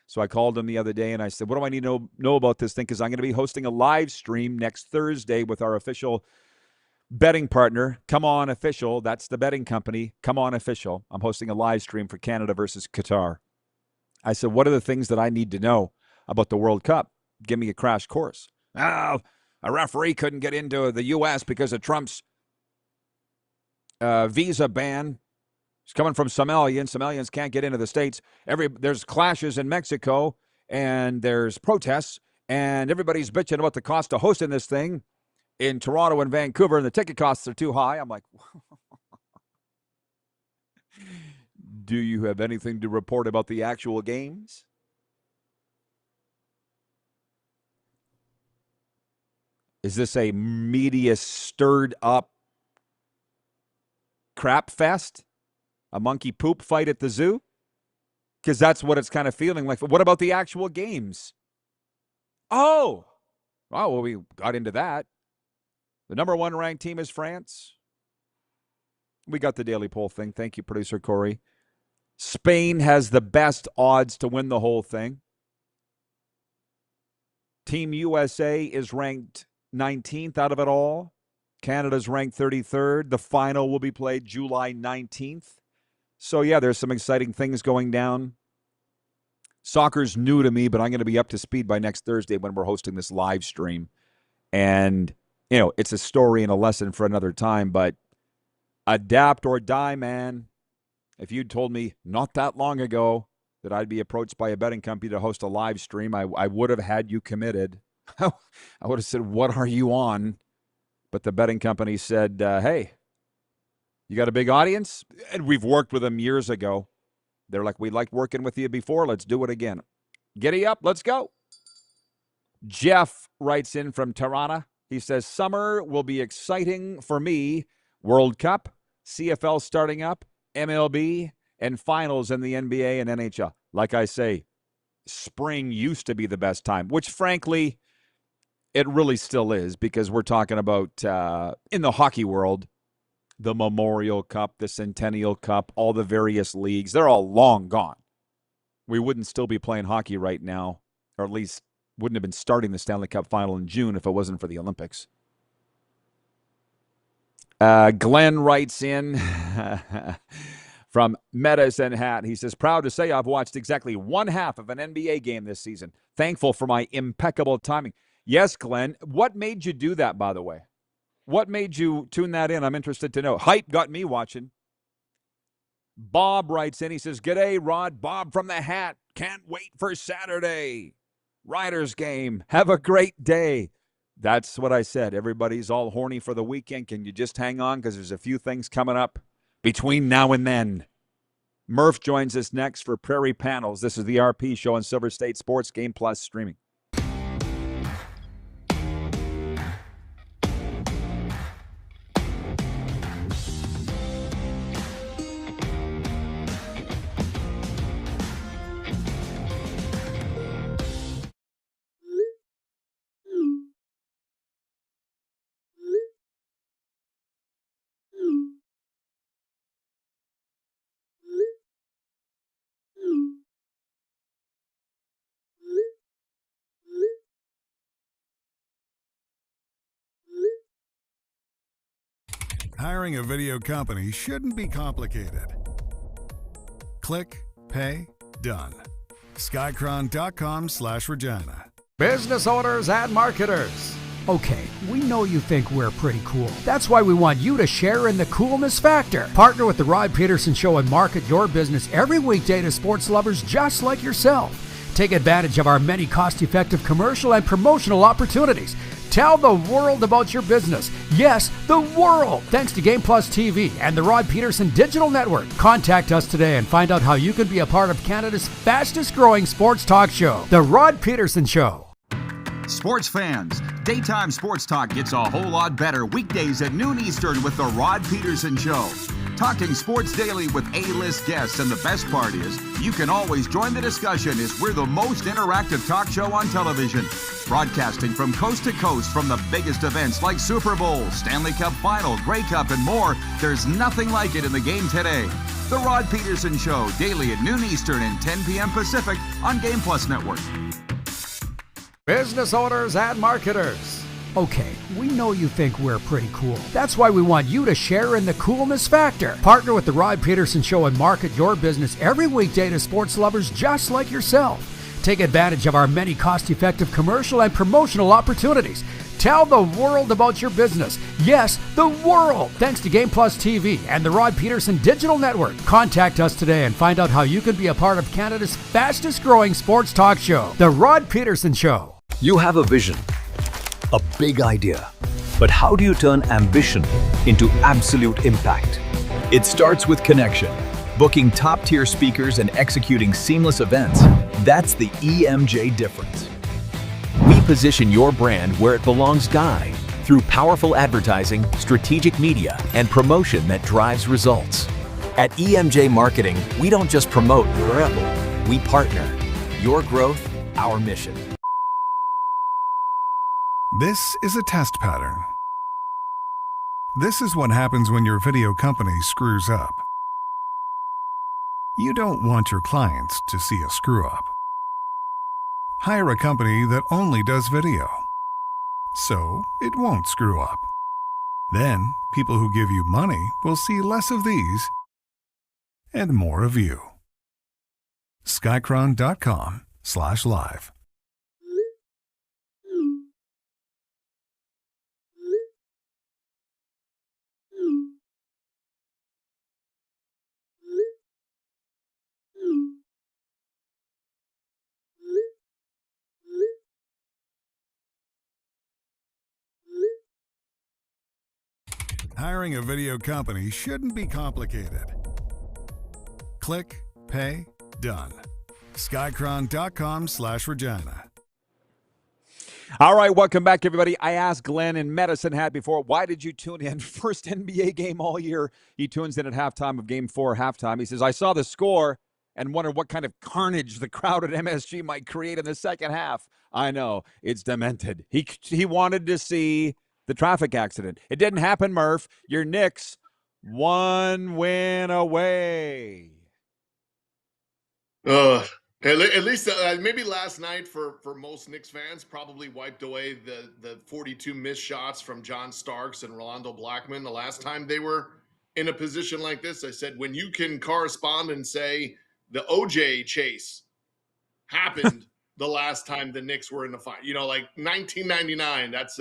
So I called him the other day and I said, what do I need to know about this thing? Because I'm going to be hosting a live stream next Thursday with our official betting partner, Come On Official. That's the betting company, Come On Official. I'm hosting a live stream for Canada versus Qatar. I said, what are the things that I need to know about the World Cup? Give me a crash course. A referee couldn't get into the U.S. because of Trump's visa ban. It's coming from Somalians. Somalians can't get into the States. There's clashes in Mexico, and there's protests, and everybody's bitching about the cost of hosting this thing in Toronto and Vancouver, and the ticket costs are too high. I'm like, do you have anything to report about the actual games? Is this a media stirred up crap fest? A monkey poop fight at the zoo? Because that's what it's kind of feeling like. What about the actual games? Oh, well, we got into that. The number 1 ranked team is France. We got the daily poll thing. Thank you, producer Corey. Spain has the best odds to win the whole thing. Team USA is ranked 19th out of it all. Canada's ranked 33rd. The final will be played July 19th. So, yeah, there's some exciting things going down. Soccer's new to me, but I'm going to be up to speed by next Thursday when we're hosting this live stream. And, you know, it's a story and a lesson for another time, but adapt or die, man. If you'd told me not that long ago that I'd be approached by a betting company to host a live stream, I would have had you committed. I would have said, what are you on? But the betting company said, hey, you got a big audience? And we've worked with them years ago. They're like, we liked working with you before. Let's do it again. Giddy up. Let's go. Jeff writes in from Tirana. He says, summer will be exciting for me. World Cup, CFL starting up, MLB, and finals in the NBA and NHL. Like I say, spring used to be the best time, which frankly, it really still is, because we're talking about, in the hockey world, the Memorial Cup, the Centennial Cup, all the various leagues, they're all long gone. We wouldn't still be playing hockey right now, or at least wouldn't have been starting the Stanley Cup Final in June if it wasn't for the Olympics. Glenn writes in from Medicine Hat. He says, proud to say I've watched exactly one half of an NBA game this season. Thankful for my impeccable timing. Yes, Glenn. What made you do that, by the way? What made you tune that in? I'm interested to know. Hype got me watching. Bob writes in. He says, g'day, Rod. Bob from the Hat. Can't wait for Saturday. Riders game. Have a great day. That's what I said. Everybody's all horny for the weekend. Can you just hang on? Because there's a few things coming up between now and then. Murph joins us next for Prairie Panels. This is the RP Show on Silver State Sports Game Plus streaming. Hiring a video company shouldn't be complicated. Click, pay, done. Skycron.com/Regina. Business owners and marketers. Okay, we know you think we're pretty cool. That's why we want you to share in the coolness factor. Partner with the Rod Pedersen Show and market your business every weekday to sports lovers just like yourself. Take advantage of our many cost-effective commercial and promotional opportunities. Tell the world about your business. Yes, the world. Thanks to Game Plus TV and the Rod Pedersen Digital Network. Contact us today and find out how you can be a part of Canada's fastest growing sports talk show, The Rod Pedersen Show. Sports fans, daytime sports talk gets a whole lot better weekdays at noon Eastern with the Rod Pedersen Show. Talking sports daily with A-list guests, and the best part is you can always join the discussion as we're the most interactive talk show on television. Broadcasting from coast to coast from the biggest events like Super Bowl, Stanley Cup Final, Grey Cup, and more. There's nothing like it in the game today. The Rod Pedersen Show, daily at noon Eastern and 10 p.m. Pacific on Game Plus Network. Business owners and marketers. Okay, we know you think we're pretty cool. That's why we want you to share in the coolness factor. Partner with the Rod Pedersen Show and market your business every weekday to sports lovers just like yourself. Take advantage of our many cost-effective commercial and promotional opportunities. Tell the world about your business. Yes, the world. Thanks to Game Plus TV and the Rod Pedersen Digital Network. Contact us today and find out how you can be a part of Canada's fastest growing sports talk show, The Rod Pedersen Show. You have a vision, a big idea, but how do you turn ambition into absolute impact? It starts with connection. Booking top-tier speakers and executing seamless events. That's the EMJ difference. We position your brand where it belongs, Guy, through powerful advertising, strategic media, and promotion that drives results. At EMJ Marketing, we don't just promote your rebel, we partner. Your growth, our mission. This is a test pattern. This is what happens when your video company screws up. You don't want your clients to see a screw-up. Hire a company that only does video, so it won't screw up. Then, people who give you money will see less of these and more of you. Skycron.com/live. Hiring a video company shouldn't be complicated. Click, pay, done. Skycron.com/Regina. All right, welcome back, everybody. I asked Glenn in Medicine Hat before, why did you tune in? First NBA game all year. He tunes in at halftime of Game 4 halftime. He says, I saw the score and wondered what kind of carnage the crowd at MSG might create in the second half. I know, it's demented. He wanted to see the traffic accident. It didn't happen, Murph. Your Knicks, one win away. At least maybe last night for most Knicks fans probably wiped away the 42 missed shots from John Starks and Rolando Blackman the last time they were in a position like this. I said, when you can correspond and say the OJ chase happened the last time the Knicks were in the fight, like 1999, that's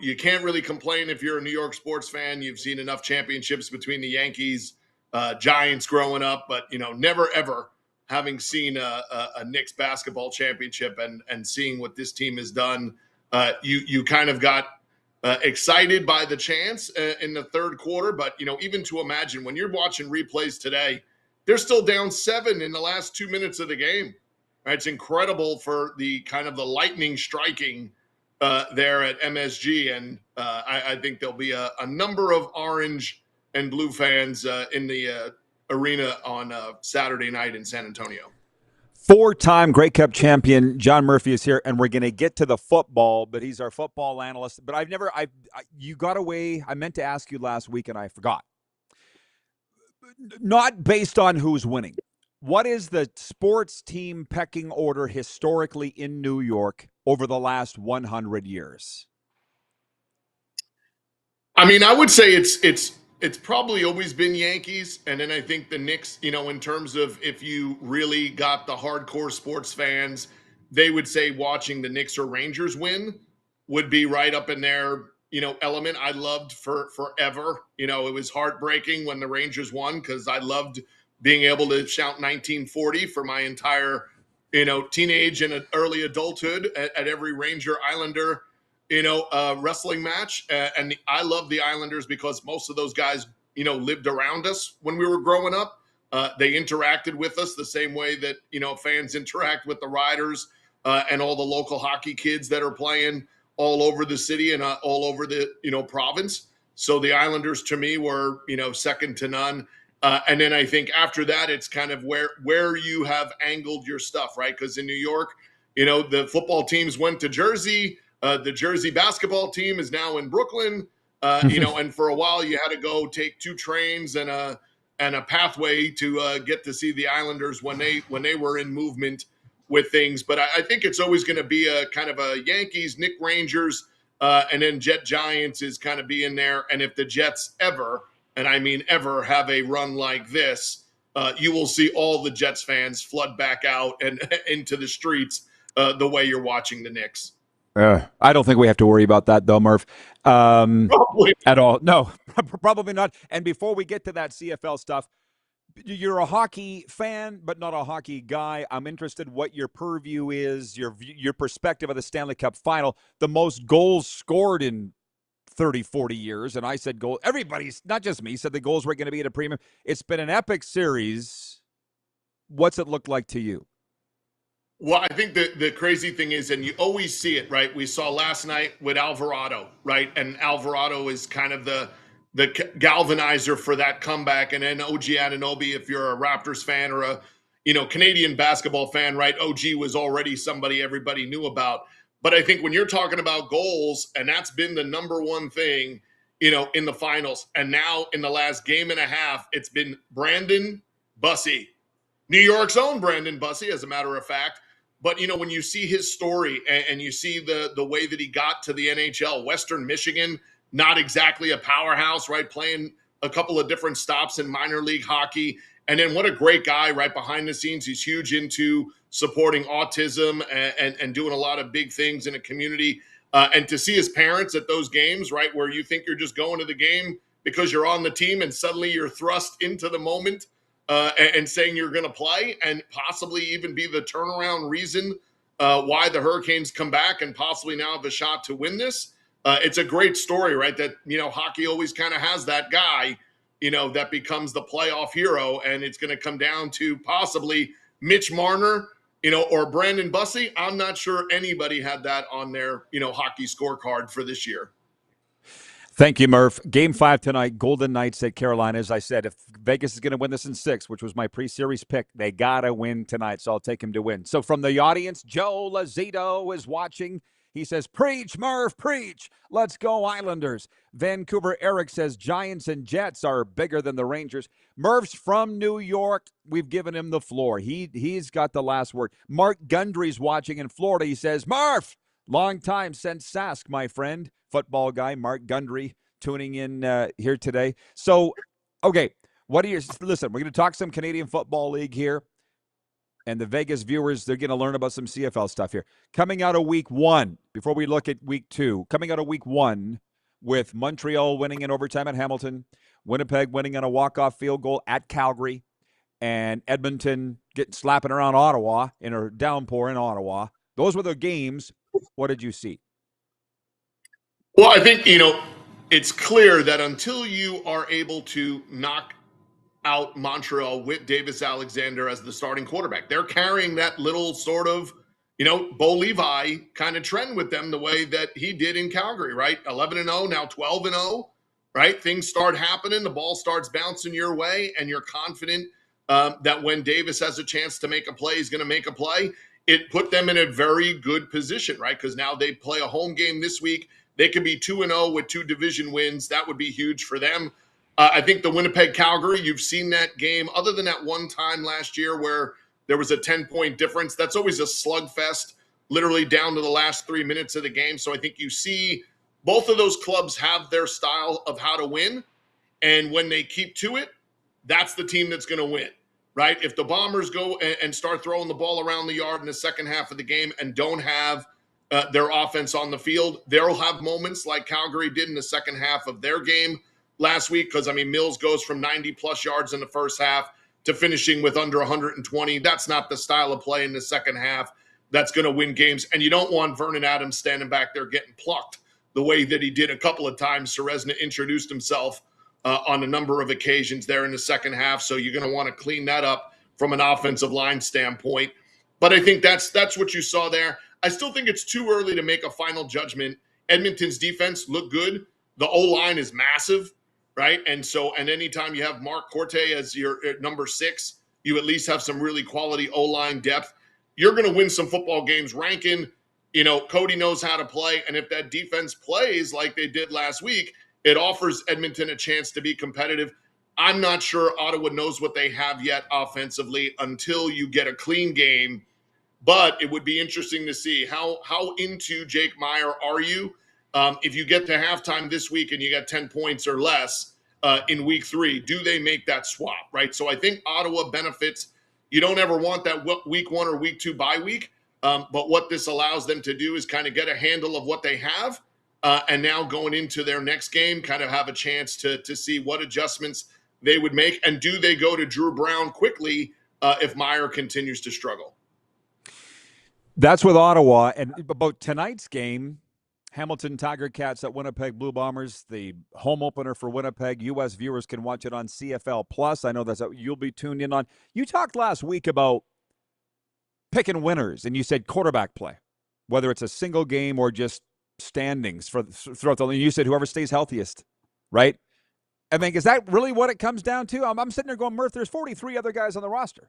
you can't really complain if you're a New York sports fan. You've seen enough championships between the Yankees, Giants growing up, but, never, ever having seen a Knicks basketball championship and seeing what this team has done. You kind of got excited by the chance in the third quarter. But, even to imagine when you're watching replays today, they're still down 7 in the last 2 minutes of the game. Right? It's incredible for the kind of the lightning striking there at MSG, and I think there'll be a number of orange and blue fans in the arena on Saturday night in San Antonio. 4-time Grey Cup champion John Murphy is here, and we're going to get to the football, but he's our football analyst. But you got away. I meant to ask you last week, and I forgot. Not based on who's winning. What is the sports team pecking order historically in New York over the last 100 years? I mean, I would say it's probably always been Yankees, and then I think the Knicks, in terms of if you really got the hardcore sports fans, they would say watching the Knicks or Rangers win would be right up in their, element. I loved for forever. It was heartbreaking when the Rangers won because I loved being able to shout 1940 for my entire, teenage and early adulthood at every Ranger Islander, wrestling match. And I love the Islanders because most of those guys, lived around us when we were growing up. They interacted with us the same way that, fans interact with the Riders and all the local hockey kids that are playing all over the city and all over the province. So the Islanders to me were second to none. And then I think after that, it's kind of where you have angled your stuff, right? Because in New York, the football teams went to Jersey. The Jersey basketball team is now in Brooklyn. And for a while you had to go take 2 trains and a pathway to get to see the Islanders when they were in movement with things. But I think it's always going to be a kind of a Yankees, Nick Rangers, and then Jet Giants is kind of being there. And if the Jets ever, and I mean ever, have a run like this, you will see all the Jets fans flood back out and into the streets the way you're watching the Knicks. I don't think we have to worry about that, though, Murph, at all. No, probably not. And before we get to that CFL stuff, you're a hockey fan, but not a hockey guy. I'm interested what your purview is, your perspective of the Stanley Cup Final, the most goals scored in 30, 40 years. And I said goal. Everybody's, not just me, said the goals were going to be at a premium. It's been an epic series. What's it look like to you? Well, I think the crazy thing is, and you always see it, right? We saw last night with Alvarado, right? And Alvarado is kind of the galvanizer for that comeback. And then OG Anunoby, if you're a Raptors fan or a Canadian basketball fan, right? OG was already somebody everybody knew about. But I think when you're talking about goals, and that's been the number one thing, in the finals, and now in the last game and a half, it's been Brandon Bussey, New York's own Brandon Bussey, as a matter of fact. But, when you see his story and you see the way that he got to the NHL, Western Michigan, not exactly a powerhouse, right? Playing a couple of different stops in minor league hockey. And then what a great guy right behind the scenes. He's huge into supporting autism and doing a lot of big things in a community. And to see his parents at those games, right, where you think you're just going to the game because you're on the team and suddenly you're thrust into the moment and saying you're going to play and possibly even be the turnaround reason why the Hurricanes come back and possibly now have a shot to win this. It's a great story, right? That, hockey always kind of has that guy, that becomes the playoff hero. And it's going to come down to possibly Mitch Marner, or Brandon Bussey. I'm not sure anybody had that on their, hockey scorecard for this year. Thank you, Murph. Game 5 tonight, Golden Knights at Carolina. As I said, if Vegas is going to win this in 6, which was my pre-series pick, they got to win tonight, so I'll take him to win. So from the audience, Joe Lazito is watching. He says, preach, Murph, preach. Let's go, Islanders. Vancouver Eric says, Giants and Jets are bigger than the Rangers. Murph's from New York. We've given him the floor. He's got the last word. Mark Gundry's watching in Florida. He says, Murph, long time since Sask, my friend. Football guy, Mark Gundry, tuning in here today. So, okay, listen, we're going to talk some Canadian Football League here. And the Vegas viewers, they're going to learn about some CFL stuff here. Coming out of week 1, before we look at week 2, coming out of week 1 with Montreal winning in overtime at Hamilton, Winnipeg winning on a walk-off field goal at Calgary, and Edmonton slapping around Ottawa in a downpour in Ottawa. Those were the games. What did you see? Well, I think, it's clear that until you are able to knock out Montreal with Davis Alexander as the starting quarterback, they're carrying that little sort of, Bo Levi kind of trend with them the way that he did in Calgary, right? 11-0, now 12-0, right? Things start happening. The ball starts bouncing your way, and you're confident that when Davis has a chance to make a play, he's going to make a play. It put them in a very good position, right? Because now they play a home game this week. They could be 2-0 with 2 division wins. That would be huge for them. I think the Winnipeg-Calgary, you've seen that game, other than that one time last year where there was a 10-point difference. That's always a slugfest, literally down to the last 3 minutes of the game. So I think you see both of those clubs have their style of how to win. And when they keep to it, that's the team that's going to win, right? If the Bombers go and start throwing the ball around the yard in the second half of the game and don't have their offense on the field, they'll have moments like Calgary did in the second half of their game last week. Because, Mills goes from 90-plus yards in the first half to finishing with under 120. That's not the style of play in the second half that's going to win games. And you don't want Vernon Adams standing back there getting plucked the way that he did a couple of times. Serezna introduced himself on a number of occasions there in the second half. So you're going to want to clean that up from an offensive line standpoint. But I think that's what you saw there. I still think it's too early to make a final judgment. Edmonton's defense looked good. The O-line is massive, right? And anytime you have Mark Corte as your number 6, you at least have some really quality O-line depth. You're going to win some football games. Rankin, Cody knows how to play. And if that defense plays like they did last week, it offers Edmonton a chance to be competitive. I'm not sure Ottawa knows what they have yet offensively until you get a clean game. But it would be interesting to see how into Jake Meyer are you if you get to halftime this week and you got 10 points or less in week 3. Do they make that swap, right? So I think Ottawa benefits. You don't ever want that week 1 or week 2 bye week. But what this allows them to do is kind of get a handle of what they have. And now going into their next game, kind of have a chance to see what adjustments they would make. And do they go to Drew Brown quickly if Meyer continues to struggle? That's with Ottawa. And about tonight's game, Hamilton Tiger Cats at Winnipeg Blue Bombers, the home opener for Winnipeg. U.S. viewers can watch it on CFL Plus. I know that's what you'll be tuned in on. You talked last week about picking winners, and you said quarterback play, whether it's a single game or just standings throughout the league. You said whoever stays healthiest, right? I mean, is that really what it comes down to? I'm sitting there going, Murph, there's 43 other guys on the roster.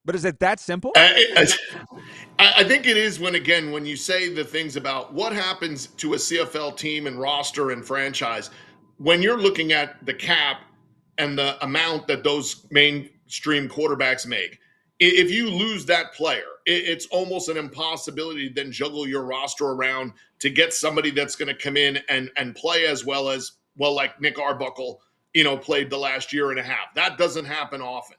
But is it that simple? I think it is when you say the things about what happens to a CFL team and roster and franchise, when you're looking at the cap and the amount that those mainstream quarterbacks make, if you lose that player, it's almost an impossibility to then juggle your roster around to get somebody that's going to come in and play as well like Nick Arbuckle, played the last year and a half. That doesn't happen often.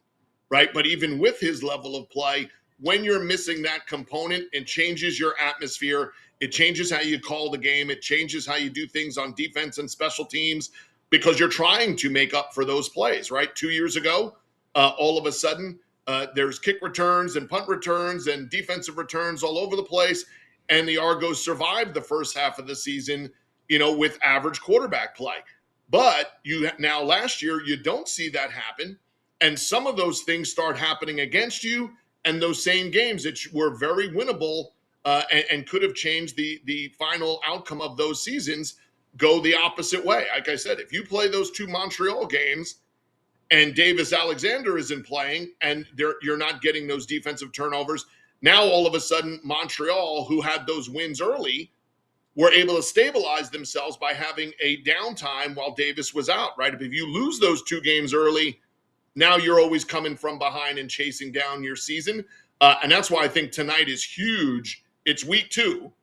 Right. But even with his level of play, when you're missing that component, it changes your atmosphere. It changes how you call the game. It changes how you do things on defense and special teams because you're trying to make up for those plays. Right. 2 years ago, all of a sudden, there's kick returns and punt returns and defensive returns all over the place. And the Argos survived the first half of the season, with average quarterback play. But now last year, you don't see that happen. And some of those things start happening against you, and those same games that were very winnable and could have changed the final outcome of those seasons go the opposite way. Like I said, if you play those 2 Montreal games and Davis Alexander isn't playing and you're not getting those defensive turnovers, now all of a sudden Montreal, who had those wins early, were able to stabilize themselves by having a downtime while Davis was out, right? If you lose those 2 games early, now you're always coming from behind and chasing down your season. And that's why I think tonight is huge. It's week 2.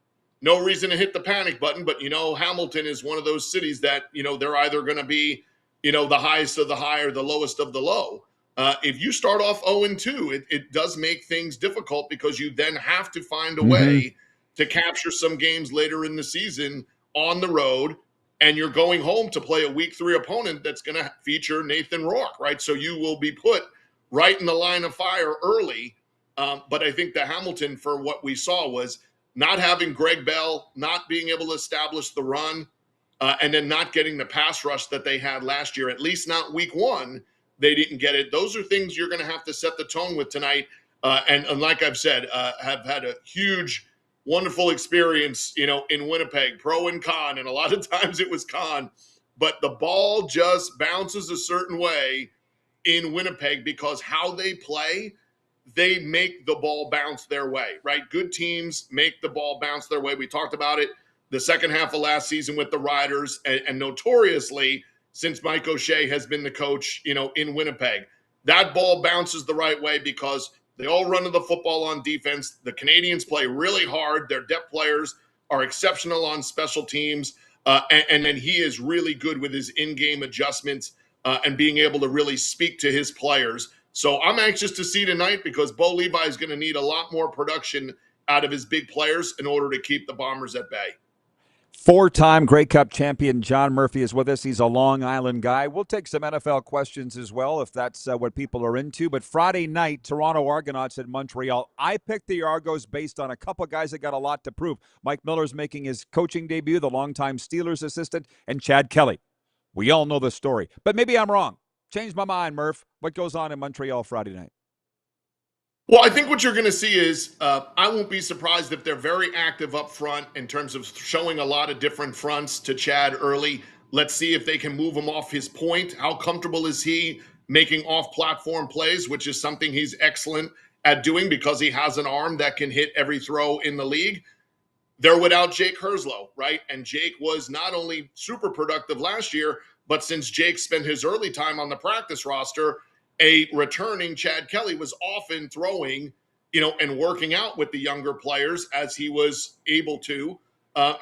No reason to hit the panic button, but, Hamilton is one of those cities that, they're either going to be, the highest of the high or the lowest of the low. If you start off 0-2, it does make things difficult because you then have to find a way to capture some games later in the season on the road. And you're going home to play a week 3 opponent that's going to feature Nathan Rourke, right? So you will be put right in the line of fire early. But I think the Hamilton, for what we saw, was not having Greg Bell, not being able to establish the run, and then not getting the pass rush that they had last year, at least not week 1. They didn't get it. Those are things you're going to have to set the tone with tonight. And like I've said, have had a huge wonderful experience, in Winnipeg, pro and con, and a lot of times it was con, but the ball just bounces a certain way in Winnipeg because how they play, they make the ball bounce their way, right? Good teams make the ball bounce their way. We talked about it the second half of last season with the Riders, and notoriously, since Mike O'Shea has been the coach, in Winnipeg, that ball bounces the right way because they all run to the football on defense. The Canadians play really hard. Their depth players are exceptional on special teams. And then he is really good with his in-game adjustments and being able to really speak to his players. So I'm anxious to see tonight because Bo Levi is going to need a lot more production out of his big players in order to keep the Bombers at bay. 4-time Grey Cup champion John Murphy is with us. He's a Long Island guy. We'll take some NFL questions as well if that's what people are into. But Friday night, Toronto Argonauts at Montreal. I picked the Argos based on a couple guys that got a lot to prove. Mike Miller's making his coaching debut, the longtime Steelers assistant, and Chad Kelly. We all know the story. But maybe I'm wrong. Changed my mind, Murph. What goes on in Montreal Friday night? Well, I think what you're going to see is I won't be surprised if they're very active up front in terms of showing a lot of different fronts to Chad early. Let's see if they can move him off his point. How comfortable is he making off-platform plays, which is something he's excellent at doing because he has an arm that can hit every throw in the league. They're without Jake Herzlow, right? And Jake was not only super productive last year, but since Jake spent his early time on the practice roster, a returning Chad Kelly was often throwing, and working out with the younger players as he was able to.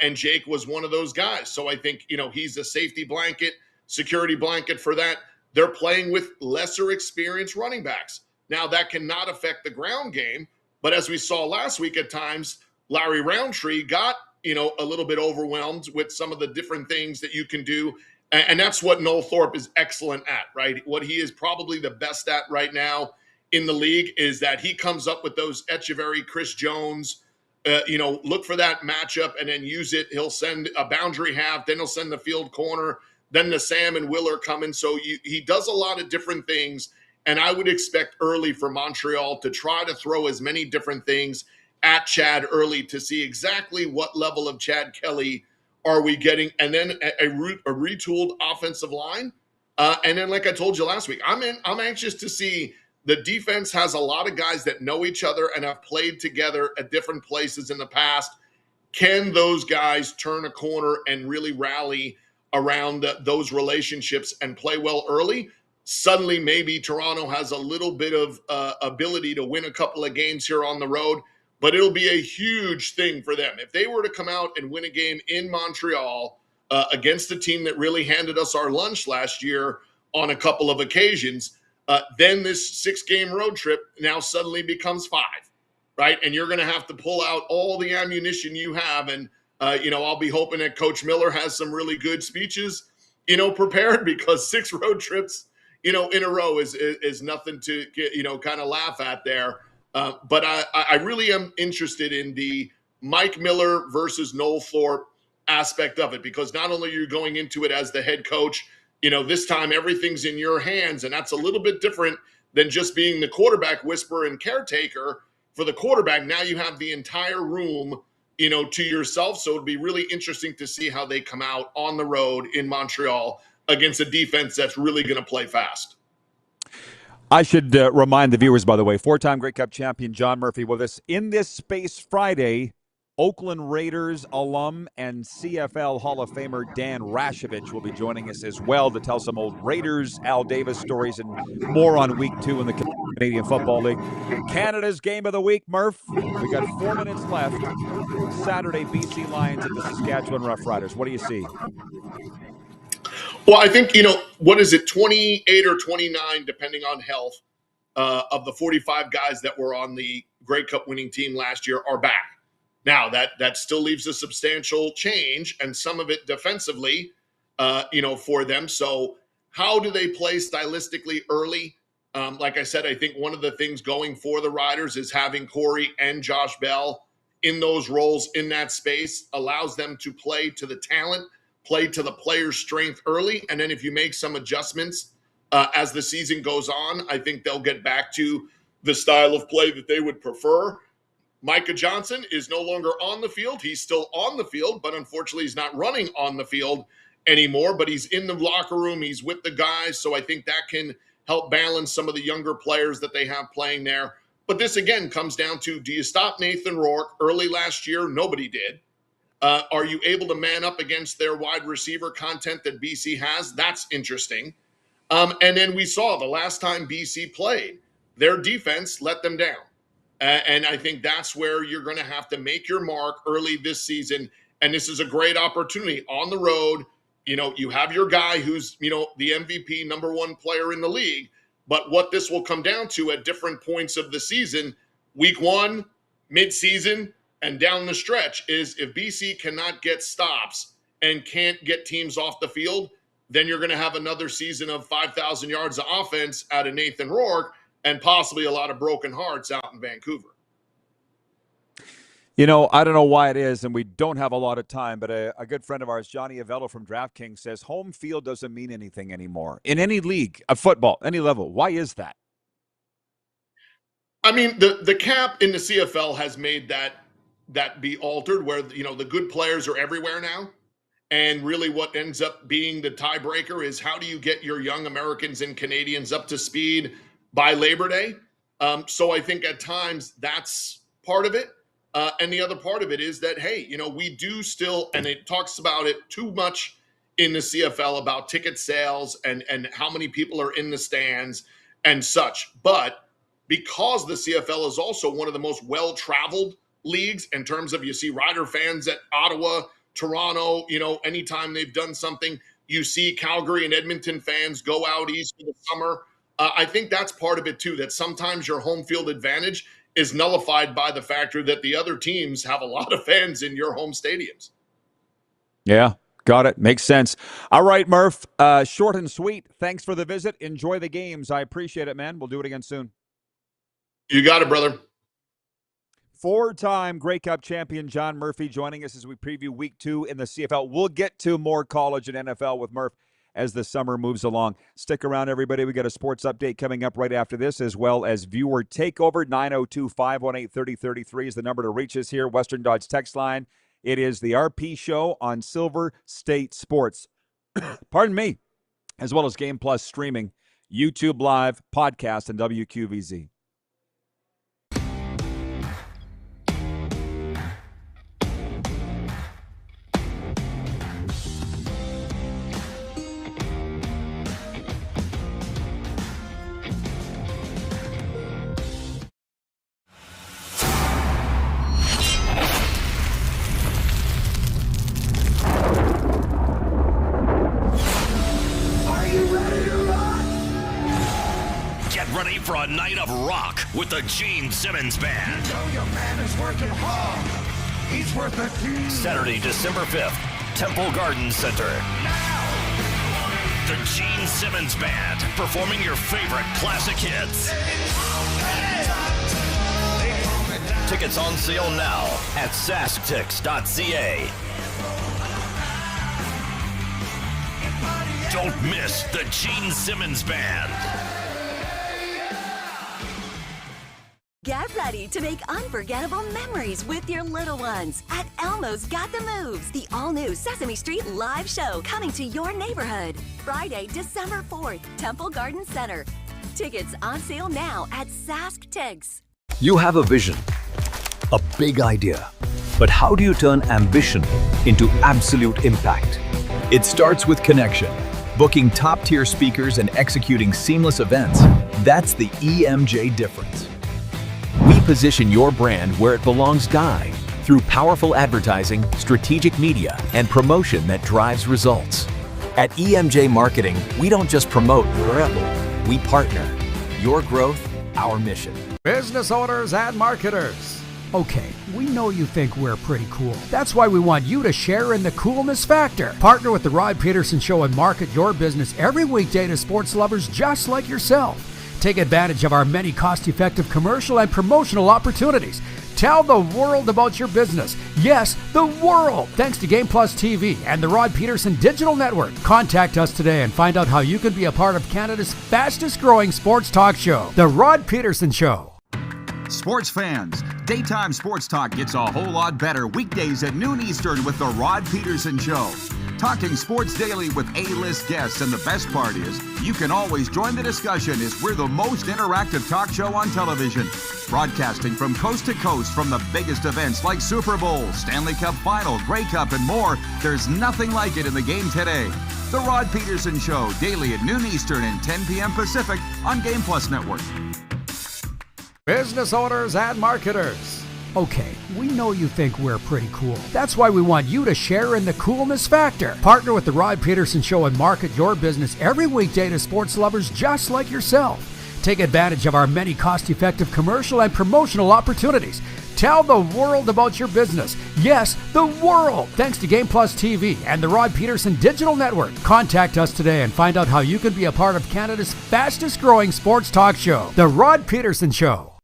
And Jake was one of those guys. So I think, he's a safety blanket, security blanket for that. They're playing with lesser experienced running backs. Now, that cannot affect the ground game. But as we saw last week at times, Larry Roundtree got, a little bit overwhelmed with some of the different things that you can do. And that's what Noel Thorpe is excellent at, right? What he is probably the best at right now in the league is that he comes up with those Echeverry, Chris Jones, look for that matchup and then use it. He'll send a boundary half, then he'll send the field corner, then the Sam and Will are coming. So he does a lot of different things. And I would expect early for Montreal to try to throw as many different things at Chad early to see exactly what level of Chad Kelly are we getting, and then a retooled offensive line. And then, like I told you last week, I'm anxious to see. The defense has a lot of guys that know each other and have played together at different places in the past. Can those guys turn a corner and really rally around those relationships and play well early? Suddenly, maybe Toronto has a little bit of ability to win a couple of games here on the road. But it'll be a huge thing for them. If they were to come out and win a game in Montreal against a team that really handed us our lunch last year on a couple of occasions, then this 6-game road trip now suddenly becomes 5, right? And you're going to have to pull out all the ammunition you have. And, I'll be hoping that Coach Miller has some really good speeches, prepared, because 6 road trips, in a row is nothing to get, kind of laugh at there. But I really am interested in the Mike Miller versus Noel Thorpe aspect of it, because not only are you going into it as the head coach, this time everything's in your hands, and that's a little bit different than just being the quarterback whisperer and caretaker for the quarterback. Now you have the entire room, to yourself. So it'd be really interesting to see how they come out on the road in Montreal against a defense that's really going to play fast. I should remind the viewers, by the way, 4-time Grey Cup champion John Murphy with us in this space Friday. Oakland Raiders alum and CFL Hall of Famer Dan Rashovich will be joining us as well to tell some old Raiders, Al Davis stories, and more on week 2 in the Canadian Football League. Canada's game of the week, Murph. We got 4 minutes left. Saturday, BC Lions at the Saskatchewan Roughriders. What do you see? Well, I think, what is it, 28 or 29, depending on health, of the 45 guys that were on the Grey Cup winning team last year are back. Now, that still leaves a substantial change, and some of it defensively, for them. So how do they play stylistically early? Like I said, I think one of the things going for the Riders is having Corey and Josh Bell in those roles in that space allows them to play to the talent, play to the player's strength early. And then if you make some adjustments as the season goes on, I think they'll get back to the style of play that they would prefer. Micah Johnson is no longer on the field. He's still on the field, but unfortunately he's not running on the field anymore. But he's in the locker room. He's with the guys. So I think that can help balance some of the younger players that they have playing there. But this, again, comes down to, do you stop Nathan Rourke? Early last year, nobody did. Are you able to man up against their wide receiver content that BC has? That's interesting. And then we saw the last time BC played, their defense let them down. And I think that's where you're going to have to make your mark early this season. And this is a great opportunity on the road. You have your guy who's, the MVP, number 1 player in the league. But what this will come down to at different points of the season, week 1, mid-season, and down the stretch, is if BC cannot get stops and can't get teams off the field, then you're going to have another season of 5,000 yards of offense out of Nathan Rourke and possibly a lot of broken hearts out in Vancouver. I don't know why it is, and we don't have a lot of time, but a good friend of ours, Johnny Avello from DraftKings, says home field doesn't mean anything anymore in any league of football, any level. Why is that? I mean, the cap in the CFL has made that be altered, where the good players are everywhere now. And really, what ends up being the tiebreaker is how do you get your young Americans and Canadians up to speed by Labor Day? So I think at times that's part of it. And the other part of it is that, hey, we do still, and it talks about it too much in the CFL about ticket sales and how many people are in the stands and such. But because the CFL is also one of the most well-traveled leagues in terms of, you see Rider fans at Ottawa, Toronto, anytime they've done something, you see Calgary and Edmonton fans go out east for the summer. I think that's part of it too, that sometimes your home field advantage is nullified by the factor that the other teams have a lot of fans in your home stadiums. Yeah, got it. Makes sense. All right, Murph, short and sweet. Thanks for the visit. Enjoy the games. I appreciate it, man. We'll do it again soon. You got it, brother. Four-time Grey Cup champion John Murphy joining us as we preview Week 2 in the CFL. We'll get to more college and NFL with Murph as the summer moves along. Stick around, everybody. We got a sports update coming up right after this, as well as viewer takeover. 902-518-3033 is the number to reach us here. Western Dodge text line. It is the RP Show on Silver State Sports. Pardon me. As well as Game Plus streaming, YouTube Live, podcast, and WQVZ. Ready for a night of rock with the Gene Simmons Band. You know your man is working hard. He's worth the team. Saturday, December 5th, Temple Garden Center. The Gene Simmons Band performing your favorite classic hits. Tickets on sale now at sasktix.ca. Don't miss the Gene Simmons Band. Get ready to make unforgettable memories with your little ones at Elmo's Got the Moves, the all-new Sesame Street live show coming to your neighborhood. Friday, December 4th, Temple Garden Center. Tickets on sale now at SaskTix. You have a vision, a big idea, but how do you turn ambition into absolute impact? It starts with connection. Booking top-tier speakers and executing seamless events. That's the EMJ difference. We position your brand where it belongs, Guy, through powerful advertising, strategic media, and promotion that drives results. At EMJ Marketing, we don't just promote, we partner. Your growth, our mission. Business owners and marketers. Okay, we know you think we're pretty cool. That's why we want you to share in the coolness factor. Partner with the Rod Pedersen Show and market your business every weekday to sports lovers just like yourself. Take advantage of our many cost-effective commercial and promotional opportunities. Tell the world about your business. Yes, the world. Thanks to Game Plus TV and the Rod Pedersen Digital Network. Contact us today and find out how you can be a part of Canada's fastest-growing sports talk show, The Rod Pedersen Show. Sports fans, daytime sports talk gets a whole lot better weekdays at noon Eastern with the Rod Pedersen Show. Talking sports daily with A-list guests, and the best part is, you can always join the discussion as we're the most interactive talk show on television. Broadcasting from coast to coast from the biggest events like Super Bowl, Stanley Cup Final, Grey Cup, and more, there's nothing like it in the game today. The Rod Pedersen Show, daily at noon Eastern and 10 p.m. Pacific on Game Plus Network. Business owners and marketers. Okay, we know you think we're pretty cool. That's why we want you to share in the coolness factor. Partner with the Rod Pedersen Show and market your business every weekday to sports lovers just like yourself. Take advantage of our many cost-effective commercial and promotional opportunities. Tell the world about your business. Yes, the world. Thanks to Game Plus TV and the Rod Pedersen Digital Network. Contact us today and find out how you can be a part of Canada's fastest-growing sports talk show, The Rod Pedersen Show.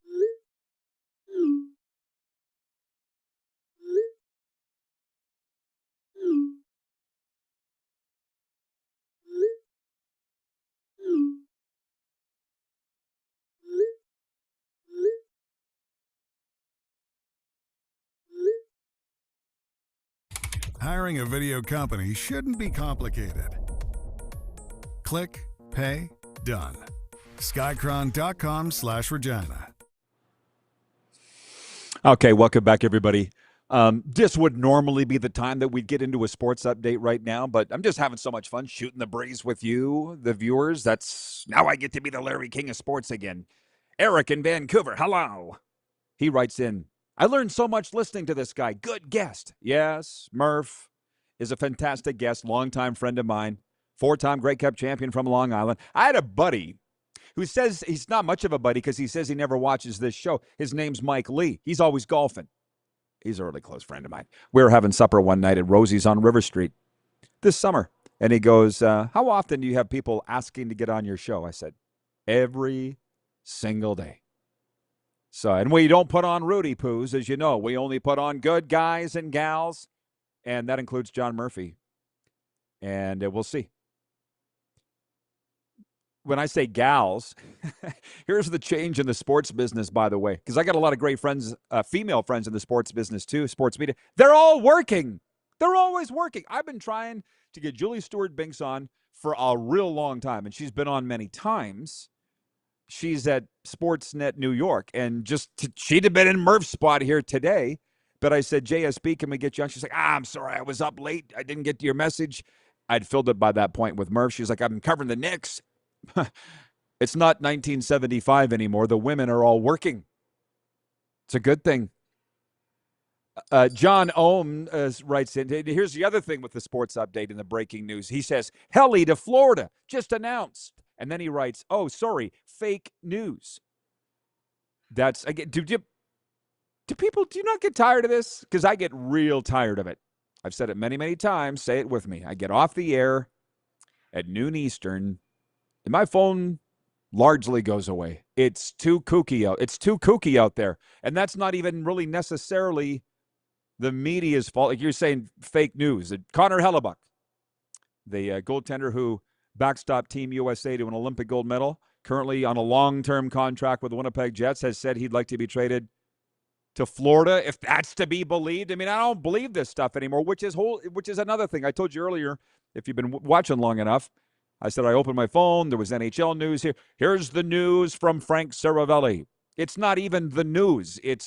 Hiring a video company shouldn't be complicated. Click, pay, done. Skycron.com/Regina. Okay, welcome back, everybody. This would normally be the time that we'd get into a sports update right now, but I'm just having so much fun shooting the breeze with you, the viewers. Now I get to be the Larry King of sports again. Eric in Vancouver, hello. He writes in, I learned so much listening to this guy. Good guest. Yes, Murph is a fantastic guest, longtime friend of mine, 4-time Grey Cup champion from Long Island. I had a buddy who says he's not much of a buddy because he says he never watches this show. His name's Mike Lee. He's always golfing. He's a really close friend of mine. We were having supper one night at Rosie's on River Street this summer. And he goes, how often do you have people asking to get on your show? I said, every single day. So, and we don't put on Rudy Poos, as you know. We only put on good guys and gals, and that includes John Murphy. And we'll see. When I say gals, here's the change in the sports business, by the way, because I got a lot of great friends, female friends in the sports business too, sports media. They're all working. They're always working. I've been trying to get Julie Stewart-Binks on for a real long time, and she's been on many times. She's at Sportsnet New York, and she'd have been in Murph's spot here today, but I said, JSB, can we get you on? She's like, I'm sorry, I was up late. I didn't get to your message. I'd filled it by that point with Murph. She's like, I'm covering the Knicks. It's not 1975 anymore. The women are all working. It's a good thing. John Ohm writes in, here's the other thing with the sports update and the breaking news. He says, heli to Florida, just announced. And then he writes, oh, sorry, fake news. That's, again, do you not get tired of this? Because I get real tired of it. I've said it many, many times. Say it with me. I get off the air at noon Eastern, and my phone largely goes away. It's too kooky out there. And that's not even really necessarily the media's fault. Like you're saying, fake news. Connor Hellebuck, the goaltender who backstopped Team USA to an Olympic gold medal, currently on a long-term contract with the Winnipeg Jets, has said he'd like to be traded to Florida, if that's to be believed. I mean, I don't believe this stuff anymore, which is another thing. I told you earlier, if you've been watching long enough, I said I opened my phone, there was NHL news here. Here's the news from Frank Saravelli. It's not even the news. I'm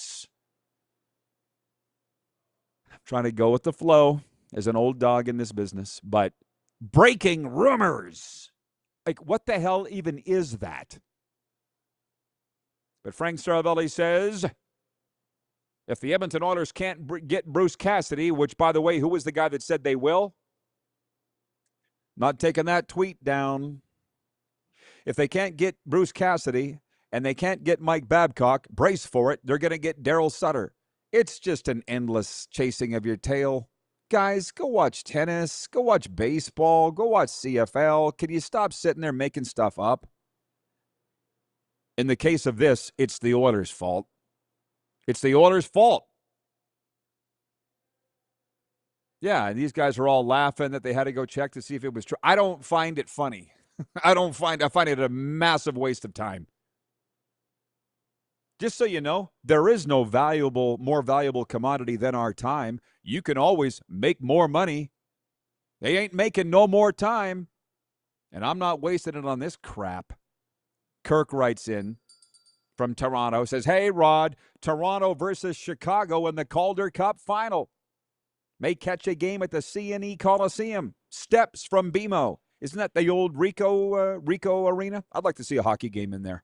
trying to go with the flow as an old dog in this business, but breaking rumors. Like, what the hell even is that? But Frank Saravelli says, if the Edmonton Oilers can't get Bruce Cassidy, which, by the way, who was the guy that said they will? Not taking that tweet down. If they can't get Bruce Cassidy and they can't get Mike Babcock, brace for it, they're going to get Daryl Sutter. It's just an endless chasing of your tail. Guys, go watch tennis. Go watch baseball. Go watch CFL. Can you stop sitting there making stuff up? In the case of this, it's the Oilers' fault. It's the Oilers' fault. Yeah, these guys are all laughing that they had to go check to see if it was true. I don't find it funny. I find it a massive waste of time. Just so you know, there is no more valuable commodity than our time. You can always make more money. They ain't making no more time. And I'm not wasting it on this crap. Kirk writes in from Toronto, says, hey, Rod, Toronto versus Chicago in the Calder Cup Final. May catch a game at the CNE Coliseum. Steps from BMO. Isn't that the old Rico Arena? I'd like to see a hockey game in there.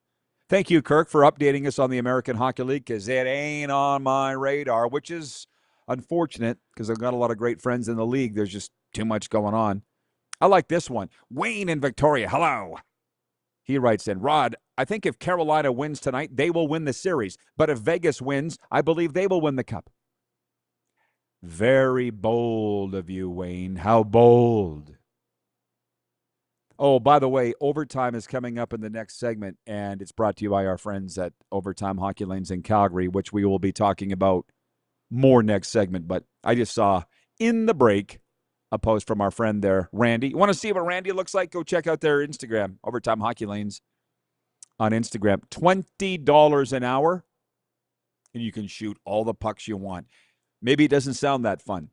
Thank you, Kirk, for updating us on the American Hockey League, because it ain't on my radar, which is unfortunate because I've got a lot of great friends in the league. There's just too much going on. I like this one. Wayne in Victoria, hello. He writes in, Rod, I think if Carolina wins tonight, they will win the series. But if Vegas wins, I believe they will win the cup. Very bold of you, Wayne. How bold. Oh, by the way, Overtime is coming up in the next segment, and it's brought to you by our friends at Overtime Hockey Lanes in Calgary, which we will be talking about more next segment. But I just saw in the break a post from our friend there, Randy. You want to see what Randy looks like? Go check out their Instagram, Overtime Hockey Lanes on Instagram. $20 an hour, and you can shoot all the pucks you want. Maybe it doesn't sound that fun,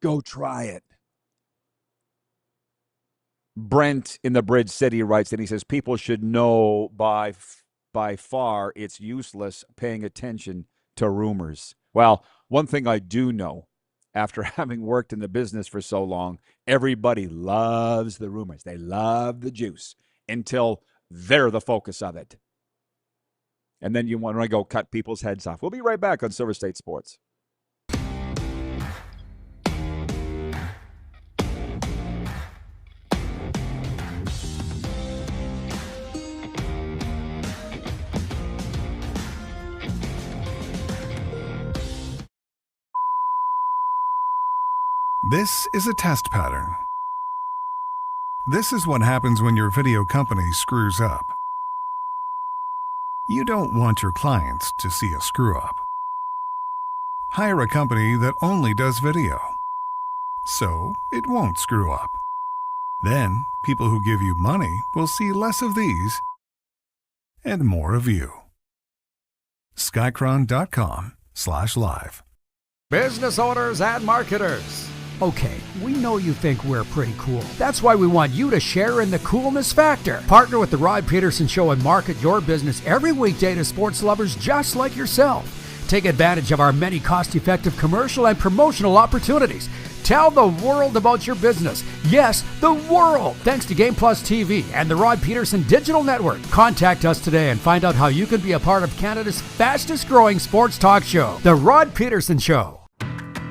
Go try it. Brent in the Bridge City writes that he says people should know by far it's useless paying attention to rumors. Well, one thing I do know, after having worked in the business for so long, everybody loves the rumors. They love the juice until they're the focus of it. And then you want to go cut people's heads off. We'll be right back on Silver State Sports. This is a test pattern. This is what happens when your video company screws up. You don't want your clients to see a screw-up. Hire a company that only does video, so it won't screw up. Then, people who give you money will see less of these and more of you. Skycron.com/live. Business owners and marketers. Okay, we know you think we're pretty cool. That's why we want you to share in the coolness factor. Partner with the Rod Pedersen Show and market your business every weekday to sports lovers just like yourself. Take advantage of our many cost-effective commercial and promotional opportunities. Tell the world about your business. Yes, the world. Thanks to Game Plus TV and the Rod Pedersen Digital Network. Contact us today and find out how you can be a part of Canada's fastest-growing sports talk show, The Rod Pedersen Show.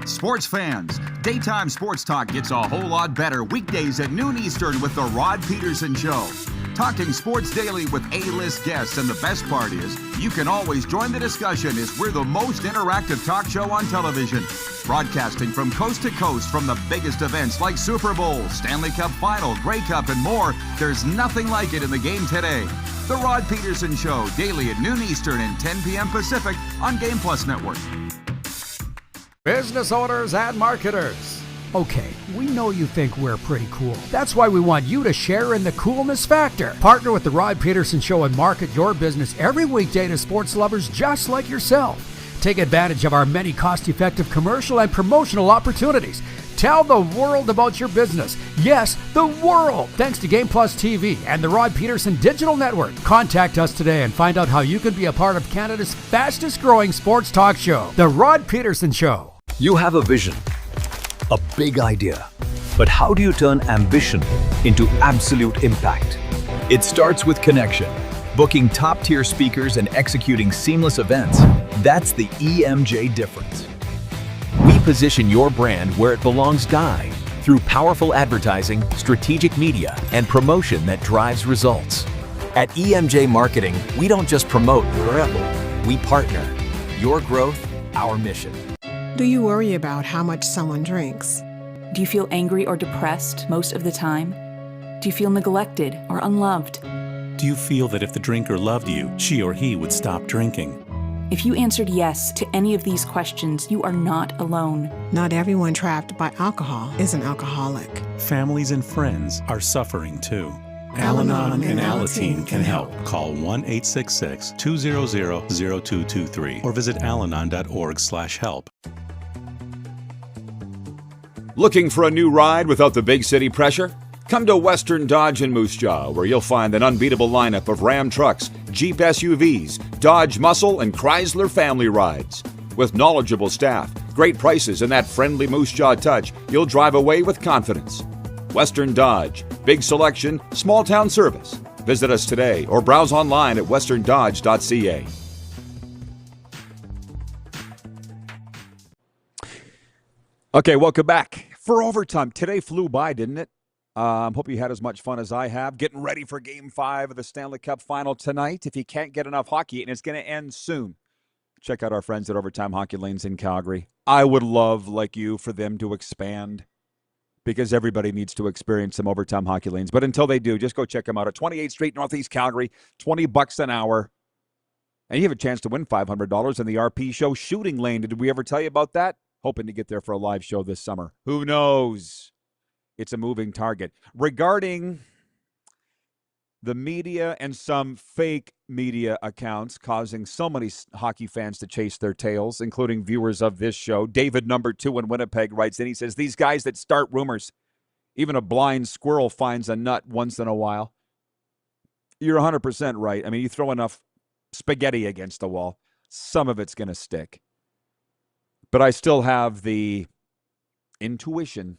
Sports fans, daytime sports talk gets a whole lot better weekdays at noon Eastern with the Rod Pedersen Show. Talking sports daily with A-list guests, and the best part is, you can always join the discussion as we're the most interactive talk show on television. Broadcasting from coast to coast from the biggest events like Super Bowl, Stanley Cup Final, Grey Cup, and more, there's nothing like it in the game today. The Rod Pedersen Show, daily at noon Eastern and 10 p.m. Pacific on Game Plus Network. Business owners and marketers. Okay, we know you think we're pretty cool. That's why we want you to share in the coolness factor. Partner with the Rod Pedersen Show and market your business every weekday to sports lovers just like yourself. Take advantage of our many cost-effective commercial and promotional opportunities. Tell the world about your business. Yes, the world. Thanks to Game Plus TV and the Rod Pedersen Digital Network. Contact us today and find out how you can be a part of Canada's fastest-growing sports talk show, The Rod Pedersen Show. You have a vision, a big idea, but how do you turn ambition into absolute impact? It starts with connection. Booking top-tier speakers and executing seamless events, that's the EMJ difference. We position your brand where it belongs through powerful advertising, strategic media, and promotion that drives results. At EMJ Marketing, we don't just promote, we partner. Your growth, our mission. Do you worry about how much someone drinks? Do you feel angry or depressed most of the time? Do you feel neglected or unloved? Do you feel that if the drinker loved you, she or he would stop drinking? If you answered yes to any of these questions, you are not alone. Not everyone trapped by alcohol is an alcoholic. Families and friends are suffering too. Al-Anon and Alateen can help. Call 1-866-200-0223 or visit alanon.org/help. Looking for a new ride without the big city pressure? Come to Western Dodge in Moose Jaw, where you'll find an unbeatable lineup of Ram trucks, Jeep SUVs, Dodge Muscle, and Chrysler family rides. With knowledgeable staff, great prices, and that friendly Moose Jaw touch, you'll drive away with confidence. Western Dodge, big selection, small town service. Visit us today or browse online at westerndodge.ca. Okay, welcome back. For overtime, today flew by, didn't it? Hope you had as much fun as I have. Getting ready for Game 5 of the Stanley Cup Final tonight. If you can't get enough hockey, and it's going to end soon, check out our friends at Overtime Hockey Lanes in Calgary. I would love, like you, for them to expand, because everybody needs to experience some Overtime Hockey Lanes. But until they do, just go check them out at 28th Street, Northeast Calgary, $20 an hour. And you have a chance to win $500 in the RP Show shooting lane. Did we ever tell you about that? Hoping to get there for a live show this summer. Who knows? It's a moving target. Regarding the media and some fake media accounts causing so many hockey fans to chase their tails, including viewers of this show. David, number 2 in Winnipeg, writes in. He says, these guys that start rumors, even a blind squirrel finds a nut once in a while. You're 100% right. I mean, you throw enough spaghetti against the wall, some of it's going to stick. But I still have the intuition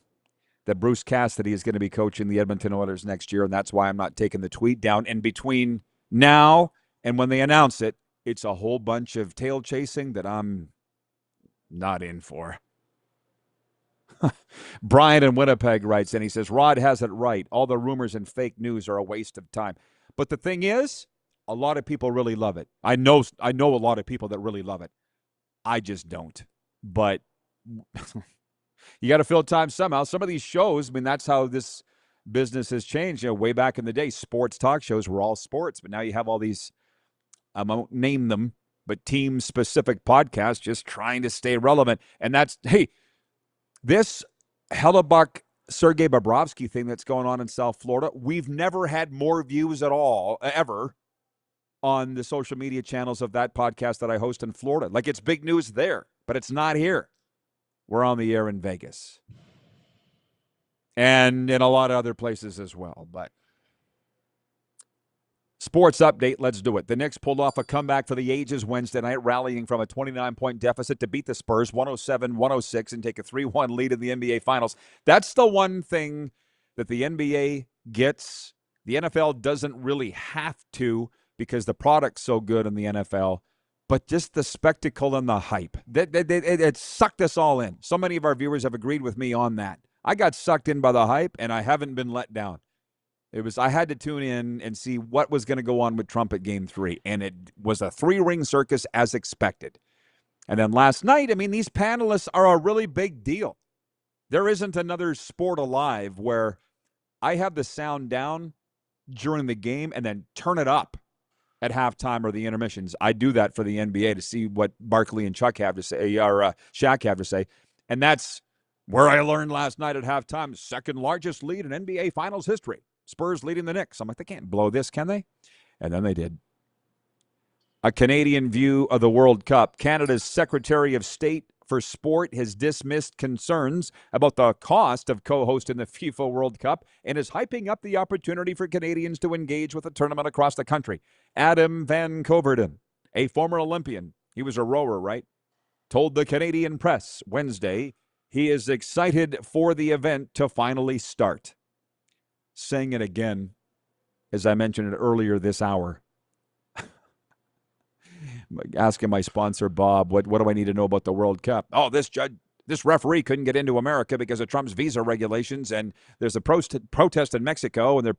that Bruce Cassidy is going to be coaching the Edmonton Oilers next year, and that's why I'm not taking the tweet down. And between now and when they announce it, it's a whole bunch of tail chasing that I'm not in for. Brian in Winnipeg writes, and he says, Rod has it right. All the rumors and fake news are a waste of time. But the thing is, a lot of people really love it. I know a lot of people that really love it. I just don't. But you got to fill time somehow. Some of these shows, I mean, that's how this business has changed. You know, way back in the day, sports talk shows were all sports, but now you have all these, I won't name them, but team-specific podcasts just trying to stay relevant. And that's, hey, this Hellebuck, Sergei Bobrovsky thing that's going on in South Florida, we've never had more views at all, ever, on the social media channels of that podcast that I host in Florida. Like, it's big news there, but it's not here. We're on the air in Vegas. And in a lot of other places as well. But sports update, let's do it. The Knicks pulled off a comeback for the ages Wednesday night, rallying from a 29-point deficit to beat the Spurs 107-106 and take a 3-1 lead in the NBA Finals. That's the one thing that the NBA gets. The NFL doesn't really have to because the product's so good in the NFL. But just the spectacle and the hype. It sucked us all in. So many of our viewers have agreed with me on that. I got sucked in by the hype, and I haven't been let down. I had to tune in and see what was going to go on with Trump at Game 3, and it was a 3-ring circus as expected. And then last night, I mean, these panelists are a really big deal. There isn't another sport alive where I have the sound down during the game and then turn it up at halftime or the intermissions. I do that for the NBA to see what Barkley and Chuck have to say, or Shaq have to say. And that's where I learned last night at halftime, second largest lead in NBA Finals history. Spurs leading the Knicks. I'm like, they can't blow this, can they? And then they did. A Canadian view of the World Cup. Canada's Secretary of State for Sport has dismissed concerns about the cost of co-hosting the FIFA World Cup and is hyping up the opportunity for Canadians to engage with the tournament across the country. Adam Van Coverden, a former Olympian, he was a rower, right? Told the Canadian press Wednesday he is excited for the event to finally start. Saying it again, as I mentioned it earlier this hour. Asking my sponsor, Bob, what do I need to know about the World Cup? Oh, this referee couldn't get into America because of Trump's visa regulations, and there's a protest in Mexico, and they're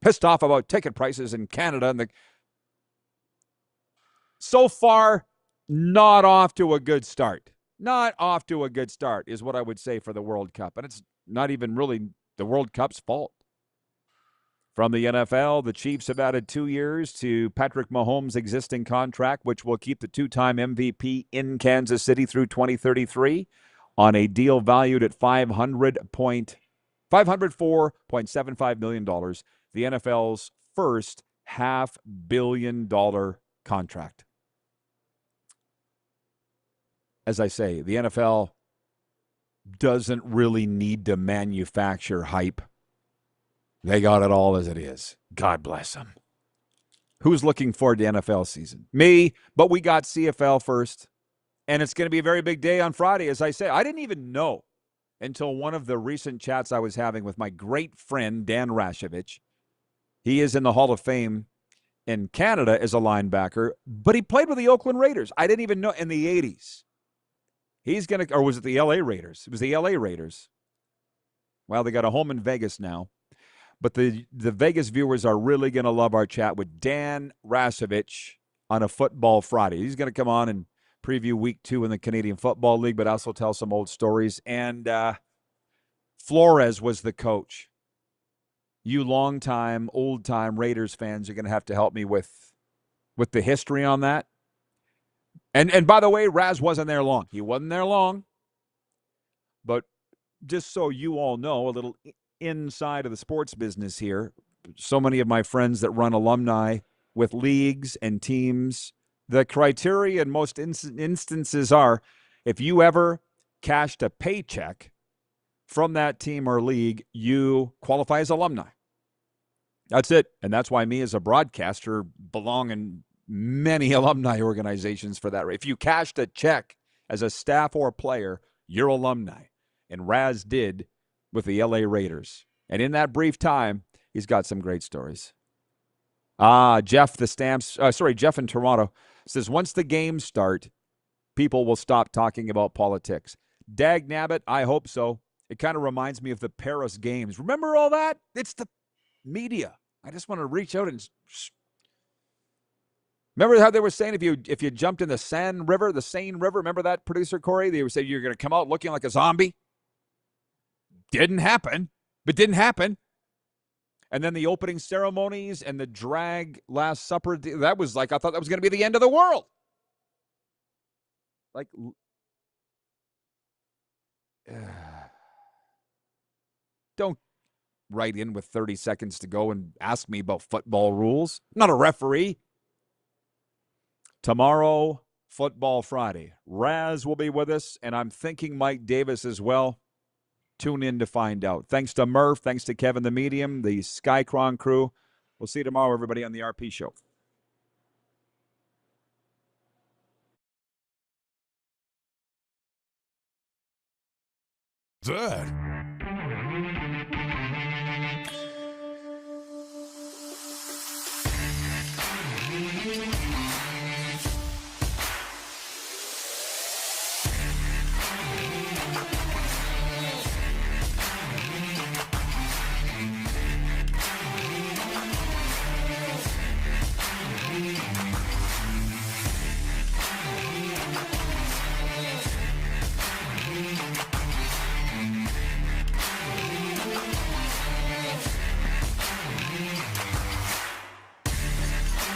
pissed off about ticket prices in Canada. And so far, not off to a good start. Not off to a good start is what I would say for the World Cup. And it's not even really the World Cup's fault. From the NFL, the Chiefs have added 2 years to Patrick Mahomes' existing contract, which will keep the two-time MVP in Kansas City through 2033 on a deal valued at $504.75 million, the NFL's first $500 million contract. As I say, the NFL doesn't really need to manufacture hype. They got it all as it is. God bless them. Who's looking forward to NFL season? Me, but we got CFL first. And it's going to be a very big day on Friday, as I say. I didn't even know until one of the recent chats I was having with my great friend, Dan Rashovich. He is in the Hall of Fame in Canada as a linebacker, but he played with the Oakland Raiders. I didn't even know in the 80s. He's going to, or was it the LA Raiders? It was the LA Raiders. Well, they got a home in Vegas now. But the Vegas viewers are really going to love our chat with Dan Rashovich on a Football Friday. He's going to come on and preview Week 2 in the Canadian Football League, but also tell some old stories. And Flores was the coach. You long-time, old-time Raiders fans are going to have to help me with the history on that. And by the way, Raz wasn't there long. He wasn't there long. But just so you all know, a little inside of the sports business here, so many of my friends that run alumni with leagues and teams. The criteria in most instances are if you ever cashed a paycheck from that team or league, you qualify as alumni. That's it. And that's why me as a broadcaster belong in many alumni organizations for that. If you cashed a check as a staff or player, you're alumni. And Raz did with the LA Raiders. And in that brief time, he's got some great stories. Jeff in Toronto says, once the games start, people will stop talking about politics. Dag nabbit, I hope so. It kind of reminds me of the Paris Games. Remember all that? It's the media. I just want to reach out and... Remember how they were saying if you jumped in the Seine River, remember that, producer Corey? They would say you're going to come out looking like a zombie. Didn't happen. And then the opening ceremonies and the drag Last Supper, that was like, I thought that was going to be the end of the world. Like, don't write in with 30 seconds to go and ask me about football rules. I'm not a referee. Tomorrow, Football Friday. Raz will be with us, and I'm thinking Mike Davis as well. Tune in to find out. Thanks to Murph. Thanks to Kevin the Medium, the Skycron crew. We'll see you tomorrow, everybody, on the RP Show. That.